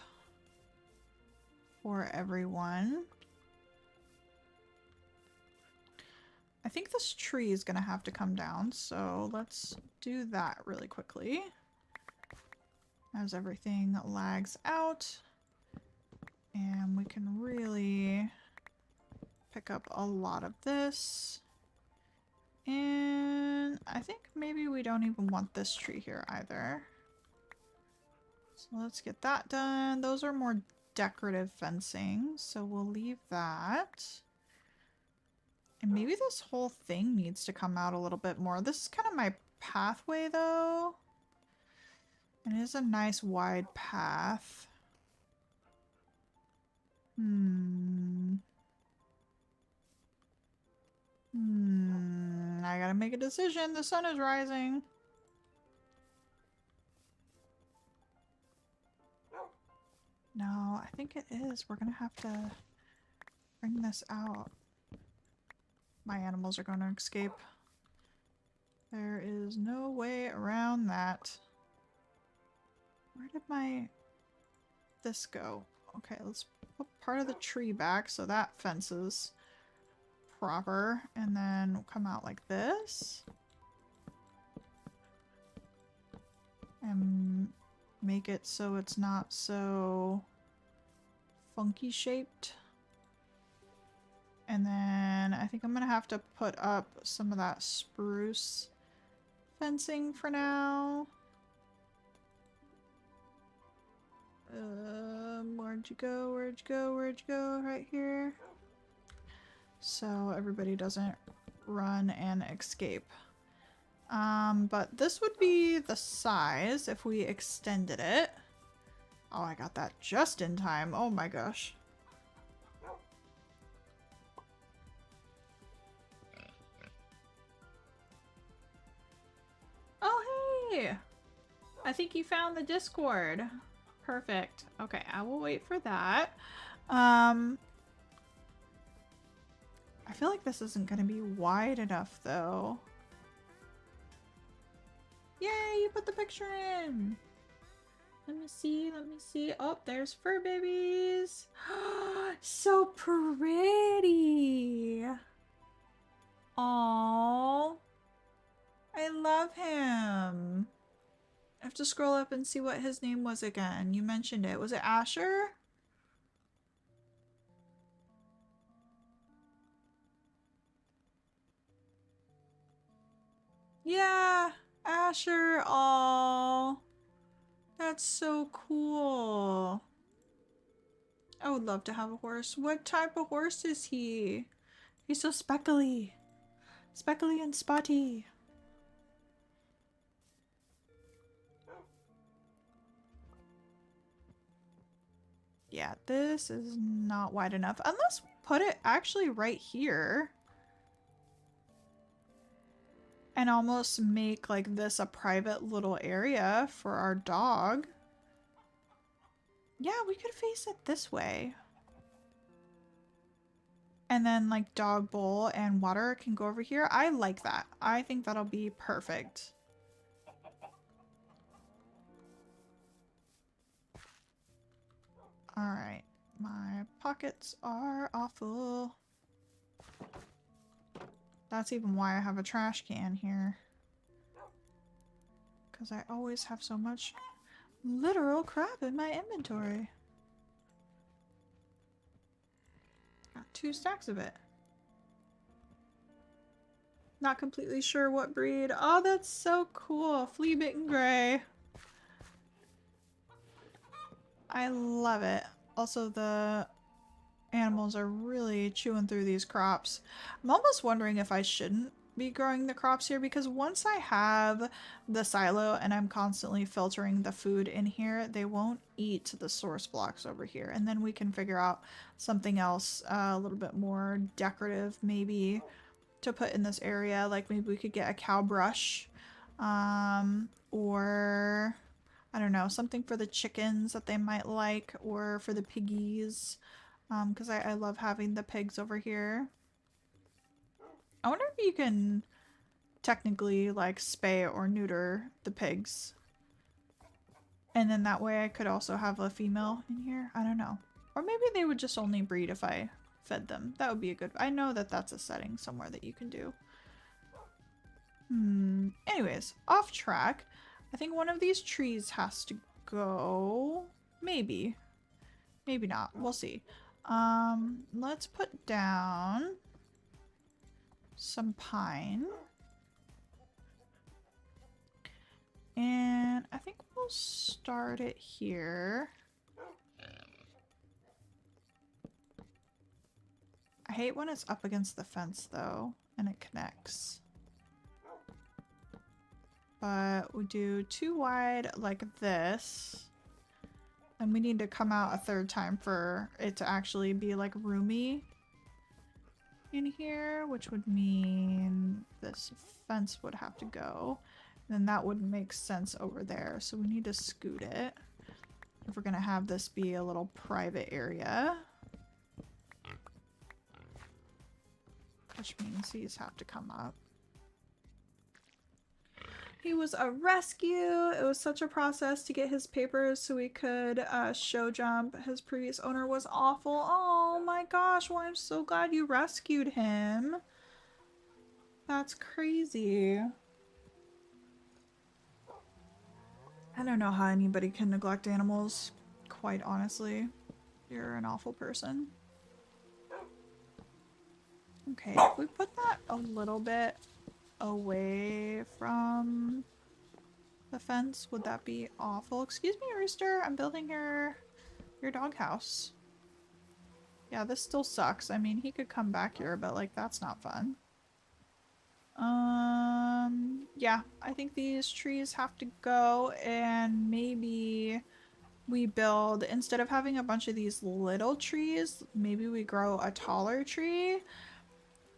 for everyone. I think this tree is going to have to come down, so let's do that really quickly as everything lags out. And we can really pick up a lot of this. And I think maybe we don't even want this tree here either. So let's get that done. Those are more decorative fencing, so we'll leave that. And maybe this whole thing needs to come out a little bit more. This is kind of my pathway though. And it is a nice wide path. I gotta make a decision. The sun is rising. No, I think it is. We're gonna have to bring this out. My animals are gonna escape. There is no way around that. Where did this go? Okay, let's put part of the tree back so that fence is proper, and then we'll come out like this and make it so it's not so funky shaped. And then I think I'm gonna have to put up some of that spruce fencing for now. Where'd you go? Where'd you go? Where'd you go? Right here. So everybody doesn't run and escape. But this would be the size if we extended it. Oh, I got that just in time. Oh my gosh. Oh, hey! I think you found the Discord. Perfect. Okay, I will wait for that. I feel like this isn't going to be wide enough, though. Yay, you put the picture in! Let me see, let me see. Oh, there's fur babies! So pretty! Aww. I love him. I have to scroll up and see what his name was again. You mentioned it. Was it Asher? Yeah, Asher. Aww. That's so cool. I would love to have a horse. What type of horse is he? He's so speckly. Speckly and spotty. Yeah, this is not wide enough. Unless we put it actually right here. And almost make like this a private little area for our dog. Yeah, we could face it this way. And then like dog bowl and water can go over here. I like that. I think that'll be perfect. Alright, my pockets are awful. That's even why I have a trash can here. Because I always have so much literal crap in my inventory. Got 2 stacks of it. Not completely sure what breed. Oh, that's so cool. Flea bitten gray. I love it. Also, the animals are really chewing through these crops. I'm almost wondering if I shouldn't be growing the crops here, because once I have the silo and I'm constantly filtering the food in here, they won't eat the source blocks over here. And then we can figure out something else a little bit more decorative maybe to put in this area. Like maybe we could get a cow brush, or I don't know, something for the chickens that they might like, or for the piggies, because I love having the pigs over here. I wonder if you can technically like spay or neuter the pigs. And then that way I could also have a female in here. I don't know. Or maybe they would just only breed if I fed them. That would be a good... I know that that's a setting somewhere that you can do. Anyways, off track. I think one of these trees has to go. Maybe. Maybe not. We'll see. Let's put down some pine. And I think we'll start it here. I hate when it's up against the fence though, and it connects. But we do 2 wide like this. And we need to come out a 3rd time for it to actually be like roomy in here, which would mean this fence would have to go. And then that wouldn't make sense over there. So we need to scoot it if we're gonna have this be a little private area. Which means these have to come up. He was a rescue. It was such a process to get his papers so we could show jump. His previous owner was awful. Oh my gosh, well, I'm so glad you rescued him. That's crazy. I don't know how anybody can neglect animals, quite honestly. You're an awful person. Okay, if we put that a little bit away from the fence, would that be awful? Excuse me, Rooster, I'm building your doghouse. Yeah, this still sucks. I mean, he could come back here, but like that's not fun. Yeah, I think these trees have to go, and maybe we build, instead of having a bunch of these little trees, maybe we grow a taller tree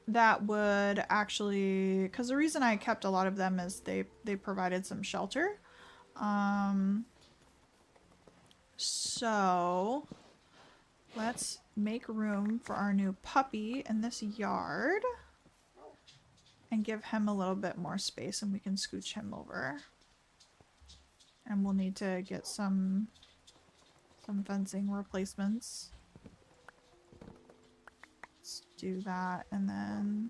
that would actually, because the reason I kept a lot of them is they provided some shelter. So let's make room for our new puppy in this yard and give him a little bit more space, and we can scooch him over. And we'll need to get some fencing replacements. Let's do that, and then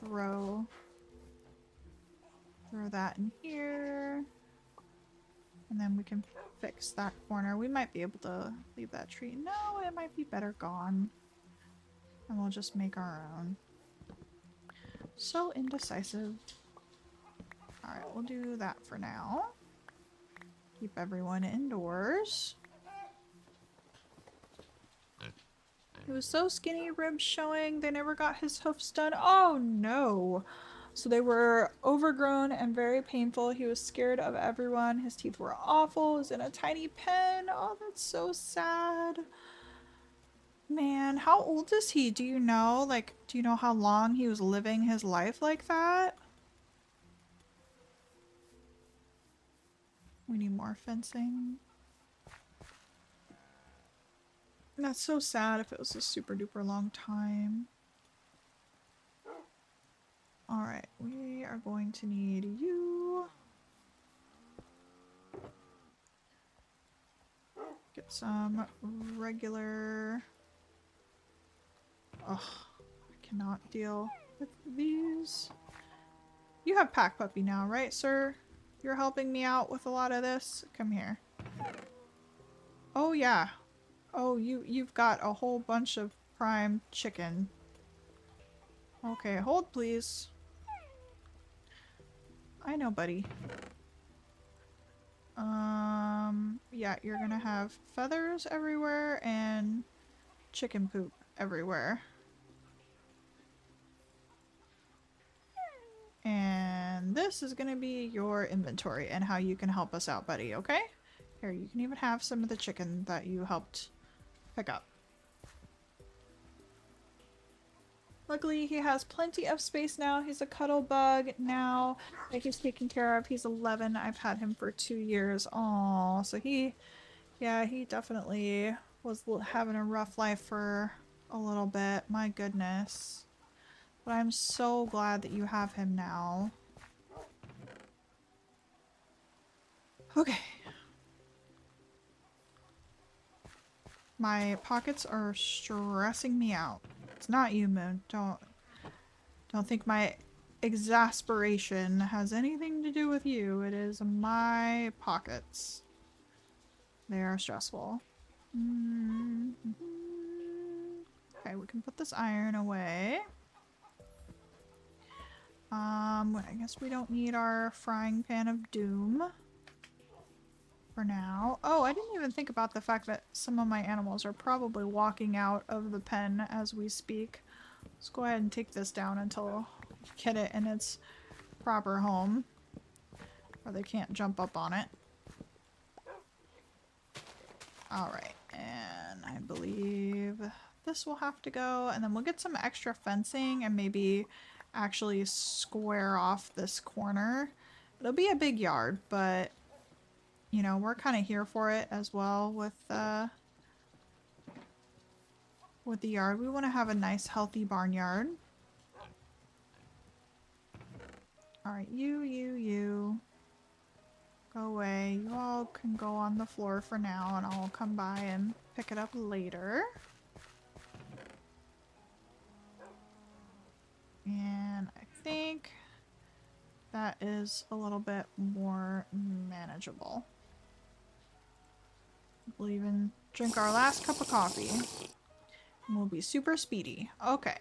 throw that in here. And then we can fix that corner. We might be able to leave that tree. No, it might be better gone. And we'll just make our own. So indecisive. Alright, we'll do that for now. Keep everyone indoors. He was so skinny, ribs showing. They never got his hoofs done. Oh no! So they were overgrown and very painful. He was scared of everyone. His teeth were awful. He was in a tiny pen. Oh, that's so sad. Man, how old is he? Do you know? Like, do you know how long he was living his life like that? We need more fencing. That's so sad if it was a super duper long time. Alright, we are going to need you. Get some regular... Ugh, I cannot deal with these. You have Pack Puppy now, right, sir? You're helping me out with a lot of this? Come here. Oh, yeah. Oh, you've got a whole bunch of prime chicken. Okay, hold please. I know, buddy. Yeah, you're gonna have feathers everywhere and chicken poop everywhere. And this is gonna be your inventory and how you can help us out, buddy, okay? Here, you can even have some of the chicken that you helped pick up. Luckily, he has plenty of space now. He's a cuddle bug now that he's taken care of. He's 11. I've had him for 2 years. Aww. So he definitely was having a rough life for a little bit. My goodness. But I'm so glad that you have him now. Okay. My pockets are stressing me out. It's not you, Moon. Don't think my exasperation has anything to do with you. It is my pockets. They are stressful. Okay, we can put this iron away. I guess we don't need our frying pan of doom for now. Oh, I didn't even think about the fact that some of my animals are probably walking out of the pen as we speak. Let's go ahead and take this down until we get it in its proper home, or they can't jump up on it. Alright, and I believe this will have to go, and then we'll get some extra fencing and maybe actually square off this corner. It'll be a big yard, but you know, we're kind of here for it as well with the yard. We want to have a nice healthy barnyard. Alright, you. Go away. You all can go on the floor for now, and I'll come by and pick it up later. And I think that is a little bit more manageable. We'll even drink our last cup of coffee. We'll be super speedy. Okay.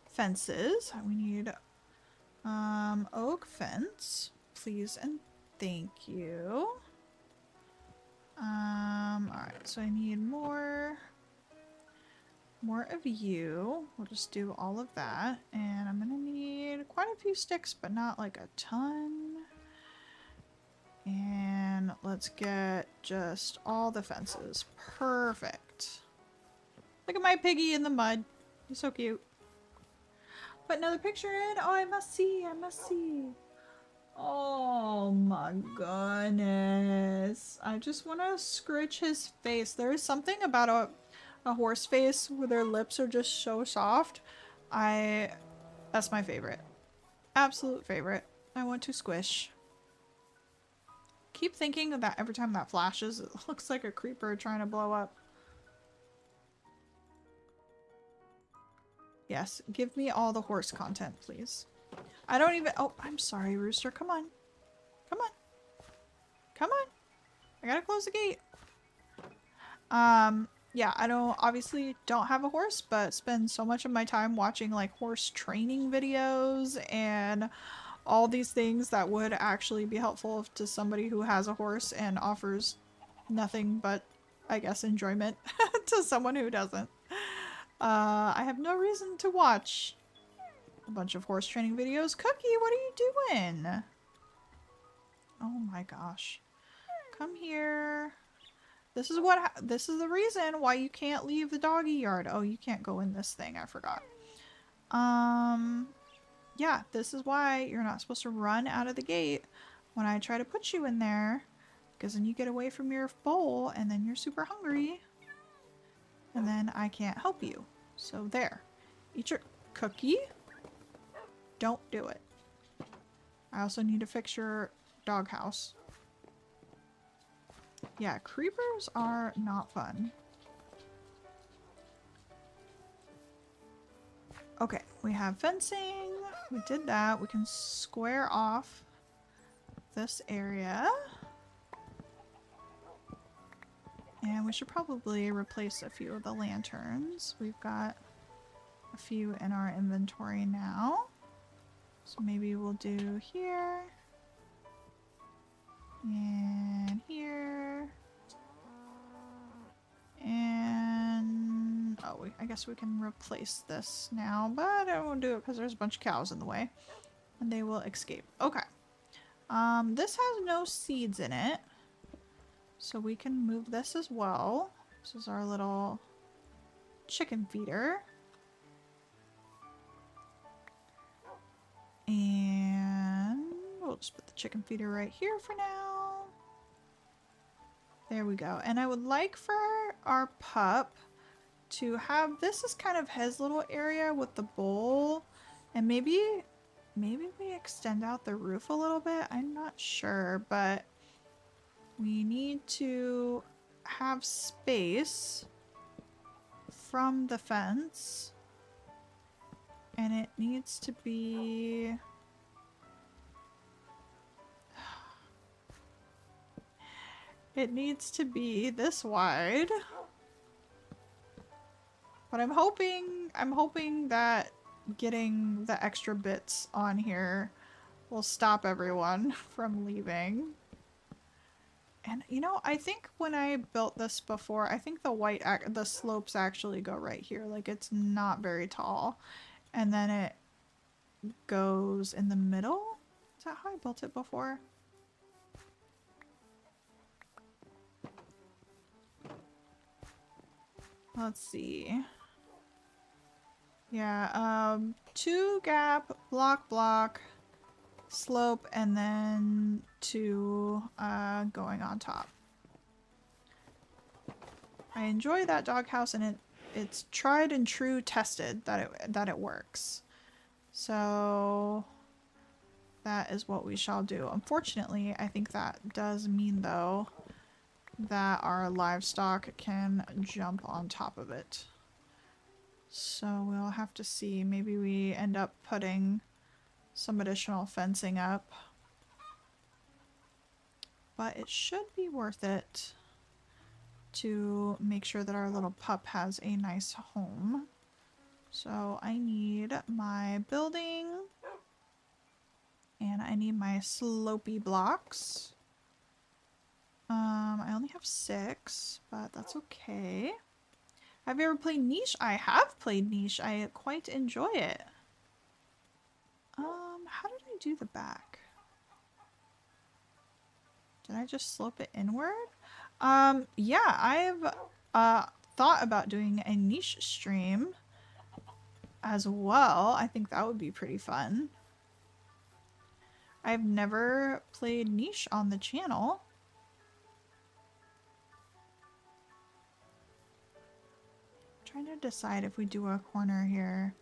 Fences. We need oak fence. Please and thank you. Alright, so I need more of you. We'll just do all of that. And I'm gonna need quite a few sticks, but not like a ton. And let's get just all the fences. Perfect. Look at my piggy in the mud. He's so cute. Put another picture in. Oh, I must see. I must see. Oh my goodness. I just want to scritch his face. There is something about a horse face where their lips are just so soft. That's my favorite. Absolute favorite. I want to squish. Keep thinking of that every time that flashes. It looks like a creeper trying to blow up. Yes, give me all the horse content, please. I don't even- oh, I'm sorry, Rooster. Come on. Come on. Come on. I gotta close the gate. Yeah, I obviously don't have a horse, but spend so much of my time watching like horse training videos and all these things that would actually be helpful to somebody who has a horse and offers nothing but, I guess, enjoyment to someone who doesn't. I have no reason to watch a bunch of horse training videos. Cookie, what are you doing? Oh my gosh. Come here. This is the reason why you can't leave the doggy yard. Oh, you can't go in this thing. I forgot. Yeah, this is why you're not supposed to run out of the gate when I try to put you in there, because then you get away from your bowl and then you're super hungry and then I can't help you. So there. Eat your cookie. Don't do it. I also need to fix your doghouse. Yeah, creepers are not fun. Okay, we have fencing. We did that. We can square off this area. And we should probably replace a few of the lanterns. We've got a few in our inventory now. So maybe we'll do here. And here. And oh, I guess we can replace this now, but I won't do it because there's a bunch of cows in the way and they will escape. Okay. This has no seeds in it, so we can move this as well. This is our little chicken feeder. And we'll just put the chicken feeder right here for now. There we go. And I would like for our pup to have, this is kind of his little area with the bowl. And maybe we extend out the roof a little bit. I'm not sure, but we need to have space from the fence. And it needs to be... It needs to be this wide. But I'm hoping that getting the extra bits on here will stop everyone from leaving. And you know, I think when I built this before, I think the slopes actually go right here. Like it's not very tall. And then it goes in the middle. Is that how I built it before? Let's see. Yeah, 2 gap, block, slope, and then 2 going on top. I enjoy that doghouse, and it's tried and true tested that it works. So that is what we shall do. Unfortunately, I think that does mean though that our livestock can jump on top of it. So we'll have to see. Maybe we end up putting some additional fencing up. But it should be worth it to make sure that our little pup has a nice home. So I need my building, and I need my slopey blocks. I only have 6, but that's okay. Have you ever played Niche? I have played Niche. I quite enjoy it. How did I do the back? Did I just slope it inward? Yeah, I've thought about doing a Niche stream as well. I think that would be pretty fun. I've never played Niche on the channel. I'm trying to decide if we do a corner here.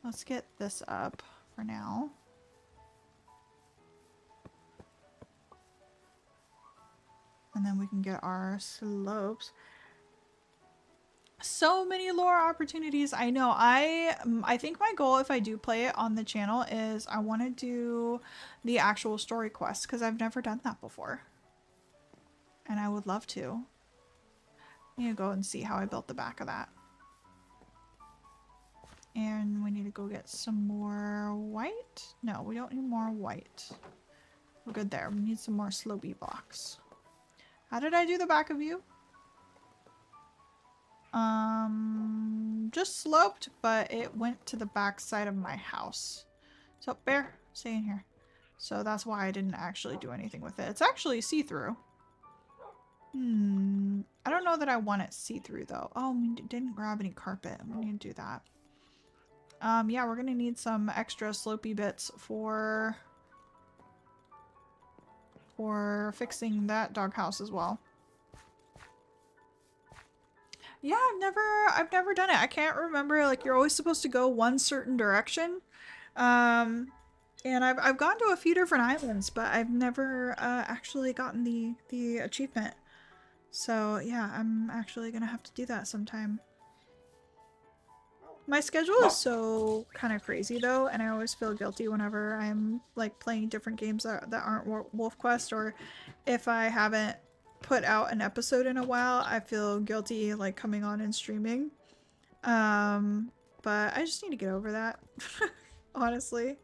Let's get this up for now. And then we can get our slopes. So many lore opportunities. I know. I think my goal, if I do play it on the channel, is I want to do the actual story quest, because I've never done that before. And I would love to. I need to go and see how I built the back of that. And we need to go get some more white. No, we don't need more white. We're good there. We need some more slopey blocks. How did I do the back of you? Just sloped, but it went to the back side of my house. So, Bear, stay in here. So that's why I didn't actually do anything with it. It's actually see-through. I don't know that I want it see-through, though. Oh, we didn't grab any carpet. We need to do that. Yeah, we're gonna need some extra slopey bits for fixing that doghouse as well. Yeah, I've never done it. I can't remember. Like, you're always supposed to go one certain direction. And I've gone to a few different islands, but I've never actually gotten the achievement. So yeah, I'm actually gonna have to do that sometime. My schedule is so kind of crazy though, and I always feel guilty whenever I'm like playing different games that aren't Wolf Quest, or if I haven't put out an episode in a while, I feel guilty like coming on and streaming. But I just need to get over that, honestly.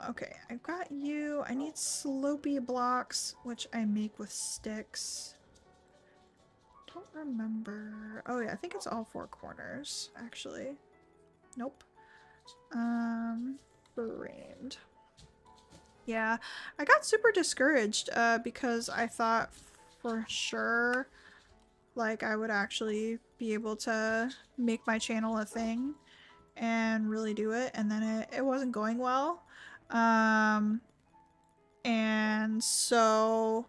Okay, I've got you. I need slopey blocks, which I make with sticks. Don't remember. Oh yeah, I think it's all 4 corners, actually. Nope. Framed. Yeah, I got super discouraged because I thought for sure like I would actually be able to make my channel a thing and really do it, and then it wasn't going well. And so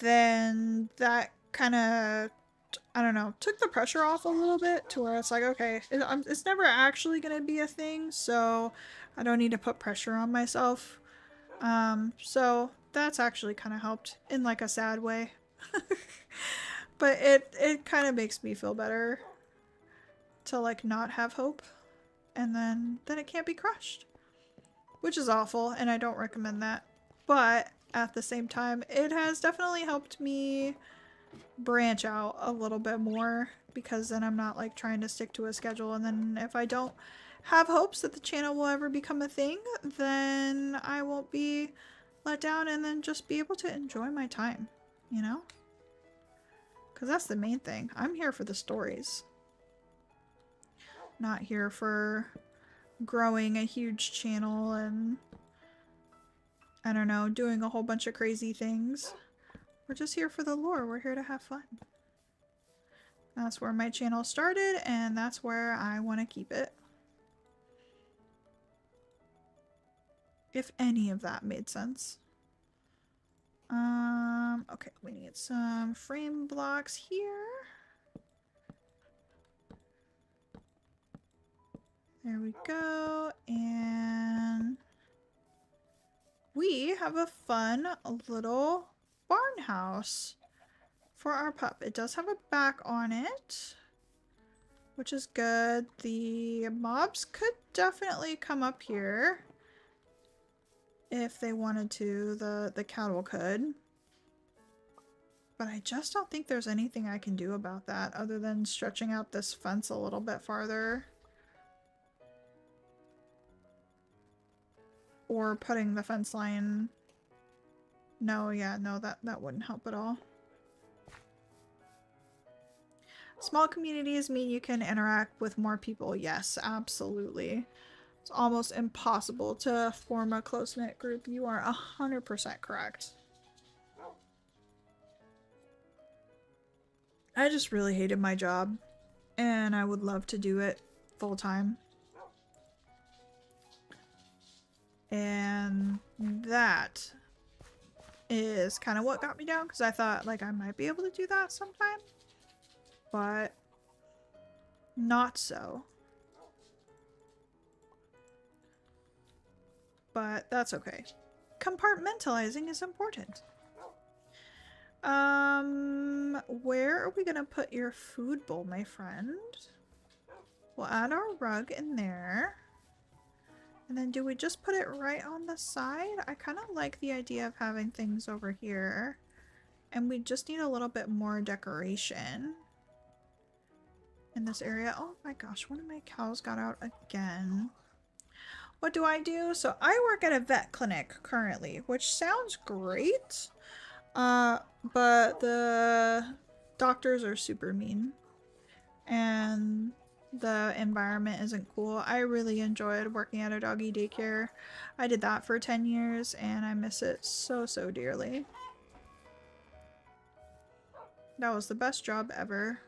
then that kind of, I don't know, took the pressure off a little bit to where it's like, okay, it's never actually gonna be a thing, so I don't need to put pressure on myself. So that's actually kind of helped in like a sad way. But it kind of makes me feel better to like not have hope, and then it can't be crushed, which is awful, and I don't recommend that. But at the same time, it has definitely helped me branch out a little bit more, because then I'm not like trying to stick to a schedule, and then if I don't have hopes that the channel will ever become a thing, then I won't be let down, and then just be able to enjoy my time, you know? Because that's the main thing. I'm here for the stories. Not here for growing a huge channel and, I don't know, doing a whole bunch of crazy things. We're just here for the lore. We're here to have fun. That's where my channel started, and that's where I want to keep it. If any of that made sense. Okay, we need some frame blocks here. There we go, and we have a fun little barn house for our pup. It does have a back on it, which is good. The mobs could definitely come up here if they wanted to. The cattle could. But I just don't think there's anything I can do about that other than stretching out this fence a little bit farther. Or putting the fence line... No, yeah, no, that wouldn't help at all. Small communities mean you can interact with more people. Yes, absolutely. It's almost impossible to form a close-knit group. You are 100% correct. I just really hated my job, and I would love to do it full-time. And that is kind of what got me down, because I thought like I might be able to do that sometime. But not so. But that's okay. Compartmentalizing is important. Where are we gonna put your food bowl, my friend? We'll add our rug in there. And then do we just put it right on the side? I kind of like the idea of having things over here. And we just need a little bit more decoration in this area. Oh my gosh, one of my cows got out again. What do I do? So I work at a vet clinic currently, which sounds great. But the doctors are super mean. And the environment isn't cool. I really enjoyed working at a doggy daycare. I did that for 10 years and I miss it so, so dearly. That was the best job ever.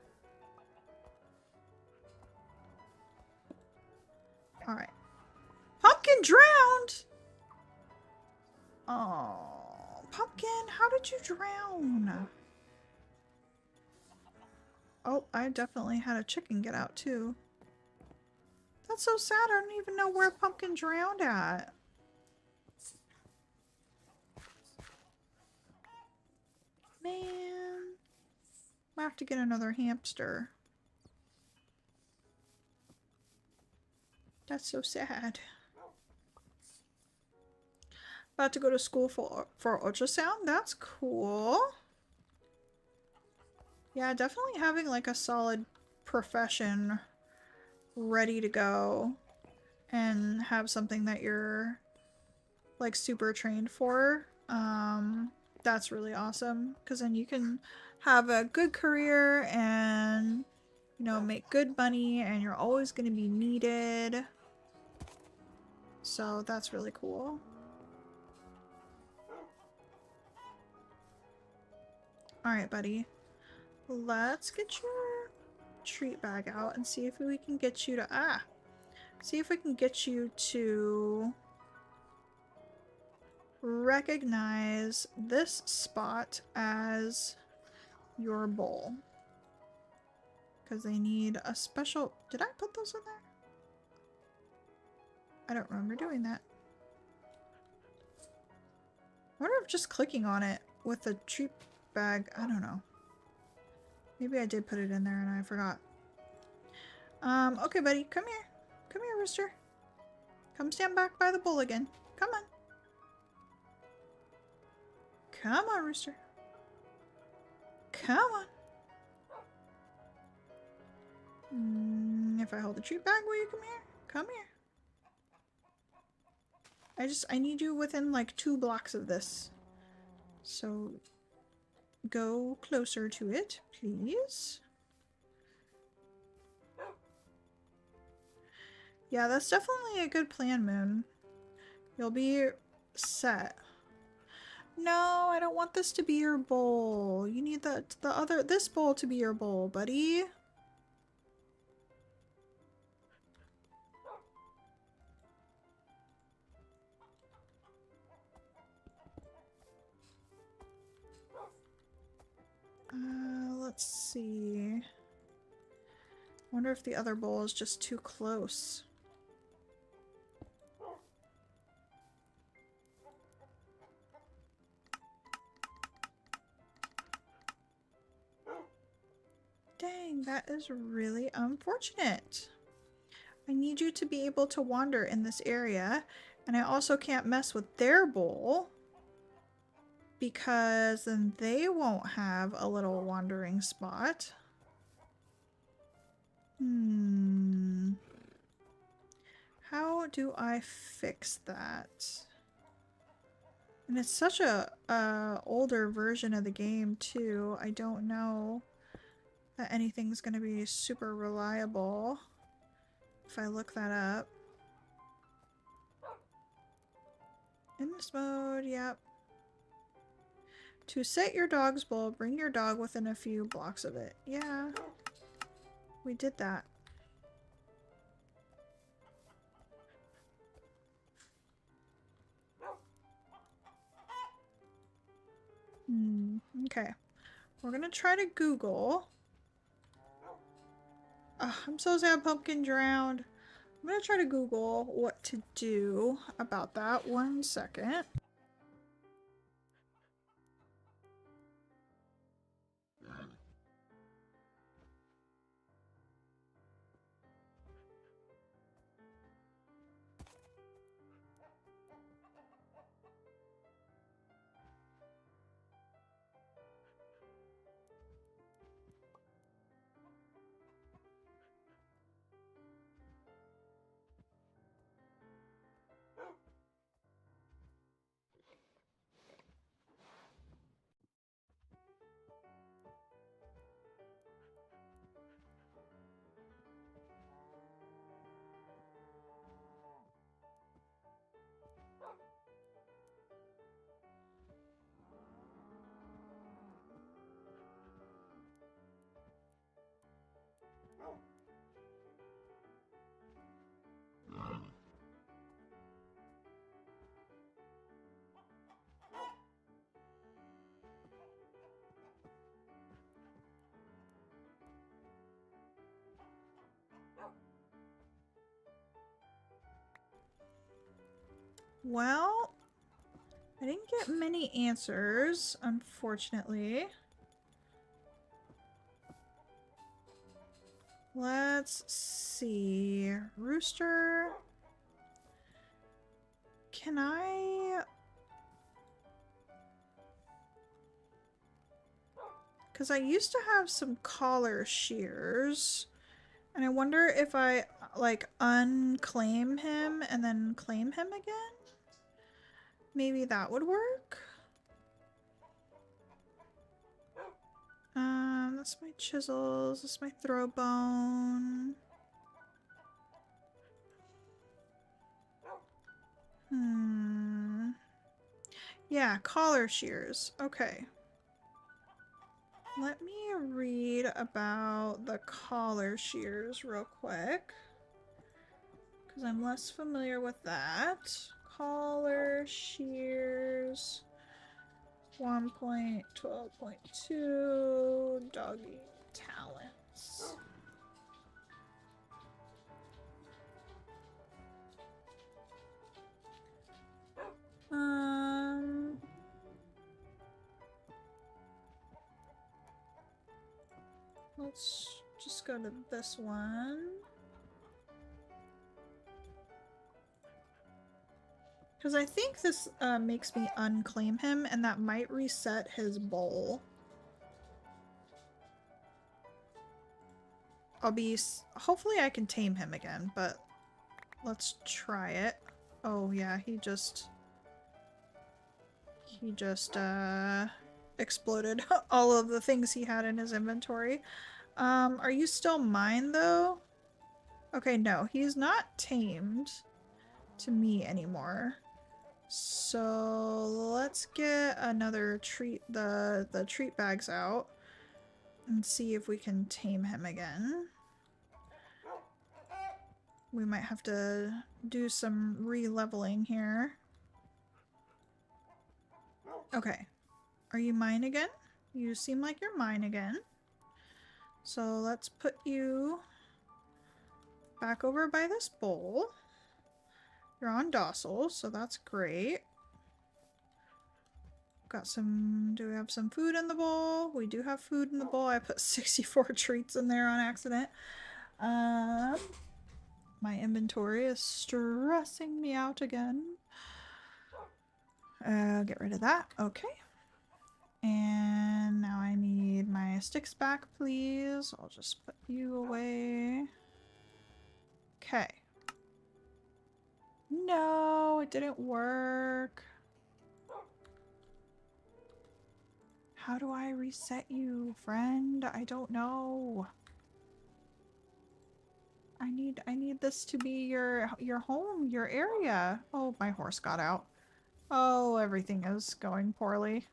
Alright. Pumpkin drowned! Oh, Pumpkin, how did you drown? Oh, I definitely had a chicken get out too. That's so sad. I don't even know where Pumpkin drowned at. Man. I have to get another hamster. That's so sad. About to go to school for ultrasound? That's cool. Yeah, definitely having like a solid profession ready to go and have something that you're like super trained for. That's really awesome because then you can have a good career and, you know, make good money and you're always going to be needed. So that's really cool. Alright, buddy. Let's get your treat bag out and see if we can get you to see if we can get you to recognize this spot as your bowl. Because they need a special... Did I put those in there? I don't remember doing that. I wonder if just clicking on it with the treat bag... I don't know. Maybe I did put it in there and I forgot. Okay, buddy. Come here. Come here, Rooster. Come stand back by the bowl again. Come on. Come on, Rooster. Come on. If I hold the treat bag, will you come here? Come here. I need you within like 2 blocks of this. So... go closer to it, please. Yeah, that's definitely a good plan, Moon. You'll be set. No, I don't want this to be your bowl. You need this bowl to be your bowl, buddy. Let's see. Wonder if the other bowl is just too close. Dang, that is really unfortunate. I need you to be able to wander in this area, and I also can't mess with their bowl. because then they won't have a little wandering spot. How do I fix that? And it's such a older version of the game too. I don't know that anything's gonna be super reliable if I look that up. In this mode, yep. To set your dog's bowl, bring your dog within a few blocks of it. Yeah, we did that. Okay. We're gonna try to Google. I'm so sad Pumpkin drowned. I'm gonna try to Google what to do about that. 1 second. Well, I didn't get many answers, unfortunately. Let's see. Rooster. Can I... Because I used to have some collar shears. And I wonder if I, like, unclaim him and then claim him again? Maybe that would work? That's my chisels. That's my throw bone. Yeah, collar shears. Okay. Let me read about the collar shears real quick, because I'm less familiar with that. Collar shears 1.12.2 doggy talents. Let's just go to this one. Because I think this makes me unclaim him, and that might reset his bowl. Hopefully I can tame him again, but let's try it. Oh yeah, he just exploded all of the things he had in his inventory. Are you still mine though? Okay, no, he's not tamed to me anymore. So let's get another treat, the treat bags out and see if we can tame him again. We might have to do some re-leveling here. Okay. Are you mine again? You seem like you're mine again. So let's put you back over by this bowl. You're on docile, so that's great. Got some... Do we have some food in the bowl? We do have food in the bowl. I put 64 treats in there on accident. My inventory is stressing me out again. Get rid of that. Okay. And now I need my sticks back, please. I'll just put you away. Okay. No, it didn't work. How do I reset you, friend? I don't know. I need this to be your home, your area. Oh, my horse got out. Oh, everything is going poorly.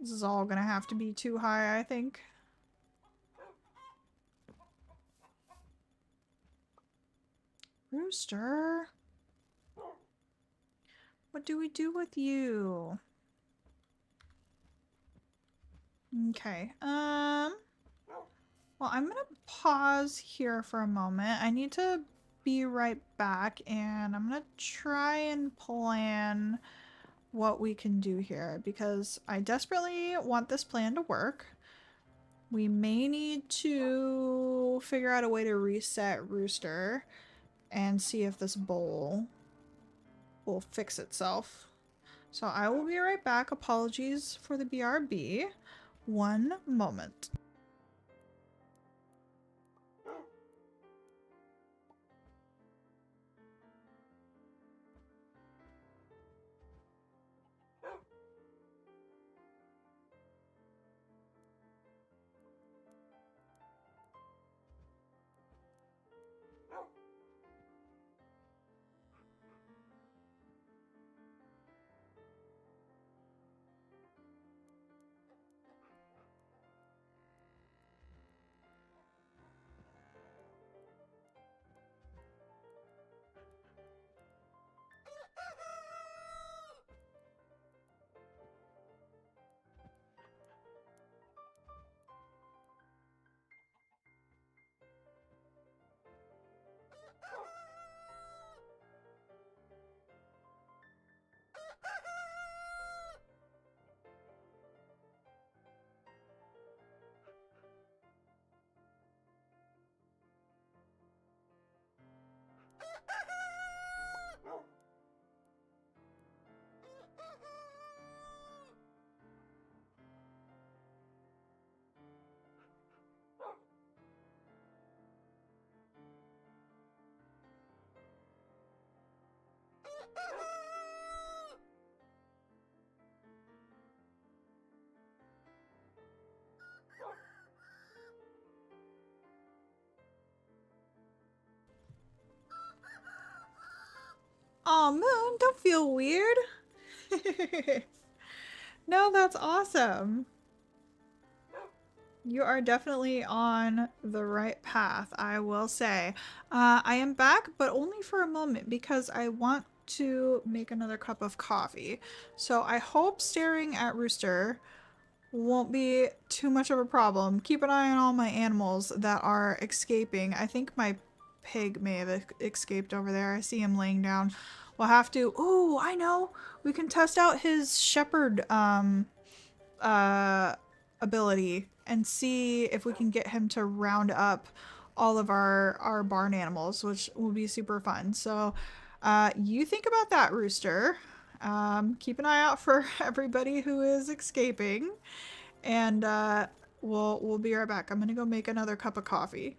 This is all gonna have to be too high, I think. Rooster? What do we do with you? Okay, well, I'm gonna pause here for a moment. I need to be right back, and I'm gonna try and plan what we can do here, because I desperately want this plan to work. We may need to figure out a way to reset Rooster and see if this bowl will fix itself. So I will be right back. Apologies for the BRB. One moment. Aw, Moon, don't feel weird. No, that's awesome. You are definitely on the right path, I will say. I am back, but only for a moment because I want to make another cup of coffee. So I hope staring at Rooster won't be too much of a problem. Keep an eye on all my animals that are escaping. I think my pig may have escaped over there. I see him laying down. We'll have to... Oh, I know! We can test out his shepherd, ability and see if we can get him to round up all of our barn animals, which will be super fun. So you think about that, Rooster. Keep an eye out for everybody who is escaping, and we'll be right back. I'm gonna go make another cup of coffee.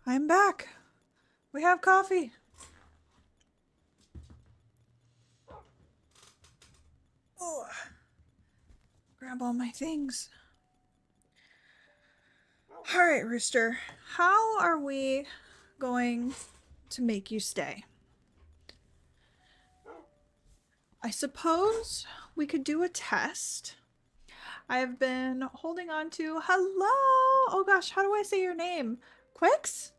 I'm back. We have coffee. Oh, grab all my things. All right, Rooster. How are we going to make you stay? I suppose we could do a test. I've been holding on to hello. Oh gosh, how do I say your name? Quix?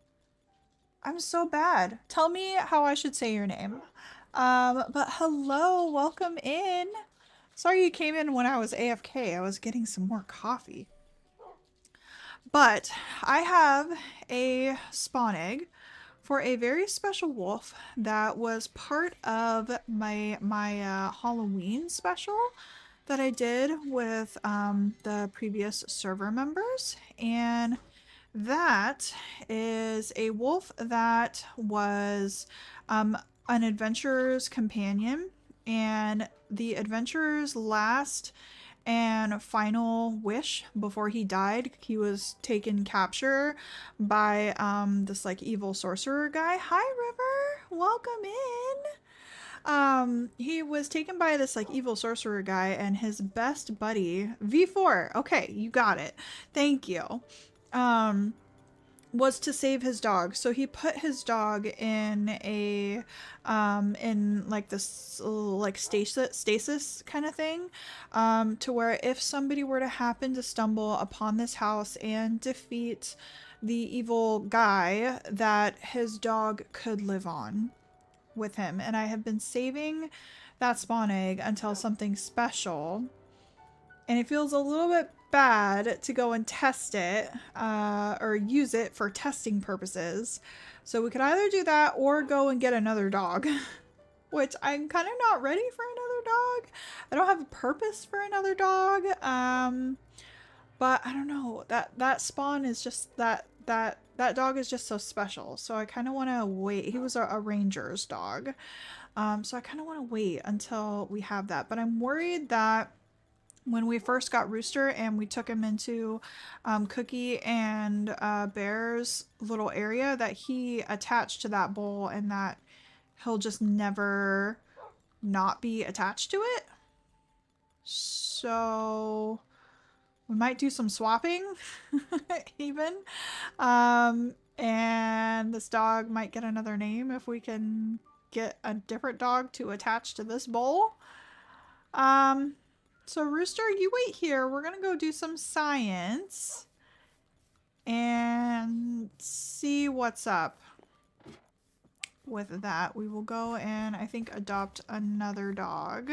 I'm so bad. Tell me how I should say your name. But hello, welcome in. Sorry you came in when I was AFK. I was getting some more coffee. But I have a spawn egg for a very special wolf that was part of my Halloween special that I did with the previous server members. And that is a wolf that was an adventurer's companion, and the adventurer's last and final wish before he died, he was taken capture by this like evil sorcerer guy. Hi River, welcome in. He was taken by this like evil sorcerer guy, and his best buddy V4, okay, you got it, thank you, was to save his dog. So he put his dog in a in like this like stasis kind of thing, to where if somebody were to happen to stumble upon this house and defeat the evil guy, that his dog could live on with him. And I have been saving that spawn egg until something special, and it feels a little bit bad to go and test it or use it for testing purposes. So we could either do that or go and get another dog, which I'm kind of not ready for another dog. I don't have a purpose for another dog. But I don't know, that spawn is just that dog is just so special. So I kind of want to wait. He was a ranger's dog. So I kind of want to wait until we have that. But I'm worried that when we first got Rooster and we took him into Cookie and Bear's little area, that he attached to that bowl and that he'll just never not be attached to it. So we might do some swapping even. And this dog might get another name if we can get a different dog to attach to this bowl. So Rooster, you wait here. We're gonna go do some science and see what's up with that. We will go and I think adopt another dog.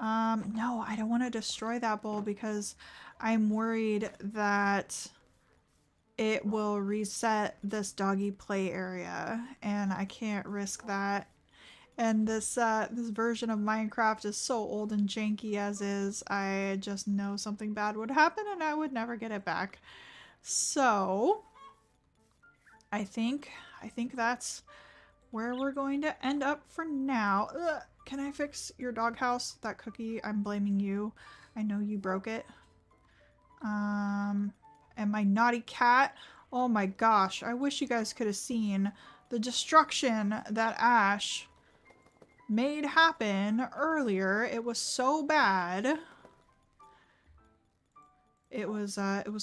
No, I don't want to destroy that bowl because I'm worried that it will reset this doggy play area, and I can't risk that. And this version of Minecraft is so old and janky as is. I just know something bad would happen and I would never get it back. So I think that's where we're going to end up for now. Ugh. Can I fix your doghouse? That cookie, I'm blaming you. I know you broke it. And my naughty cat. Oh my gosh, I wish you guys could have seen the destruction that Ash made happen earlier. It was so bad. It was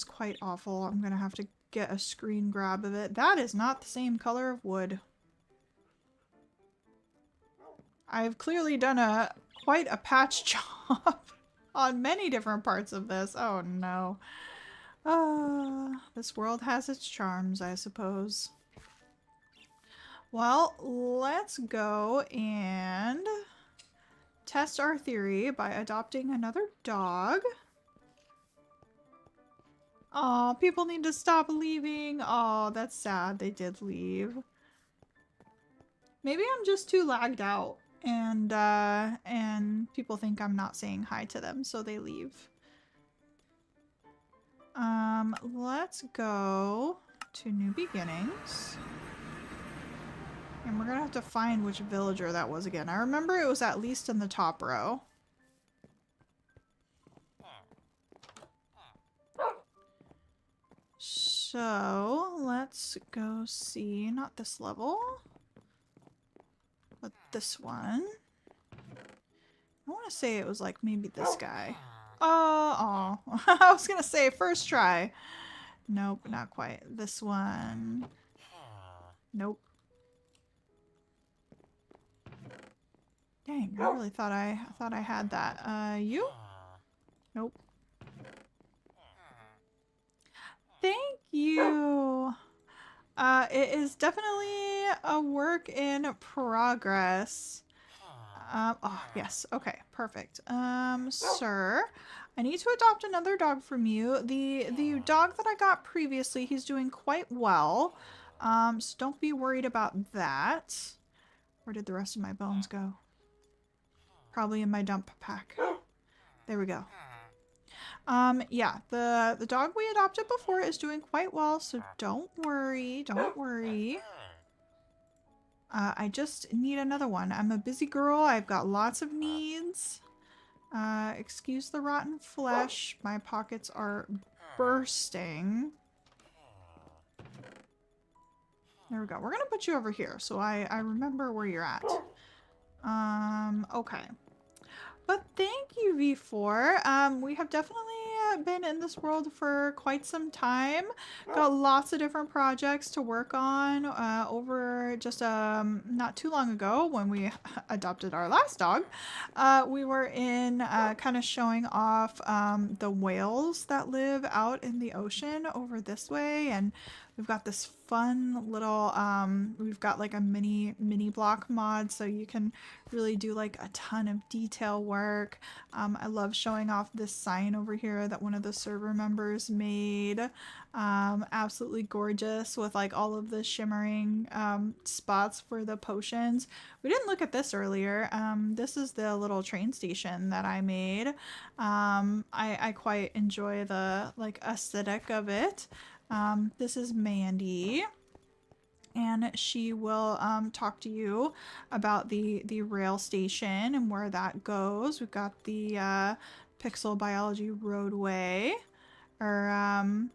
quite awful. I'm gonna have to get a screen grab of it. That is not the same color of wood. I've clearly done quite a patch job on many different parts of this. Oh no. This world has its charms, I suppose. Well, let's go and test our theory by adopting another dog. Oh, people need to stop leaving. Oh, that's sad. They did leave. Maybe I'm just too lagged out, and people think I'm not saying hi to them, so they leave. Let's go to New Beginnings. And we're gonna have to find which villager that was again. I remember it was at least in the top row. So let's go see, not this level, but this one. I want to say it was like maybe this guy. Oh, I was gonna say first try. Nope, not quite. This one. Nope. Dang, I really thought I had that. You? Nope. Thank you. It is definitely a work in progress. Oh, yes. Okay, perfect. Sir, I need to adopt another dog from you. The dog that I got previously, he's doing quite well. So don't be worried about that. Where did the rest of my bones go? Probably in my dump pack. There we go. Yeah, the dog we adopted before is doing quite well, so don't worry, don't worry. I just need another one. I'm a busy girl. I've got lots of needs. Excuse the rotten flesh. My pockets are bursting. There we go. We're gonna put you over here so I remember where you're at. Okay. But thank you, V4. We have definitely been in this world for quite some time. Got lots of different projects to work on over just not too long ago when we adopted our last dog. We were in kind of showing off the whales that live out in the ocean over this way, and we've got this fun little, we've got like a mini block mod, so you can really do like a ton of detail work. I love showing off this sign over here that one of the server members made. Absolutely gorgeous with like all of the shimmering spots for the potions. We didn't look at this earlier. This is the little train station that I made. I quite enjoy the like aesthetic of it. This is Mandy, and she will talk to you about the rail station and where that goes. We've got the Pixel Biology Roadway, or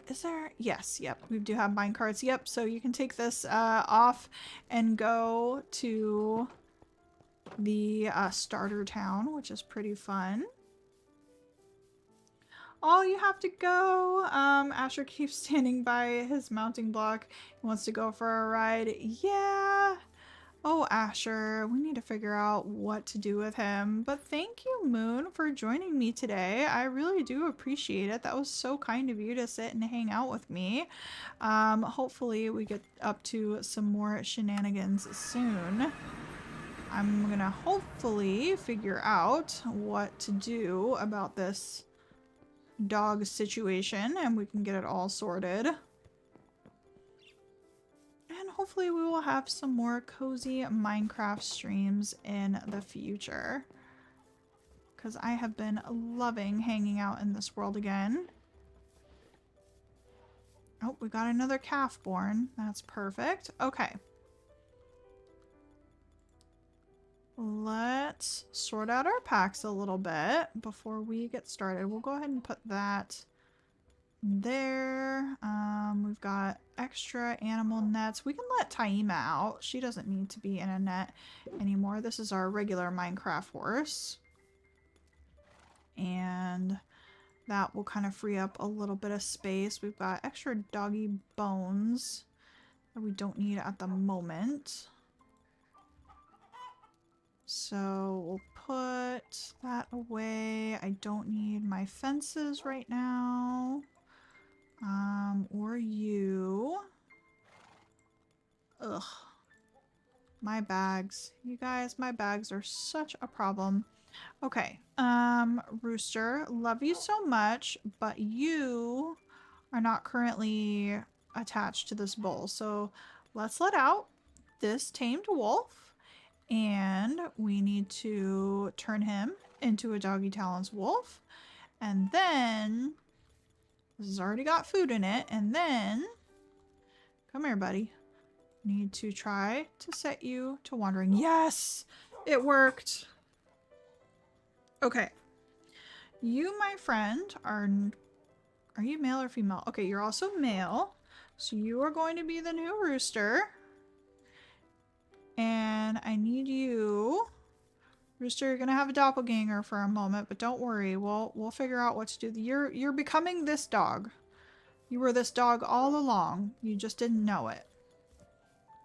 is there? Yes, yep, we do have minecarts. Yep, so you can take this off and go to the starter town, which is pretty fun. Oh, you have to go. Asher keeps standing by his mounting block. He wants to go for a ride. Yeah. Oh, Asher, we need to figure out what to do with him. But thank you, Moon, for joining me today. I really do appreciate it. That was so kind of you to sit and hang out with me. Hopefully we get up to some more shenanigans soon. I'm gonna hopefully figure out what to do about this dog situation, and we can get it all sorted. And hopefully we will have some more cozy Minecraft streams in the future, because I have been loving hanging out in this world again. Oh, we got another calf born. That's perfect. Okay. Let's sort out our packs a little bit before we get started. We'll go ahead and put that there. We've got extra animal nets. We can let Taima out. She doesn't need to be in a net anymore. This is our regular Minecraft horse. And that will kind of free up a little bit of space. We've got extra doggy bones that we don't need at the moment. So we'll put that away. I don't need my fences right now. Or you. Ugh. My bags. You guys, my bags are such a problem. Okay. Rooster, love you so much, but you are not currently attached to this bowl. So let's let out this tamed wolf. And we need to turn him into a Doggy Talons wolf. And then, this has already got food in it. And then, come here, buddy. Need to try to set you to wandering. Yes! It worked! Okay. You, my friend, are Are you male or female? Okay, you're also male. So you are going to be the new rooster. And I need you. Rooster, you're gonna have a doppelganger for a moment, but don't worry. We'll figure out what to do. You're becoming this dog. You were this dog all along. You just didn't know it.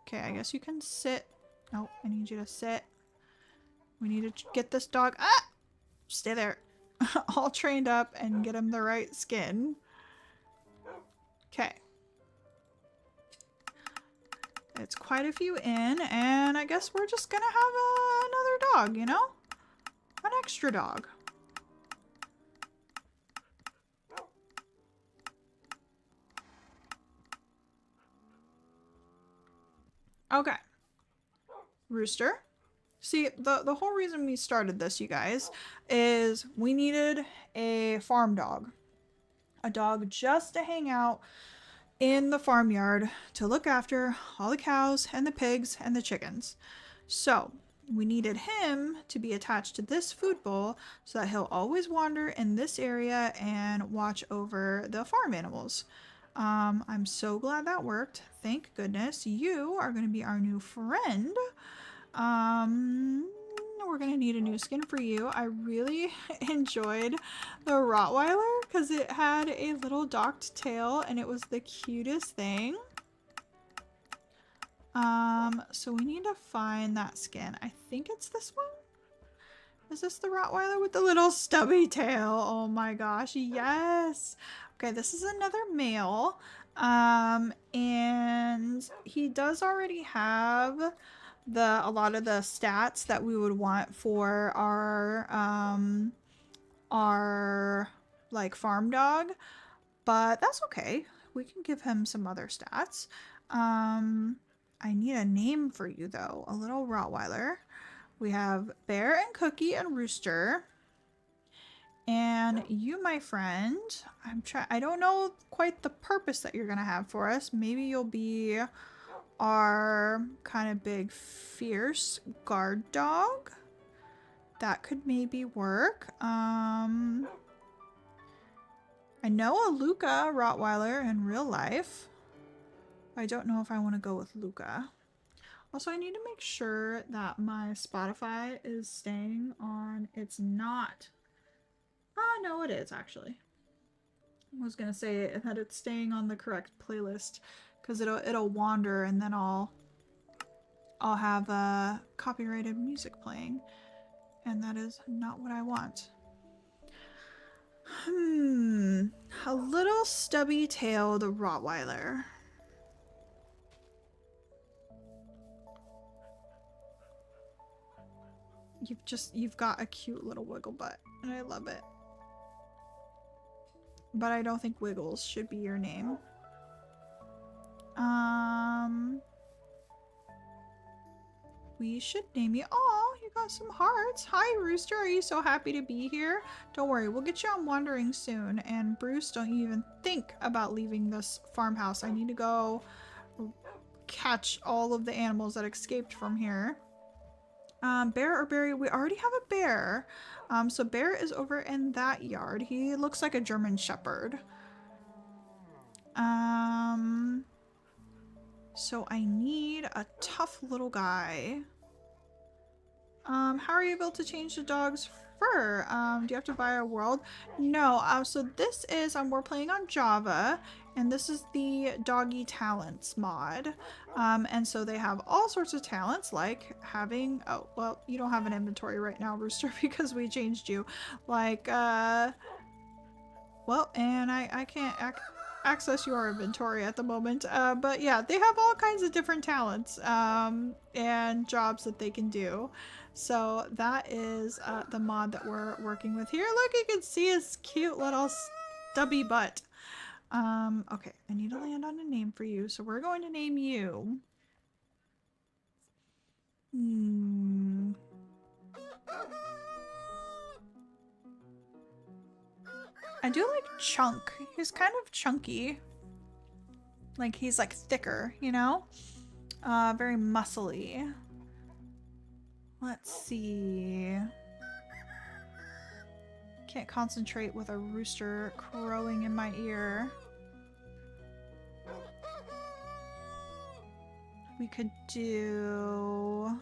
Okay, I guess you can sit. Oh, I need you to sit. We need to get this dog. Ah! Stay there. All trained up and get him the right skin. Okay. It's quite a few in, and I guess we're just gonna have another dog, you know? An extra dog. Okay. Rooster. See, the whole reason we started this, you guys, is we needed a farm dog. A dog just to hang out in the farmyard to look after all the cows and the pigs and the chickens. So we needed him to be attached to this food bowl so that he'll always wander in this area and watch over the farm animals. I'm so glad that worked. Thank goodness. You are going to be our new friend. We're gonna need a new skin for you. I really enjoyed the Rottweiler because it had a little docked tail and it was the cutest thing. So we need to find that skin. I think it's this one. Is this the Rottweiler with the little stubby tail? Oh my gosh, yes. Okay, this is another male. And he does already have a lot of the stats that we would want for our like farm dog, but that's okay. We can give him some other stats. I need a name for you though. A little Rottweiler. We have Bear and Cookie and Rooster. And you, my friend, I don't know quite the purpose that you're gonna have for us. Maybe you'll be our kind of big fierce guard dog. That could maybe work. I know a Luca Rottweiler in real life. I don't know if I want to go with Luca. Also, I need to make sure that my Spotify is staying on. It's not. No, it is actually. I was gonna say that it's staying on the correct playlist because it'll wander and then I'll have copyrighted music playing, and that is not what I want. A little stubby-tailed Rottweiler. You've got a cute little wiggle butt, and I love it. But I don't think Wiggles should be your name. We should name you. Oh, you got some hearts. Hi, Rooster. Are you so happy to be here? Don't worry, we'll get you on wandering soon. And Bruce, don't you even think about leaving this farmhouse. I need to go catch all of the animals that escaped from here. Bear or Berry? We already have a bear. So Bear is over in that yard. He looks like a German Shepherd. So I need a tough little guy. How are you able to change the dog's fur? Do you have to buy a world? No, so this is, we're playing on Java, and this is the Doggy Talents mod. And so they have all sorts of talents, like having, oh, well, you don't have an inventory right now, Rooster, because we changed you. Like, well, and I can't access your inventory at the moment. But yeah, they have all kinds of different talents, and jobs that they can do. So that is the mod that we're working with here. Look, you can see his cute little stubby butt. Okay, I need to land on a name for you, so we're going to name you. I do like Chunk. He's kind of chunky. Like, he's like thicker, you know? Very muscly. Let's see. Can't concentrate with a rooster crowing in my ear. We could do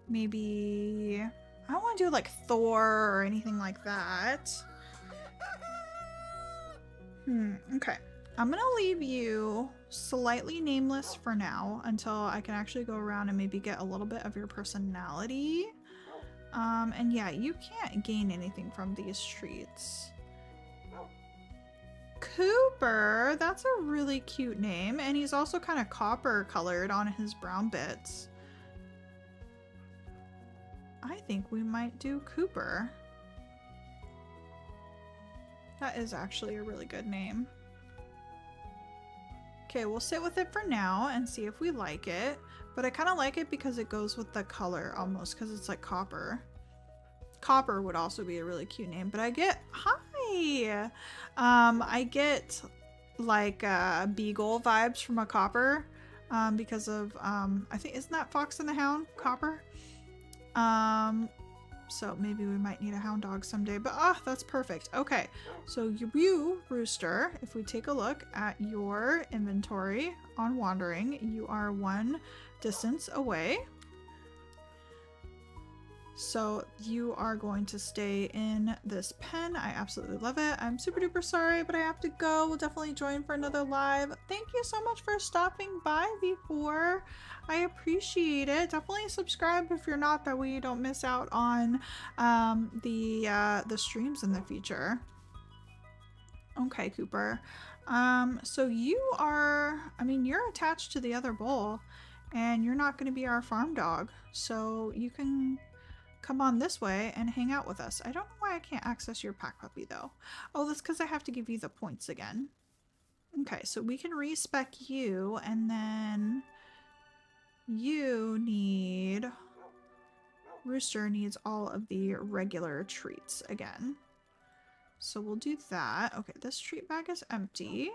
maybe, I don't want to do like Thor or anything like that. Okay. I'm gonna leave you slightly nameless for now until I can actually go around and maybe get a little bit of your personality. And yeah, you can't gain anything from these treats. Cooper, that's a really cute name, and he's also kind of copper colored on his brown bits. I think we might do Cooper. That is actually a really good name. Okay, we'll sit with it for now and see if we like it. But I kind of like it because it goes with the color almost, because it's like copper. Copper would also be a really cute name, but I get, hi! I get like beagle vibes from a copper because of, I think, isn't that Fox and the Hound? Copper? So maybe we might need a hound dog someday, but that's perfect. Okay, so you, Rooster, if we take a look at your inventory on wandering, you are 1 distance away. So you are going to stay in this pen. I absolutely love it. I'm super duper sorry, but I have to go. We'll definitely join for another live. Thank you so much for stopping by before. I appreciate it. Definitely subscribe if you're not, that way you don't miss out on the streams in the future. Okay, Cooper. So you are, I mean, you're attached to the other bull and you're not going to be our farm dog. So you can come on this way and hang out with us. I don't know why I can't access your pack puppy though. Oh, that's because I have to give you the points again. Okay, so we can respec you, and then you need, Rooster needs all of the regular treats again. So we'll do that. Okay, this treat bag is empty.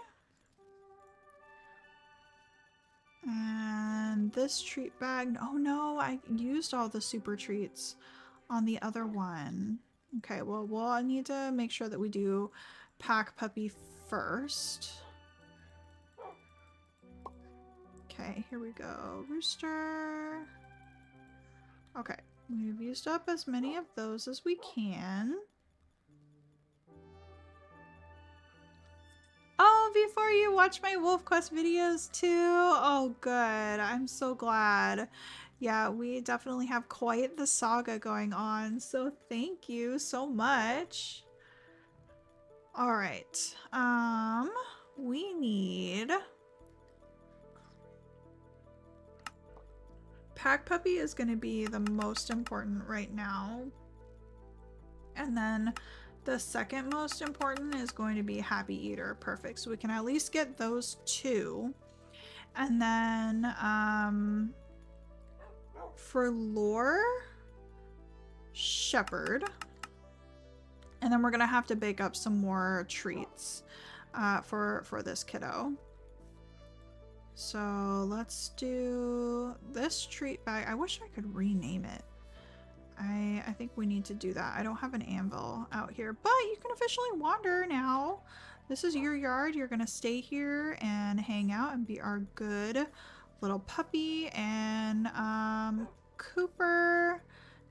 And this treat bag, oh no, I used all the super treats on the other one. Okay, well, we'll need to make sure that we do pack puppy first. Okay, here we go. Rooster. Okay, we've used up as many of those as we can. Oh, before you watch my Wolf Quest videos too? Oh, good. I'm so glad. Yeah, we definitely have quite the saga going on, so thank you so much. All right. We need... Pack Puppy is going to be the most important right now. And then the second most important is going to be Happy Eater. Perfect. So we can at least get those 2. And then for Lore, Shepherd. And then we're going to have to bake up some more treats for this kiddo. So let's do this treat bag. I wish I could rename it. I think we need to do that. I don't have an anvil out here, but you can officially wander now. This is your yard. You're gonna stay here and hang out and be our good little puppy. And Cooper,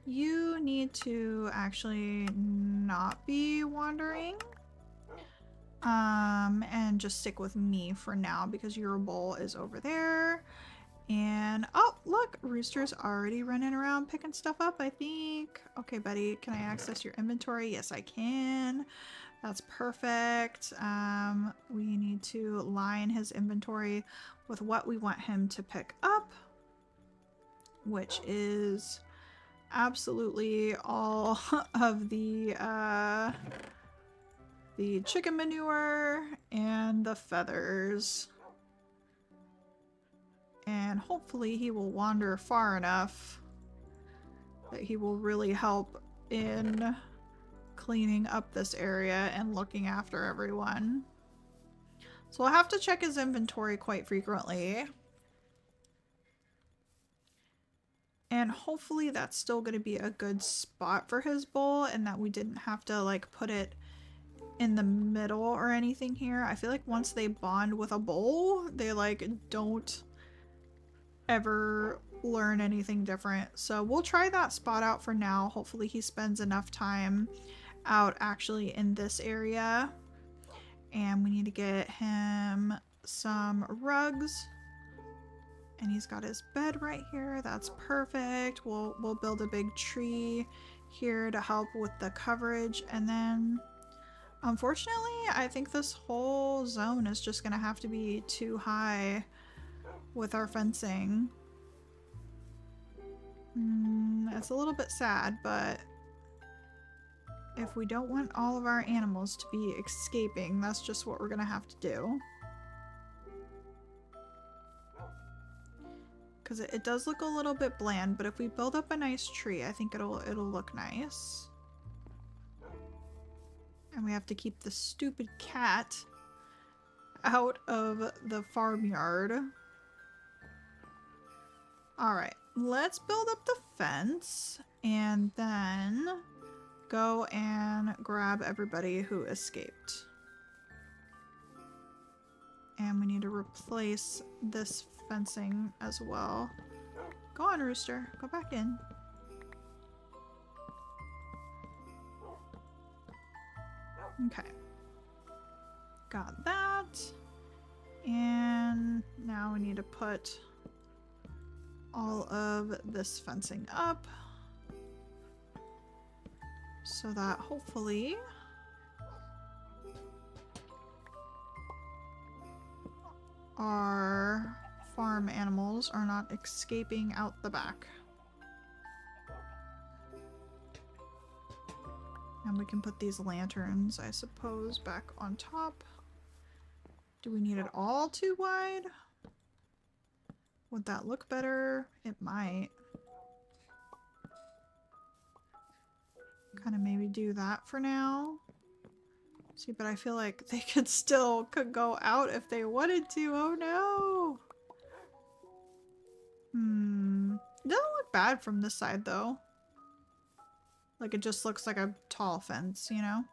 you need to actually not be wandering. And just stick with me for now because your bowl is over there. And oh, look, Rooster's already running around picking stuff up, I think. Okay, buddy, can I access your inventory? Yes, I can. That's perfect. We need to line his inventory with what we want him to pick up, which is absolutely all of the chicken manure and the feathers. And hopefully he will wander far enough that he will really help in cleaning up this area and looking after everyone. So I'll have to check his inventory quite frequently. And hopefully that's still going to be a good spot for his bowl and that we didn't have to like put it in the middle or anything here. I feel like once they bond with a bowl, they like don't ever learn anything different. So we'll try that spot out for now. Hopefully he spends enough time out actually in this area. And we need to get him some rugs. And he's got his bed right here. That's perfect. We'll build a big tree here to help with the coverage. And then unfortunately, I think this whole zone is just gonna have to be too high with our fencing. It's a little bit sad, but if we don't want all of our animals to be escaping, that's just what we're gonna have to do. Because it does look a little bit bland, but if we build up a nice tree, I think it'll look nice. And we have to keep the stupid cat out of the farmyard. Alright, let's build up the fence and then go and grab everybody who escaped. And we need to replace this fencing as well. Go on, Rooster. Go back in. Okay. Got that. And now we need to put all of this fencing up so that hopefully our farm animals are not escaping out the back. And we can put these lanterns, I suppose, back on top. Do we need it all too wide? Would that look better? It might. Kind of maybe do that for now. See, but I feel like they could go out if they wanted to. Oh no! It doesn't look bad from this side though. Like it just looks like a tall fence, you know?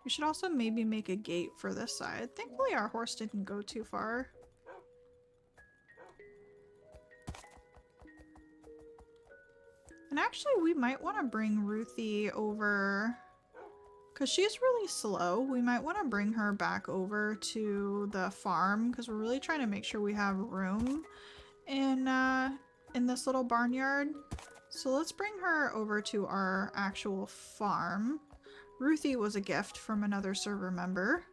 We should also maybe make a gate for this side. Thankfully our horse didn't go too far. And actually we might want to bring Ruthie over because she's really slow. We might want to bring her back over to the farm because we're really trying to make sure we have room in this little barnyard. So let's bring her over to our actual farm. Ruthie was a gift from another server member.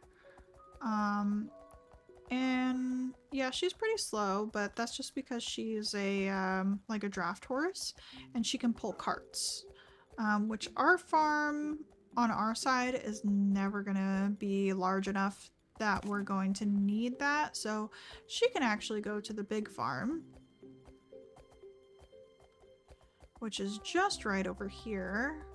And yeah, she's pretty slow, but that's just because she's a like a draft horse and she can pull carts. Which our farm on our side is never gonna be large enough that we're going to need that. So she can actually go to the big farm, which is just right over here.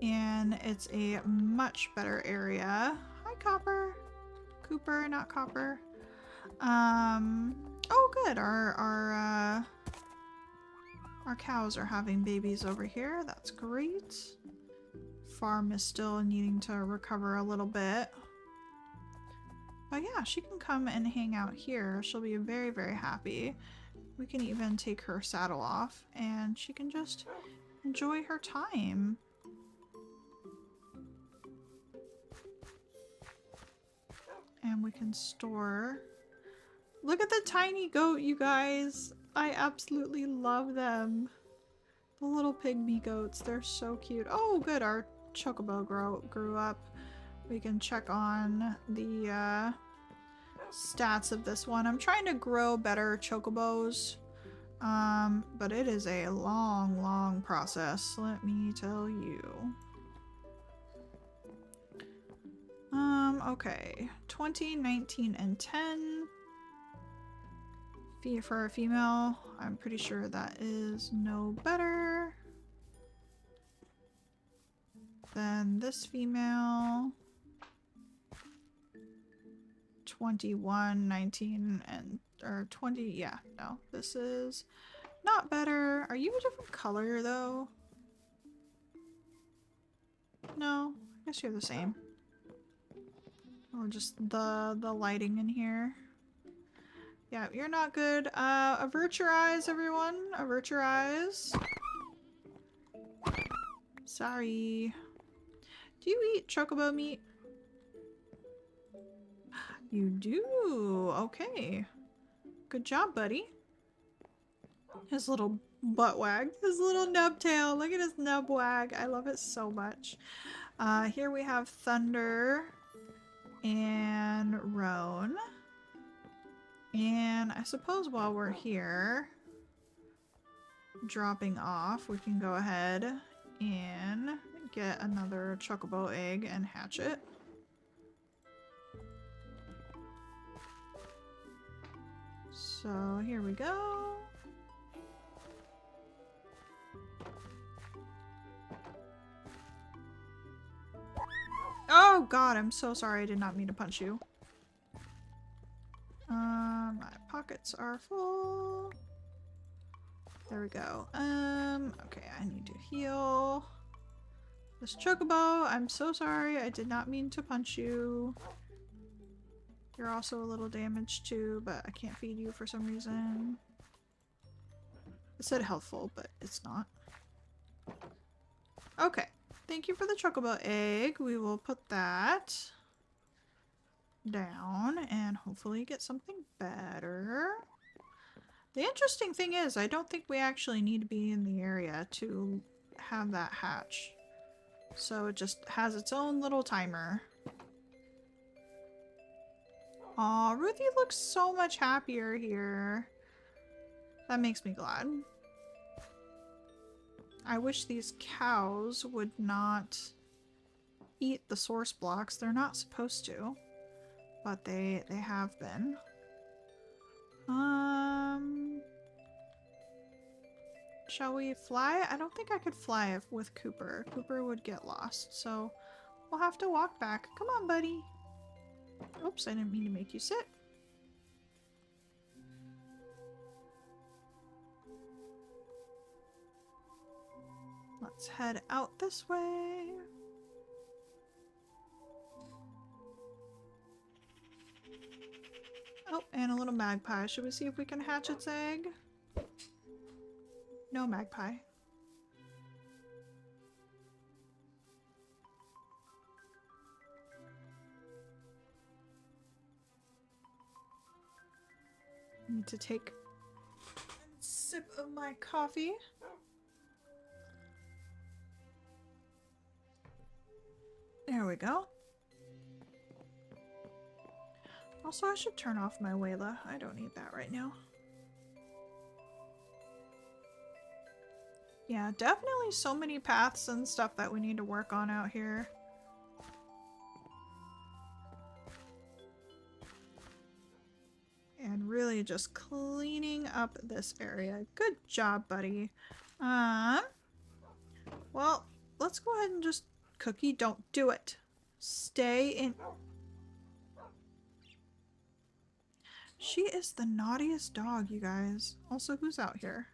And it's a much better area. Hi, Copper. Cooper, not Copper. Oh good, our cows are having babies over here. That's great. Farm is still needing to recover a little bit. But yeah, she can come and hang out here. She'll be very, very happy. We can even take her saddle off and she can just enjoy her time. And we can store... Look at the tiny goat, you guys! I absolutely love them. The little pygmy goats, they're so cute. Oh good, our chocobo grew up. We can check on the stats of this one. I'm trying to grow better chocobos, but it is a long, long process, let me tell you. Okay. 20, 19, and 10. For a female, I'm pretty sure that is no better than this female. 21, 19, and or 20. Yeah, no, this is not better. Are you a different color though? No, I guess you're the same. Or just the lighting in here. Yeah, you're not good. Avert your eyes, everyone. Avert your eyes. Sorry. Do you eat chocobo meat? You do. Okay. Good job, buddy. His little butt wag. His little nub tail. Look at his nub wag. I love it so much. Here we have Thunder and Roan. And I suppose while we're here, dropping off, we can go ahead and get another chocobo egg and hatch it. So here we go. Oh god, I'm so sorry. I did not mean to punch you. My pockets are full. There we go. Okay, I need to heal this chocobo. I'm so sorry. I did not mean to punch you. You're also a little damaged too, but I can't feed you for some reason. It said healthful, but it's not. Okay. Thank you for the chocobo egg. We will put that down and hopefully get something better. The interesting thing is, I don't think we actually need to be in the area to have that hatch. So it just has its own little timer. Aw, Ruthie looks so much happier here. That makes me glad. I wish these cows would not eat the source blocks. They're not supposed to, but they have been. Shall we fly? I don't think I could fly with Cooper. Cooper would get lost, so we'll have to walk back. Come on, buddy. Oops, I didn't mean to make you sit. Let's head out this way. Oh, and a little magpie. Should we see if we can hatch its egg? No magpie. I need to take a sip of my coffee. There we go. Also, I should turn off my Wayla. I don't need that right now. Yeah, definitely so many paths and stuff that we need to work on out here. And really just cleaning up this area. Good job, buddy. Well, let's go ahead and just... Cookie, don't do it. Stay in... She is the naughtiest dog, you guys. Also, who's out here?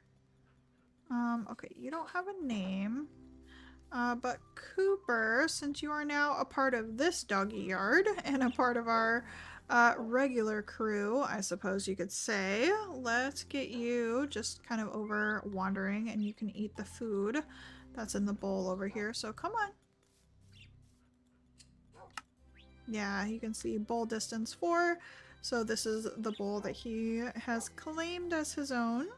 Okay, you don't have a name. But Cooper, since you are now a part of this doggy yard and a part of our regular crew, I suppose you could say, let's get you just kind of over wandering and you can eat the food that's in the bowl over here. So come on. Yeah, you can see bowl distance 4. So this is the bowl that he has claimed as his own.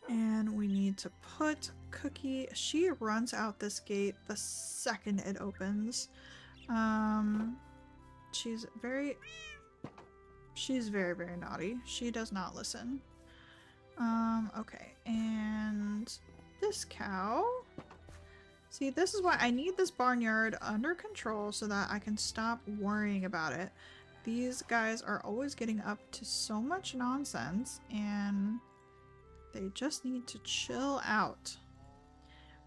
And we need to put Cookie... She runs out this gate the second it opens. She's very, very naughty. She does not listen. Okay. And this cow... See, this is why I need this barnyard under control so that I can stop worrying about it. These guys are always getting up to so much nonsense and they just need to chill out.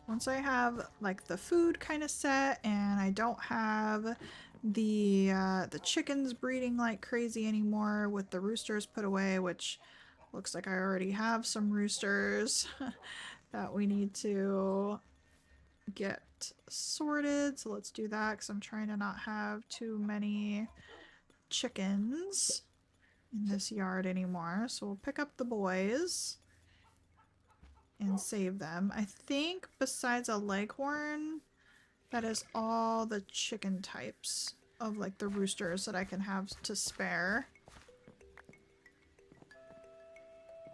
Once I have like the food kind of set and I don't have the chickens breeding like crazy anymore with the roosters put away, which looks like I already have some roosters that we need to get sorted. So let's do that because I'm trying to not have too many chickens in this yard anymore. So we'll pick up the boys and save them. I think besides a leghorn, that is all the chicken types of like the roosters that I can have to spare.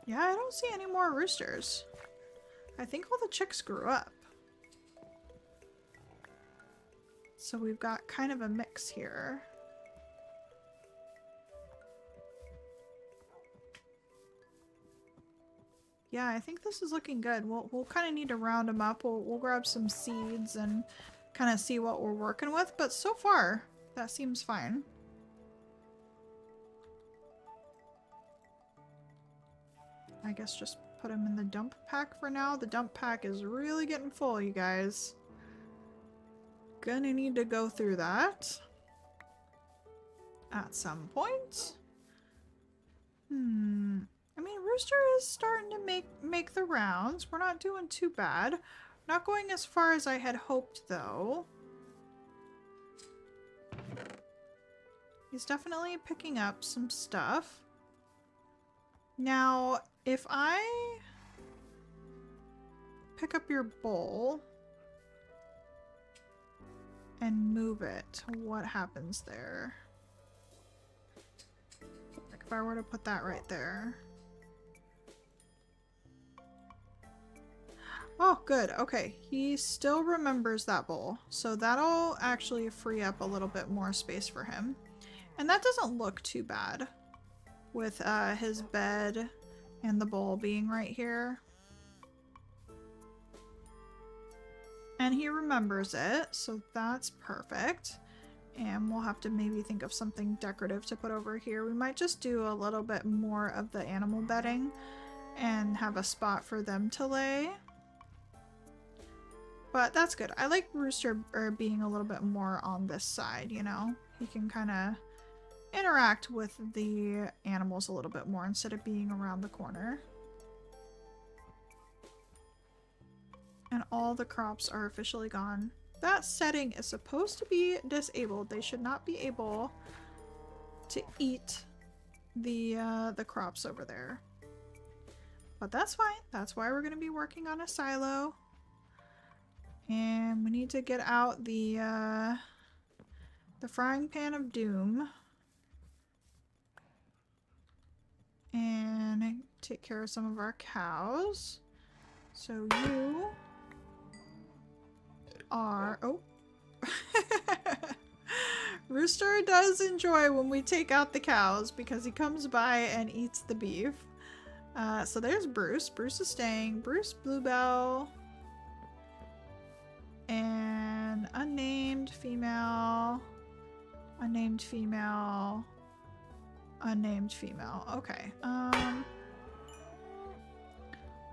Yeah, I don't see any more roosters. I think all the chicks grew up. So we've got kind of a mix here. Yeah, I think this is looking good. We'll kind of need to round them up. We'll grab some seeds and kind of see what we're working with. But so far, that seems fine. I guess just put them in the dump pack for now. The dump pack is really getting full, you guys. Gonna need to go through that at some point. I mean, Rooster is starting to make the rounds. We're not doing too bad. Not going as far as I had hoped, though. He's definitely picking up some stuff. Now, if I pick up your bowl and move it, what happens there? Like if I were to put that right there. Oh, good. Okay. He still remembers that bowl. So that'll actually free up a little bit more space for him. And that doesn't look too bad with his bed and the bowl being right here. And he remembers it, so that's perfect. And we'll have to maybe think of something decorative to put over here. We might just do a little bit more of the animal bedding and have a spot for them to lay. But that's good. I like Rooster being a little bit more on this side, you know? He can kind of interact with the animals a little bit more instead of being around the corner. And all the crops are officially gone. That setting is supposed to be disabled. They should not be able to eat the crops over there. But that's fine. That's why we're going to be working on a silo. And we need to get out the frying pan of doom. And take care of some of our cows. So you are... Oh. Rooster does enjoy when we take out the cows because he comes by and eats the beef. So there's Bruce. Bruce is staying. Bruce, Bluebell. And unnamed female. Unnamed female. Unnamed female. Okay.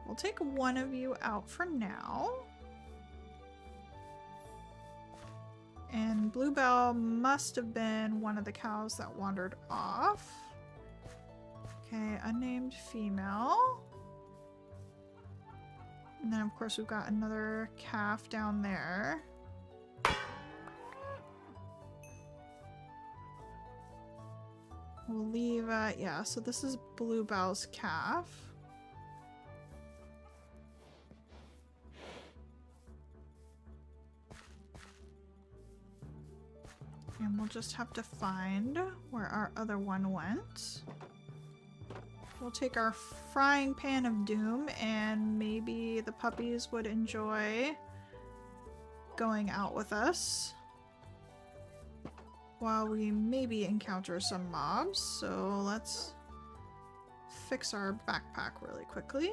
We'll take one of you out for now. And Bluebell must have been one of the cows that wandered off. Okay, unnamed female. And then of course we've got another calf down there. We'll leave, yeah, so this is Bluebell's calf. And we'll just have to find where our other one went. We'll take our frying pan of doom, and maybe the puppies would enjoy going out with us while we maybe encounter some mobs. So let's fix our backpack really quickly.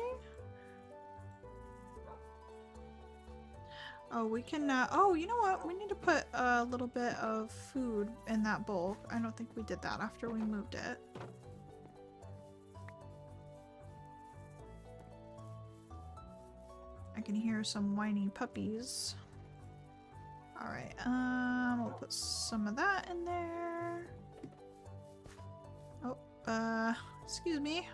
Oh, we can, oh, you know what? We need to put a little bit of food in that bowl. I don't think we did that after we moved it. I can hear some whiny puppies. Alright, we'll put some of that in there. Oh, excuse me.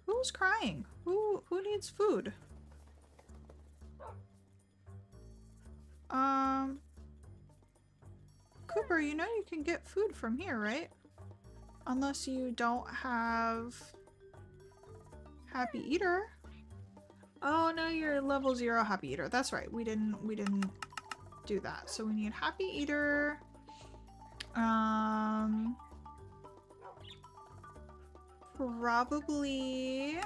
Who's crying? Who needs food? Cooper, you know you can get food from here, right? Unless you don't have Happy Eater. Oh no, you're level 0 Happy Eater. That's right. We didn't do that. So we need Happy Eater. Probably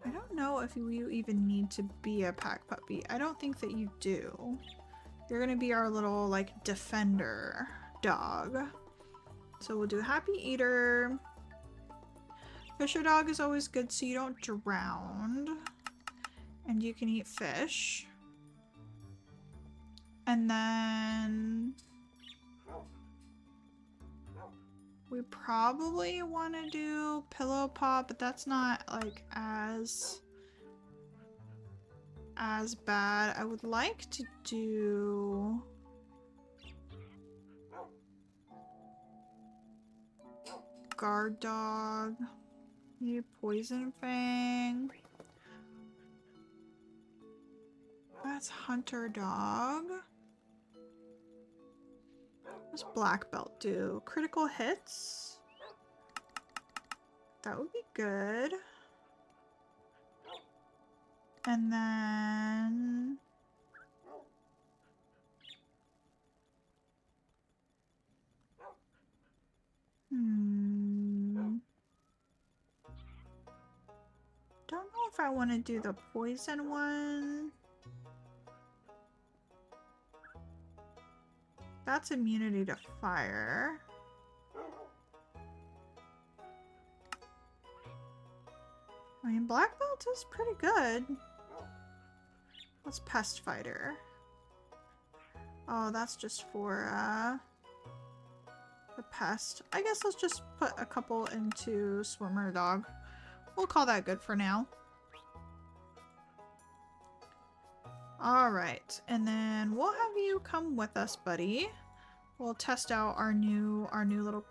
I don't know if you even need to be a pack puppy. I don't think that you do. You're gonna be our little, like, defender dog. So we'll do Happy Eater. Fisher dog is always good so you don't drown. And you can eat fish. And then we probably want to do Pillow Pop, but that's not like as bad. I would like to do Guard Dog. Maybe Poison Fang. That's Hunter Dog. What's Black Belt do? Critical hits? That would be good. And then don't know if I want to do the poison one. That's immunity to fire. I mean, Black Belt is pretty good. What's Pest Fighter? Oh, that's just for the pest. I guess let's just put a couple into Swimmer Dog. We'll call that good for now. Alright, and then we'll have you come with us, buddy. We'll test out our new little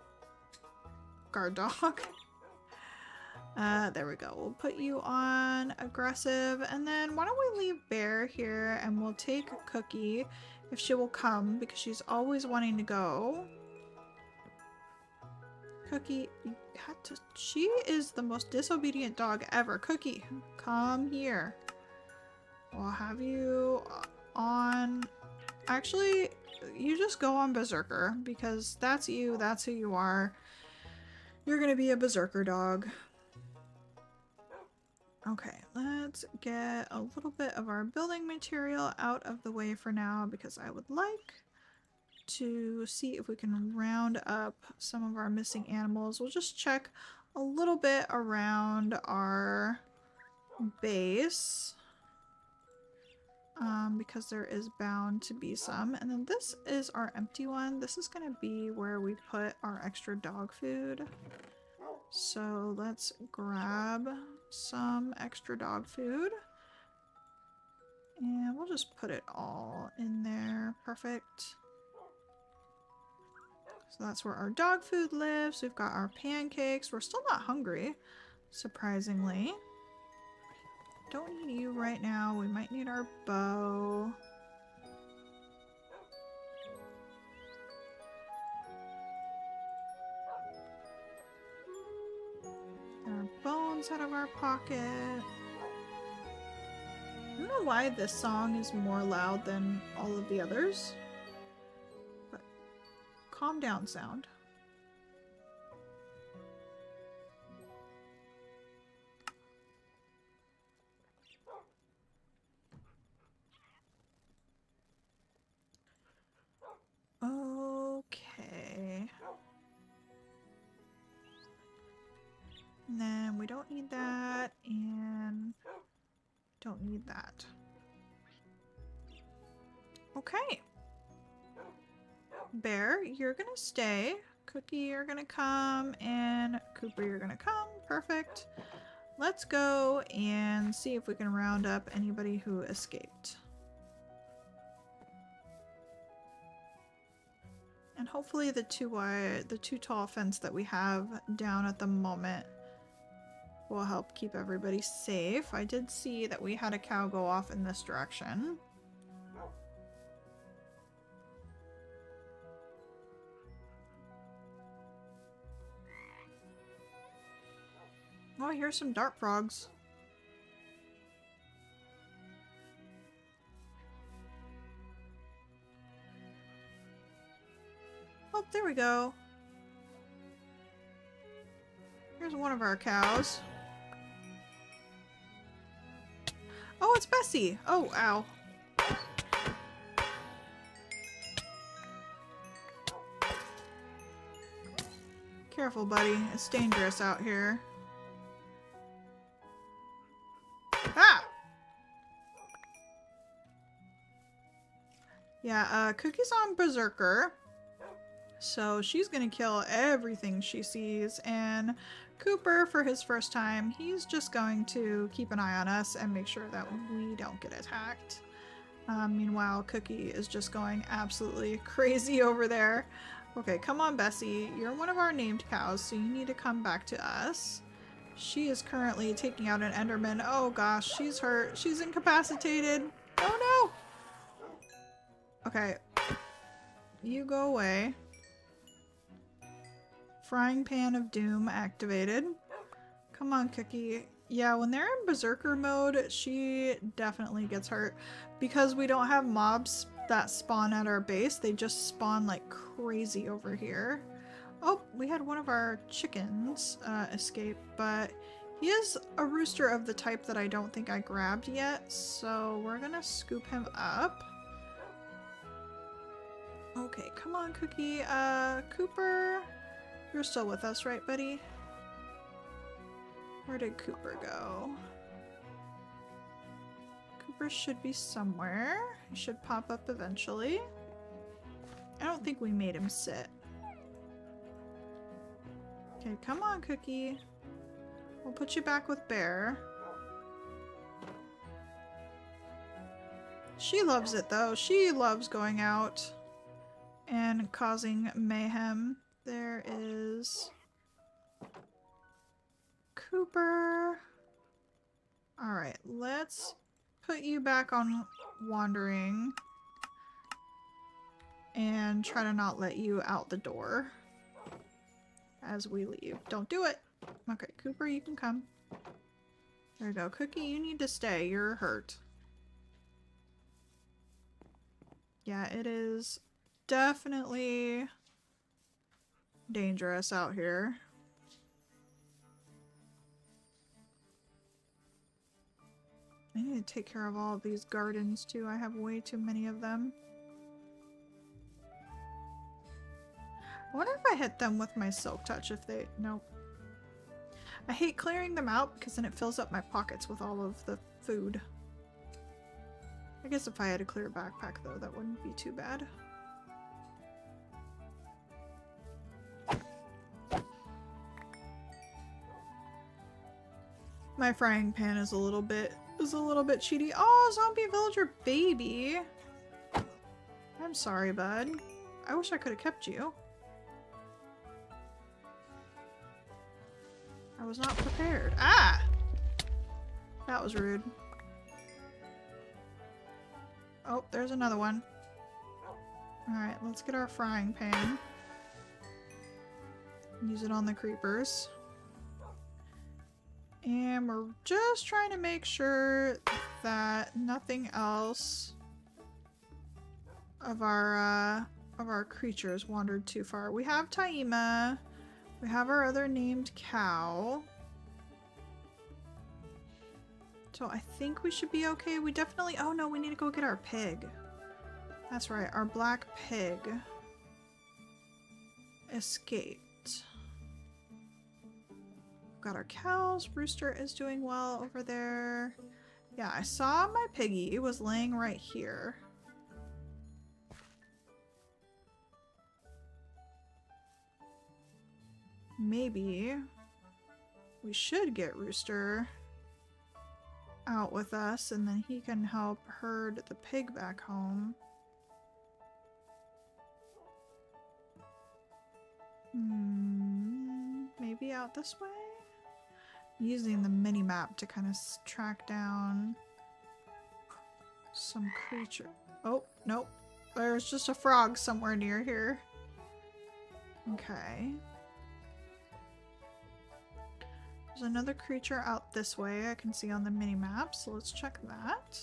guard dog. There we go. We'll put you on aggressive, and then why don't we leave Bear here and we'll take Cookie if she will come, because she's always wanting to go. Cookie, you had to. She is the most disobedient dog ever. Cookie, come here. We'll have you on. Actually, you just go on Berserker because that's you. That's who you are. You're gonna be a Berserker dog. Okay, let's get a little bit of our building material out of the way for now because I would like to see if we can round up some of our missing animals. We'll just check a little bit around our base because there is bound to be some. And then this is our empty one. This is going to be where we put our extra dog food. So let's grab some extra dog food and we'll just put it all in there. Perfect. So that's where our dog food lives. We've got our pancakes. We're still not hungry, surprisingly. Don't need you right now. We might need our bow. Our bones out of our pocket. I don't know why this song is more loud than all of the others. Calm down sound. Okay. And then we don't need that, and don't need that. Okay. Bear, you're gonna stay Cookie, you're gonna come, and Cooper, you're gonna come. Perfect. Let's go and see if we can round up anybody who escaped. And hopefully the two tall fence that we have down at the moment will help keep everybody safe. I did see that we had a cow go off in this direction. Oh, here's some dart frogs. Oh, there we go. Here's one of our cows. Oh, it's Bessie. Oh, ow. Careful, buddy. It's dangerous out here. Ah! Yeah, Cookie's on Berserker. So she's gonna kill everything she sees, and Cooper, for his first time, he's just going to keep an eye on us and make sure that we don't get attacked. Meanwhile, Cookie is just going absolutely crazy over there. Okay, come on, Bessie. You're one of our named cows, so you need to come back to us. She is currently taking out an Enderman. Oh gosh, she's hurt. She's incapacitated. Oh no! Okay. You go away. Frying pan of doom activated. Come on, Cookie. Yeah, when they're in Berserker mode, she definitely gets hurt. Because we don't have mobs that spawn at our base, they just spawn like crazy over here. Oh, we had one of our chickens escape, but he is a rooster of the type that I don't think I grabbed yet, so we're gonna scoop him up. Okay, come on, Cookie. Cooper, you're still with us, right, buddy? Where did Cooper go? Cooper should be somewhere. He should pop up eventually. I don't think we made him sit. Okay, come on, Cookie. We'll put you back with Bear. She loves it, though. She loves going out and causing mayhem. There is Cooper. Alright, let's put you back on wandering and try to not let you out the door as we leave. Don't do it! Okay, Cooper, you can come. There you go. Cookie, you need to stay. You're hurt. Yeah, it is definitely dangerous out here. I need to take care of all of these gardens too. I have way too many of them. I wonder if I hit them with my silk touch if they... Nope. I hate clearing them out because then it fills up my pockets with all of the food. I guess if I had a clear backpack though, that wouldn't be too bad. My frying pan is a little bit cheaty. Oh, zombie villager baby. I'm sorry, bud. I wish I could have kept you. I was not prepared. Ah! That was rude. Oh, there's another one. Alright, let's get our frying pan. Use it on the creepers. And we're just trying to make sure that nothing else of our creatures wandered too far. We have Taima. We have our other named cow. So I think we should be okay. We definitely... Oh no, we need to go get our pig. That's right, our black pig escaped. Got our cows. Rooster is doing well over there. Yeah, I saw my piggy. It was laying right here. maybe we should get Rooster out with us, and then he can help herd the pig back home. Maybe out this way? Using the mini-map to kind of track down some creature. Oh, nope. There's just a frog somewhere near here. Okay. There's another creature out this way I can see on the mini-map, so let's check that.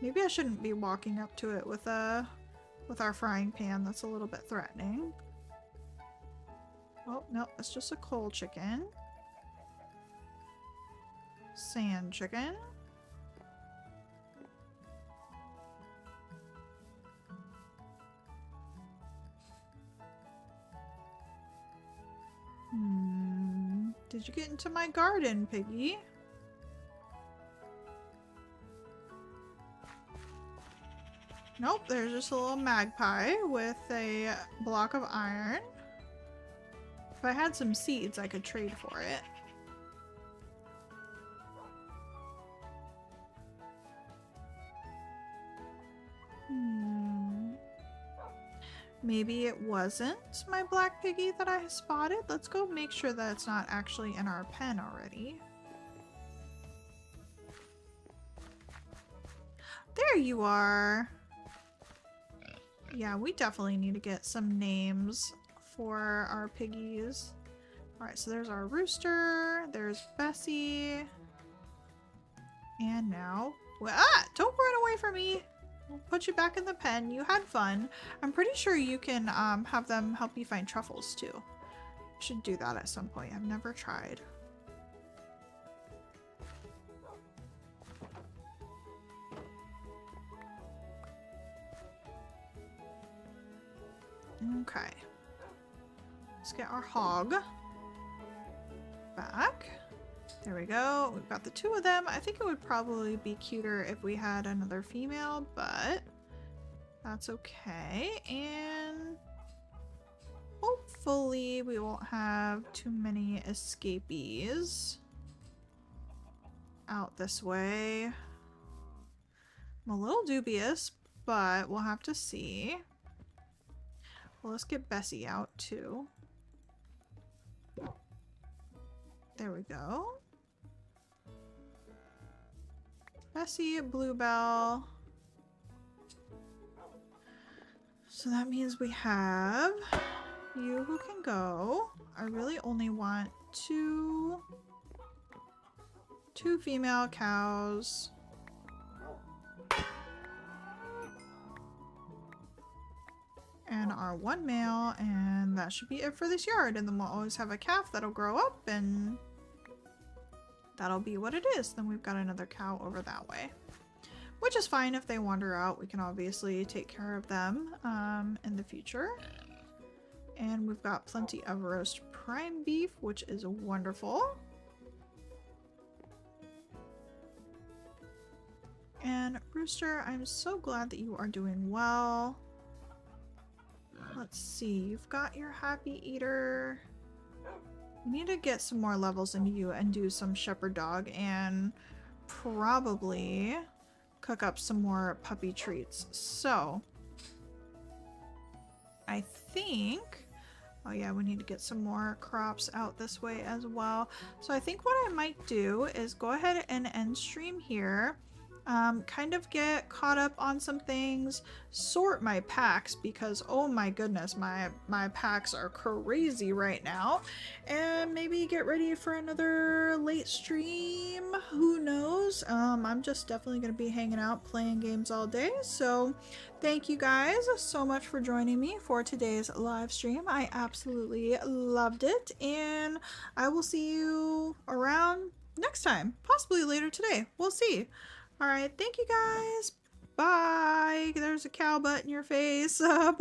Maybe I shouldn't be walking up to it with our frying pan. That's a little bit threatening. Oh, no, that's just a coal chicken. Sand chicken. Did you get into my garden, piggy? Nope, there's just a little magpie with a block of iron. If I had some seeds, I could trade for it. Maybe it wasn't my black piggy that I spotted. Let's go make sure that it's not actually in our pen already. There you are. Yeah, we definitely need to get some names for our piggies. Alright, so there's our rooster, there's Bessie, and now... don't run away from me! We'll put you back in the pen. You had fun. I'm pretty sure you can have them help you find truffles too. Should do that at some point. I've never tried. Okay. Let's get our hog back. There we go. We've got the two of them. I think it would probably be cuter if we had another female, but that's okay. And hopefully we won't have too many escapees out this way. I'm a little dubious, but we'll have to see. Well, let's get Bessie out too. There we go. Bessie, Bluebell. So that means we have you who can go. I really only want two female cows. And our one male, and that should be it for this yard. And then we'll always have a calf that'll grow up, and that'll be what it is. Then we've got another cow over that way, which is fine. If they wander out, we can obviously take care of them in the future. And we've got plenty of roast prime beef, which is wonderful. And Rooster, I'm so glad that you are doing well. Let's see, you've got your happy eater. We need to get some more levels into you and do some shepherd dog and probably cook up some more puppy treats. So I think, oh yeah, we need to get some more crops out this way as well. So I think what I might do is go ahead and end stream here. Kind of get caught up on some things, sort my packs because oh my goodness, my packs are crazy right now, and maybe get ready for another late stream. Who knows? I'm just definitely gonna be hanging out playing games all day. So thank you guys so much for joining me for today's live stream. I absolutely loved it, and I will see you around next time, possibly later today. We'll see. All right, thank you guys. Bye. There's a cow butt in your face. Bye.